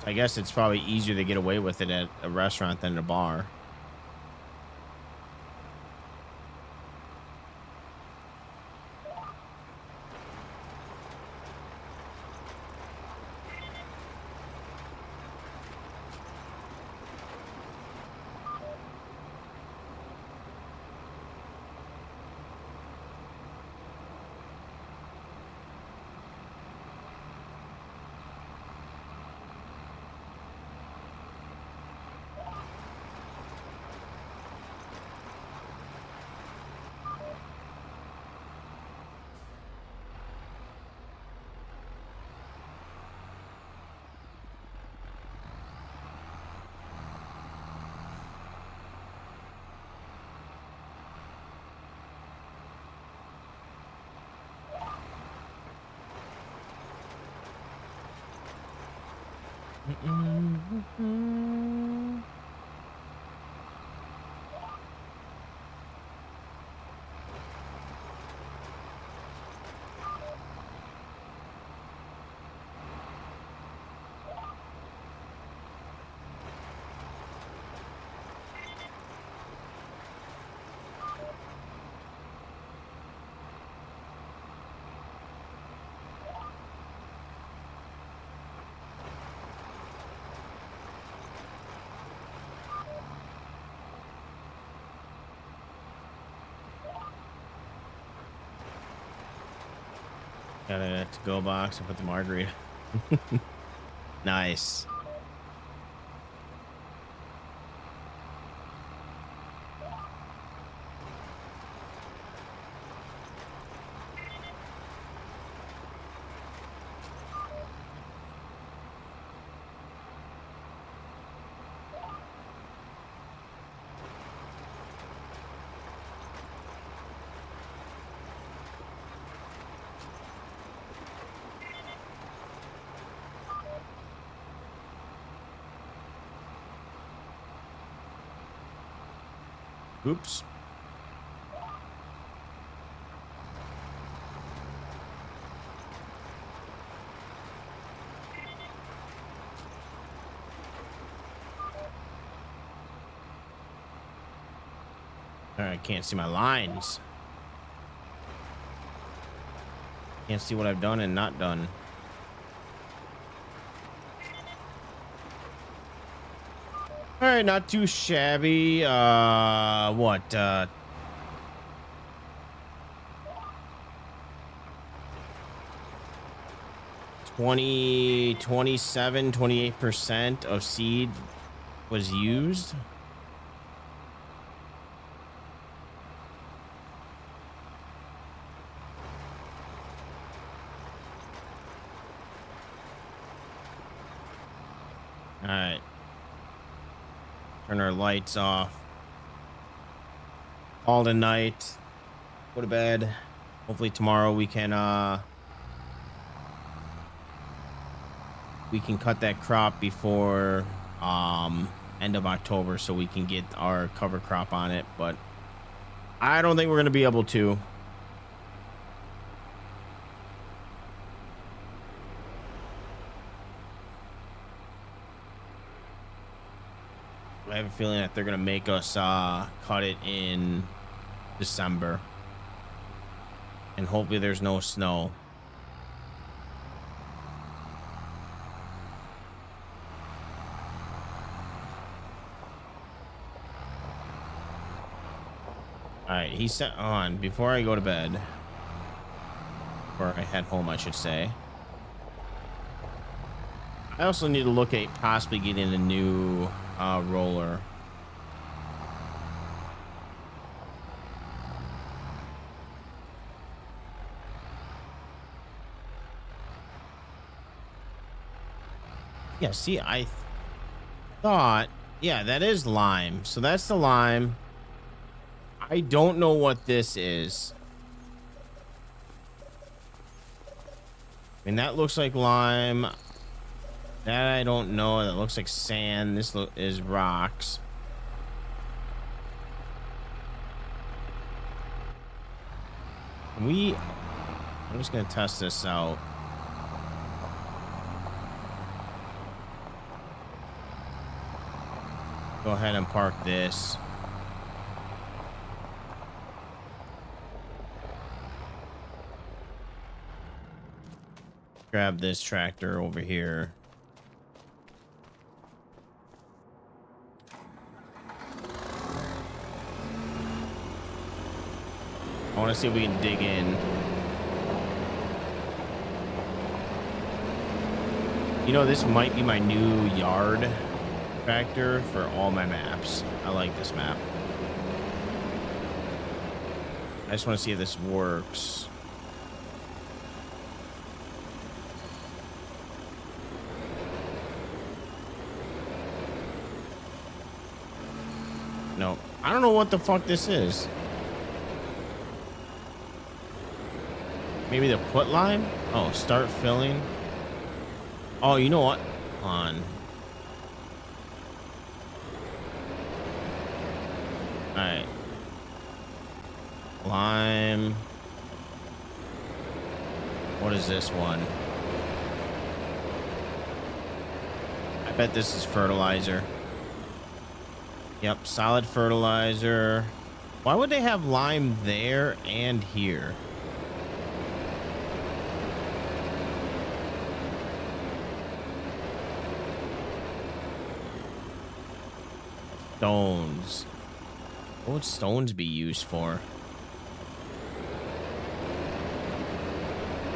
I guess it's probably easier to get away with it at a restaurant than a bar. Got a to-go box and put the margarita. Nice. Oops. I can't see my lines. Can't see what I've done and not done. All right, not too shabby. What? 28% of seed was used. All right. Turn our lights off. All tonight. Go to bed. Hopefully tomorrow we can cut that crop before end of October so we can get our cover crop on it, but I don't think we're going to be able to. I have a feeling that they're going to make us cut it in December. And hopefully there's no snow. All right, he set on before I go to bed. Or I head home, I should say. I also need to look at possibly getting a new roller. Yeah, see, I thought, yeah, that is lime. So that's the lime. I don't know what this is. I mean, that looks like lime. That I don't know. That looks like sand. This is rocks. I'm just gonna test this out. Go ahead and park this. Grab this tractor over here. I want to see if we can dig in. You know, this might be my new yard tractor for all my maps. I like this map. I just want to see if this works. No, I don't know what the fuck this is. Maybe the put line? Oh, start filling. Oh, you know what? On. Alright. Lime. What is this one? I bet this is fertilizer. Yep, solid fertilizer. Why would they have lime there and here? Stones. What would stones be used for?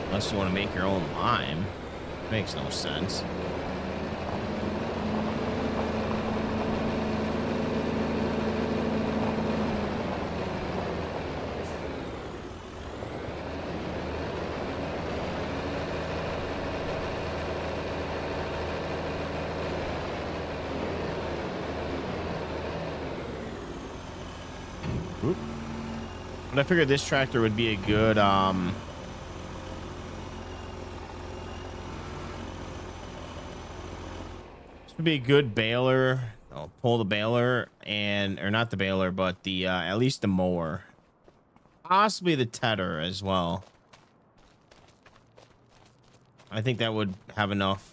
Unless you want to make your own lime. Makes no sense. But I figured this tractor would be a good this would be a good baler I'll pull the baler or not the baler, but the at least the mower, possibly the tedder as well. I think that would have enough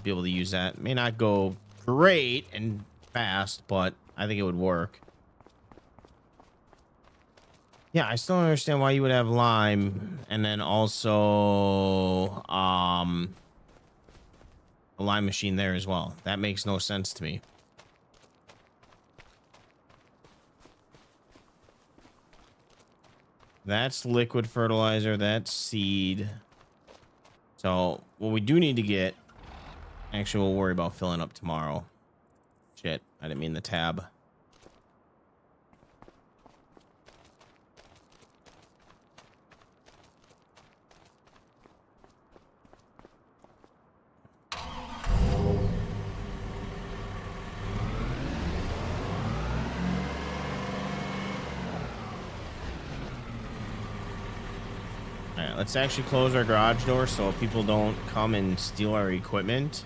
be able to use that. May not go great and fast, but I think it would work. Yeah, I still don't understand why you would have lime and then also a lime machine there as well. That makes no sense to me. That's liquid fertilizer. That's seed. So what we do need to get, actually, we'll worry about filling up tomorrow. Shit, I didn't mean the tab. All right, let's actually close our garage door so people don't come and steal our equipment.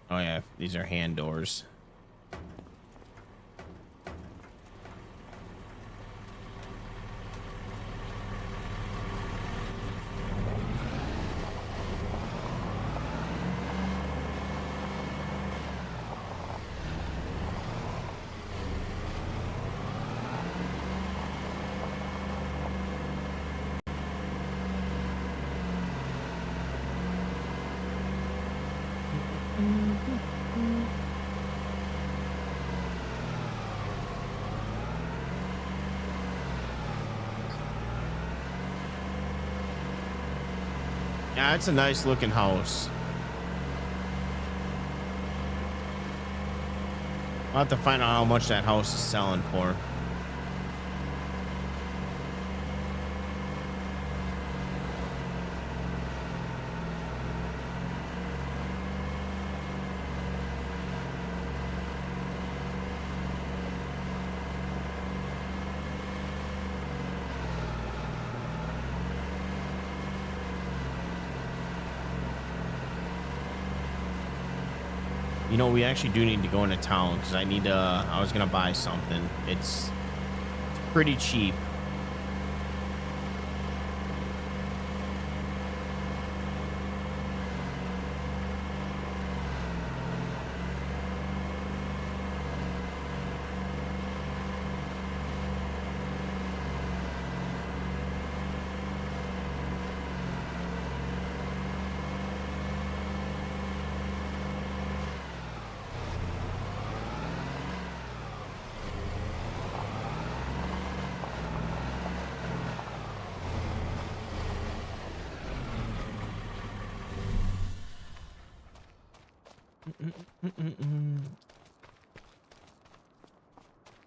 Oh yeah, these are hand doors. Yeah, it's a nice looking house. I'll have to find out how much that house is selling for. You know, we actually do need to go into town because I was gonna buy something. It's pretty cheap.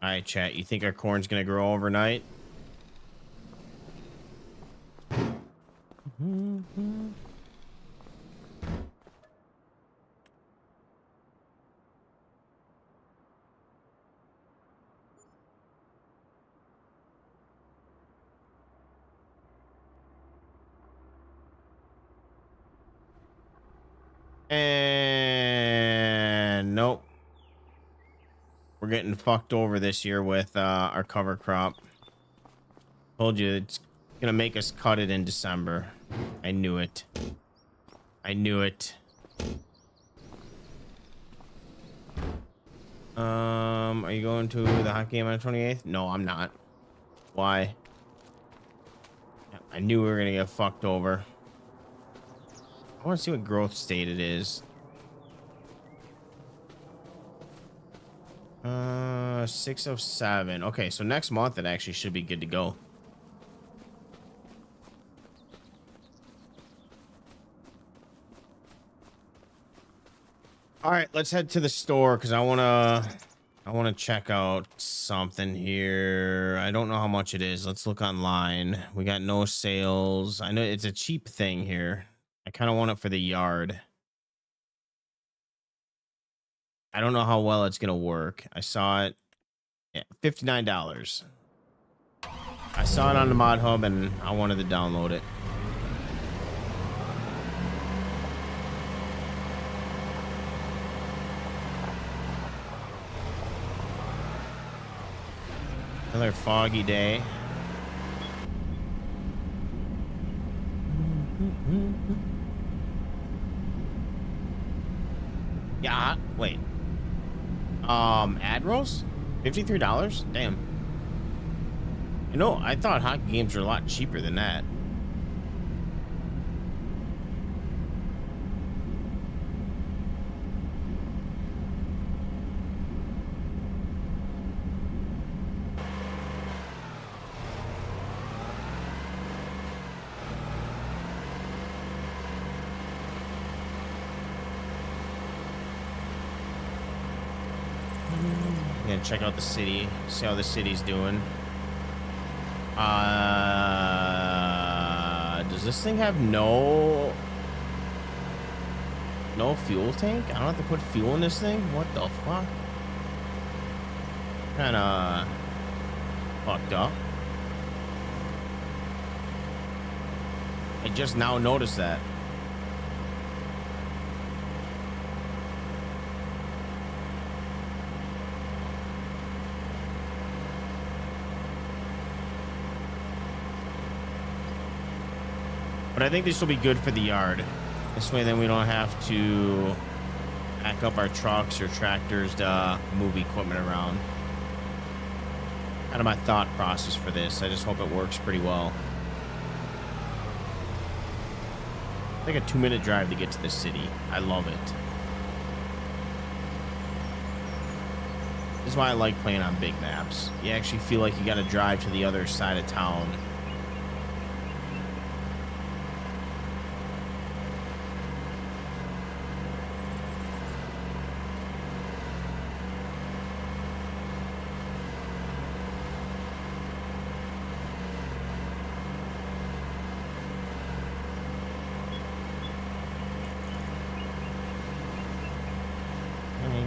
All right, chat. You think our corn's gonna grow overnight? And nope. We're getting fucked over this year with our cover crop. Told you it's gonna make us cut it in December. I knew it. I knew it. Are you going to the hockey game on the 28th? No, I'm not. Why? I knew we were gonna get fucked over. I want to see what growth state it is. 607. Okay, so next month it actually should be good to go. All right, let's head to the store because I wanna check out something here. I don't know how much it is. Let's look online. We got no sales. I know it's a cheap thing here. I kind of want it for the yard. I don't know how well it's gonna work. I saw it. Yeah, $59. I saw it on the mod hub and I wanted to download it. Another foggy day. Yeah, wait. Admirals? $53? Damn. You know, I thought hockey games were a lot cheaper than that. Gonna check out the city, see how the city's doing. Does this thing have no fuel tank? I don't have to put fuel in this thing? What the fuck? Kinda fucked up. I just now noticed that. But I think this will be good for the yard. This way then we don't have to back up our trucks or tractors to move equipment around. Kind of my thought process for this. I just hope it works pretty well. It's like a 2-minute drive to get to the city. I love it. This is why I like playing on big maps. You actually feel like you got to drive to the other side of town.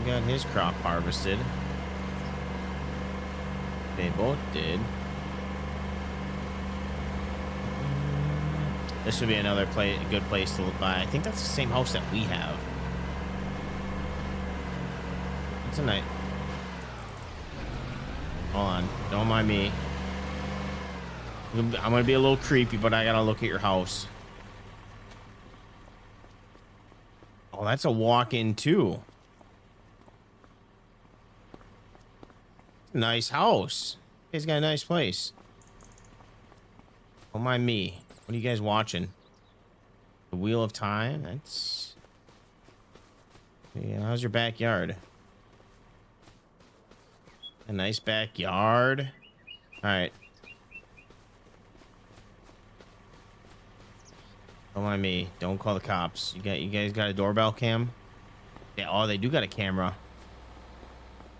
Got his crop harvested. They both did. This would be another good place to buy. I think that's the same house that we have. It's a night. Hold on, don't mind me. I'm gonna be a little creepy, but I gotta look at your house. Oh, that's a walk-in too. Nice house. He's got a nice place. Don't mind me. What are you guys watching? The Wheel of Time? That's... Yeah, how's your backyard? A nice backyard. Alright. Don't mind me. Don't call the cops. You guys got a doorbell cam? Yeah, oh, they do got a camera.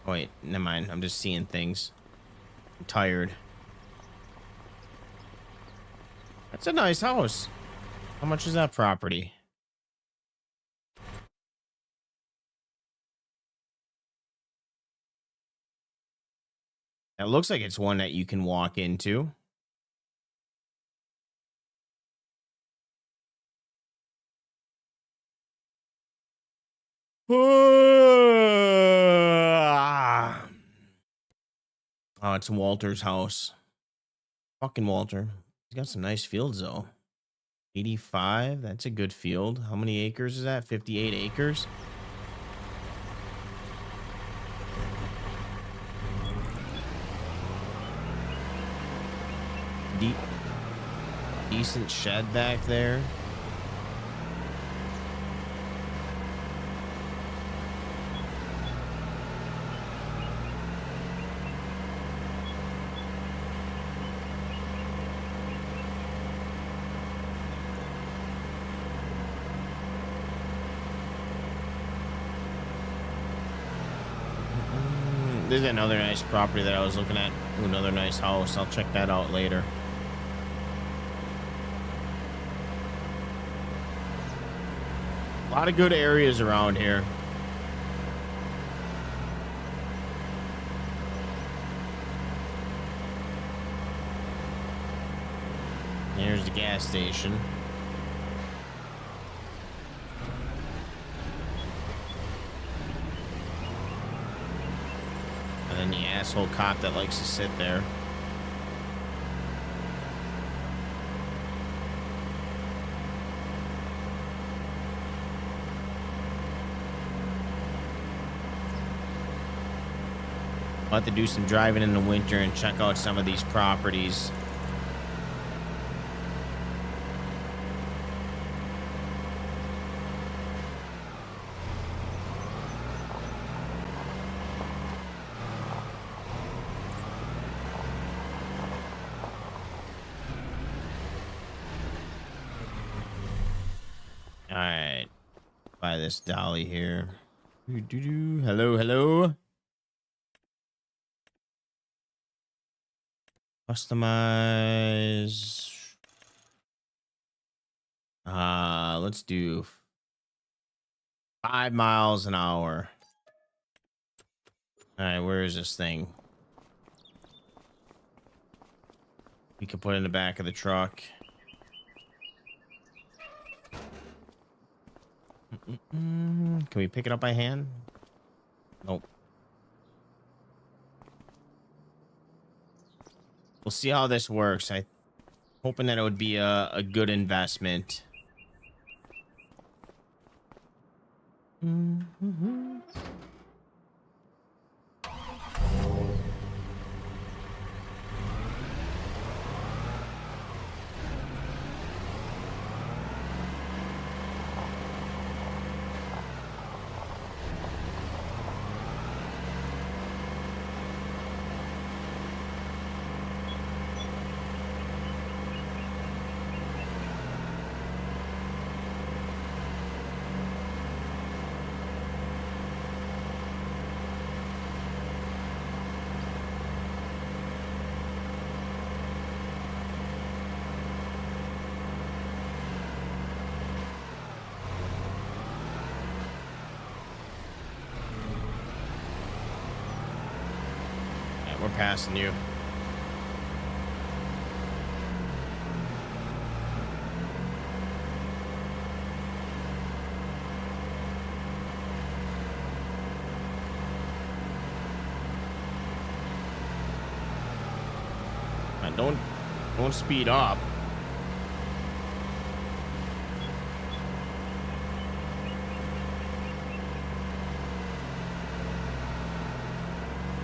Oh, wait, never mind. I'm just seeing things. I'm tired. That's a nice house. How much is that property? It looks like it's one that you can walk into. Oh, it's Walter's house. Fucking Walter. He's got some nice fields, though. 85. That's a good field. How many acres is that? 58 acres? Decent shed back there. There's another nice property that I was looking at. Ooh, another nice house. I'll check that out later. A lot of good areas around here. Here's the gas station. And then the asshole cop that likes to sit there. I'll have to do some driving in the winter and check out some of these properties. All right, buy this dolly here. Hello, hello. Customize. Let's do 5 miles an hour. All right, where is this thing? We can put it in the back of the truck. Can we pick it up by hand? Nope. We'll see how this works. I'm hoping that it would be a good investment. We're passing you. Don't speed up.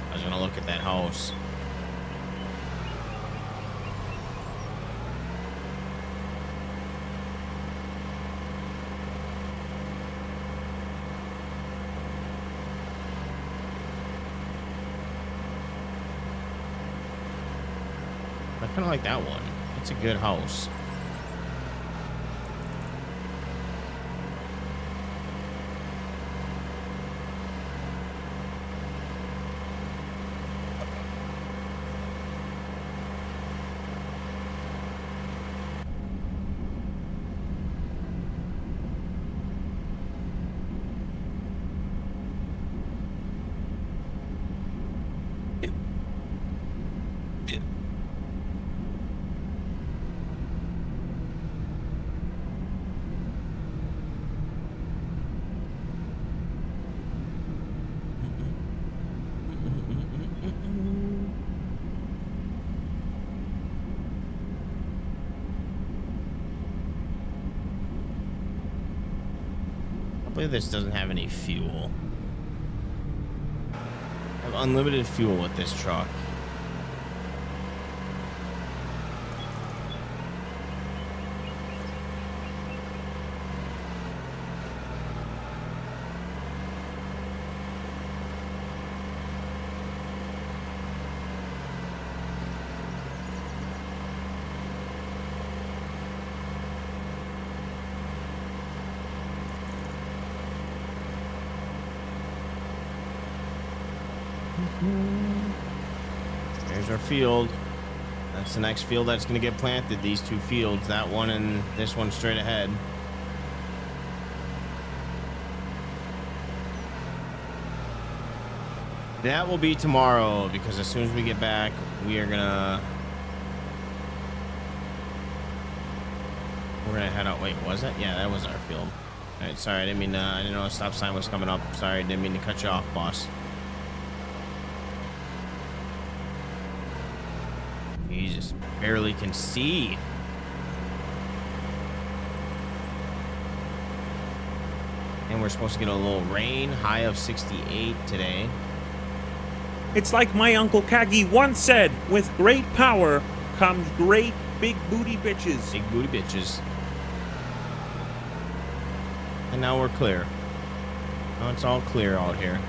I was gonna look at that house. I kind of like that one. It's a good house. Hopefully this doesn't have any fuel. I have unlimited fuel with this truck. There's our field. That's the next field that's going to get planted. These two fields, that one and this one straight ahead. That will be tomorrow, because as soon as we get back, we are gonna We're gonna head out. Wait, was that? Yeah, that was our field. All right, sorry, I didn't know a stop sign was coming up. Sorry, didn't mean to cut you off, boss. You just barely can see. And we're supposed to get a little rain, high of 68 today. It's like my Uncle Kagi once said, with great power comes great big booty bitches. Big booty bitches. And now we're clear. Now it's all clear out here.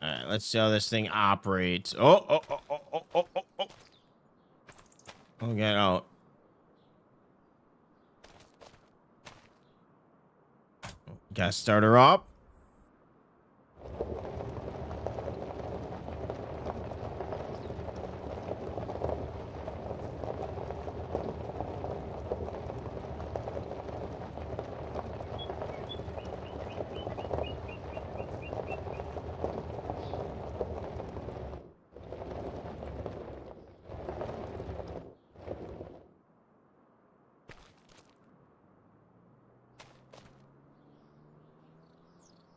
All right, let's see how this thing operates. Oh. Oh, get out. Gotta start her up.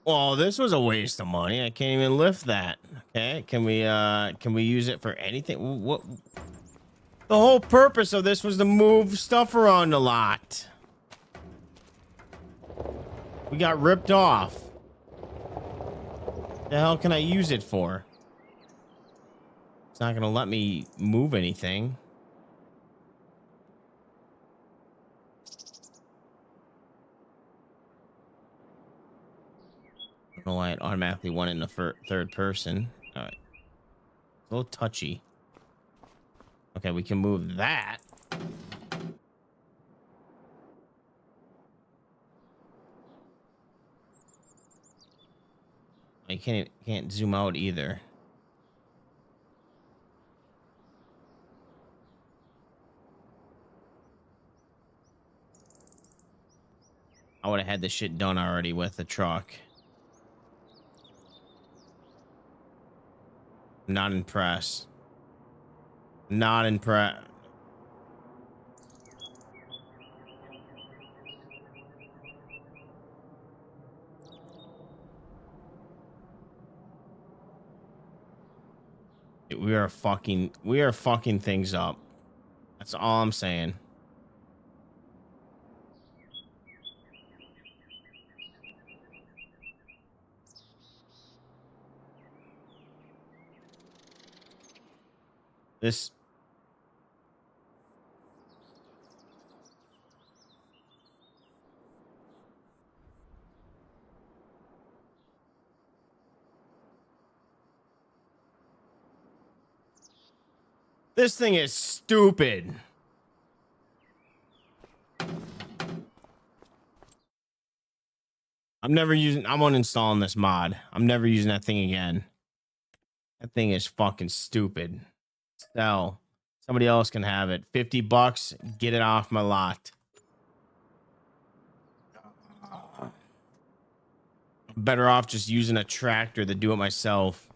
Well, this was a waste of money. I can't even lift that. Okay, can we use it for anything? What? The whole purpose of this was to move stuff around a lot. We got ripped off. The hell can I use it for? It's not gonna let me move anything. I don't know why it automatically went in the third person. All right. A little touchy. Okay, we can move that. I can't zoom out either. I would have had this shit done already with the truck. Not impressed. Not impressed. We are fucking things up. That's all I'm saying. This thing is stupid. I'm uninstalling this mod. I'm never using that thing again. That thing is fucking stupid. Sell. Somebody else can have it. $50. Get it off my lot. I'm better off just using a tractor to do it myself.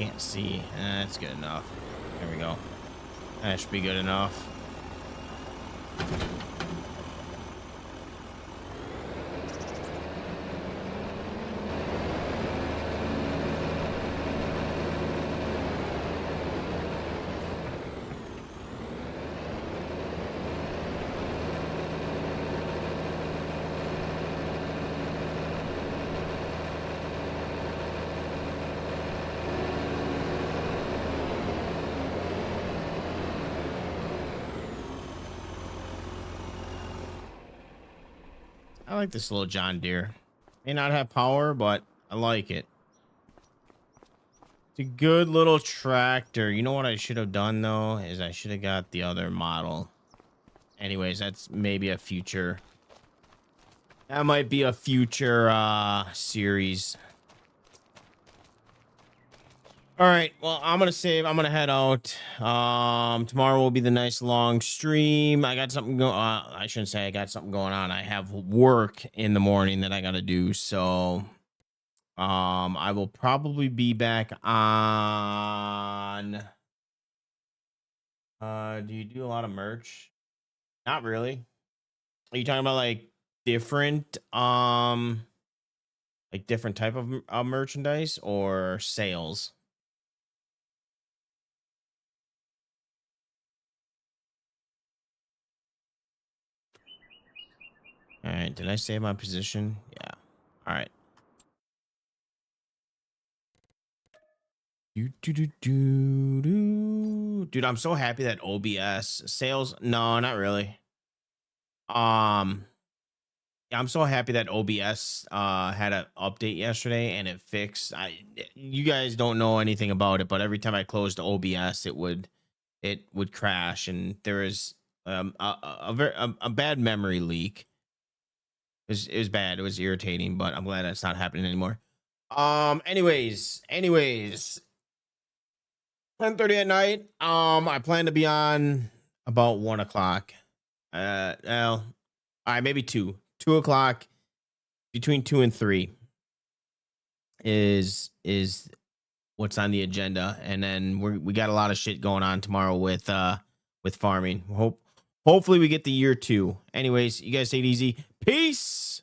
Can't see. That's good enough. There we go. That should be good enough. I like this little John Deere. May not have power, but I like it. It's a good little tractor. You know what I should have done though is I should have got the other model. Anyways, that's maybe a future. That might be a future series. All right, well, I'm gonna save. I'm gonna head out. Tomorrow will be the nice long stream. I got something going. I shouldn't say I got something going on. I have work in the morning that I gotta do. So, I will probably be back on. Do you do a lot of merch? Not really. Are you talking about like different, like different type of merchandise or sales? All right, did I save my position? Yeah. All right. Dude, I'm so happy that OBS sales. No, not really. I'm so happy that OBS had an update yesterday and it fixed. You guys don't know anything about it, but every time I closed OBS, it would crash, and there is a bad memory leak. It was bad. It was irritating, but I'm glad that's not happening anymore. Anyways, 10:30 at night. I plan to be on about 1 o'clock. Well, all right, maybe 2 o'clock, between 2 and 3 is what's on the agenda, and then we got a lot of shit going on tomorrow with farming. Hopefully we get the year 2. Anyways, you guys take it easy. Peace.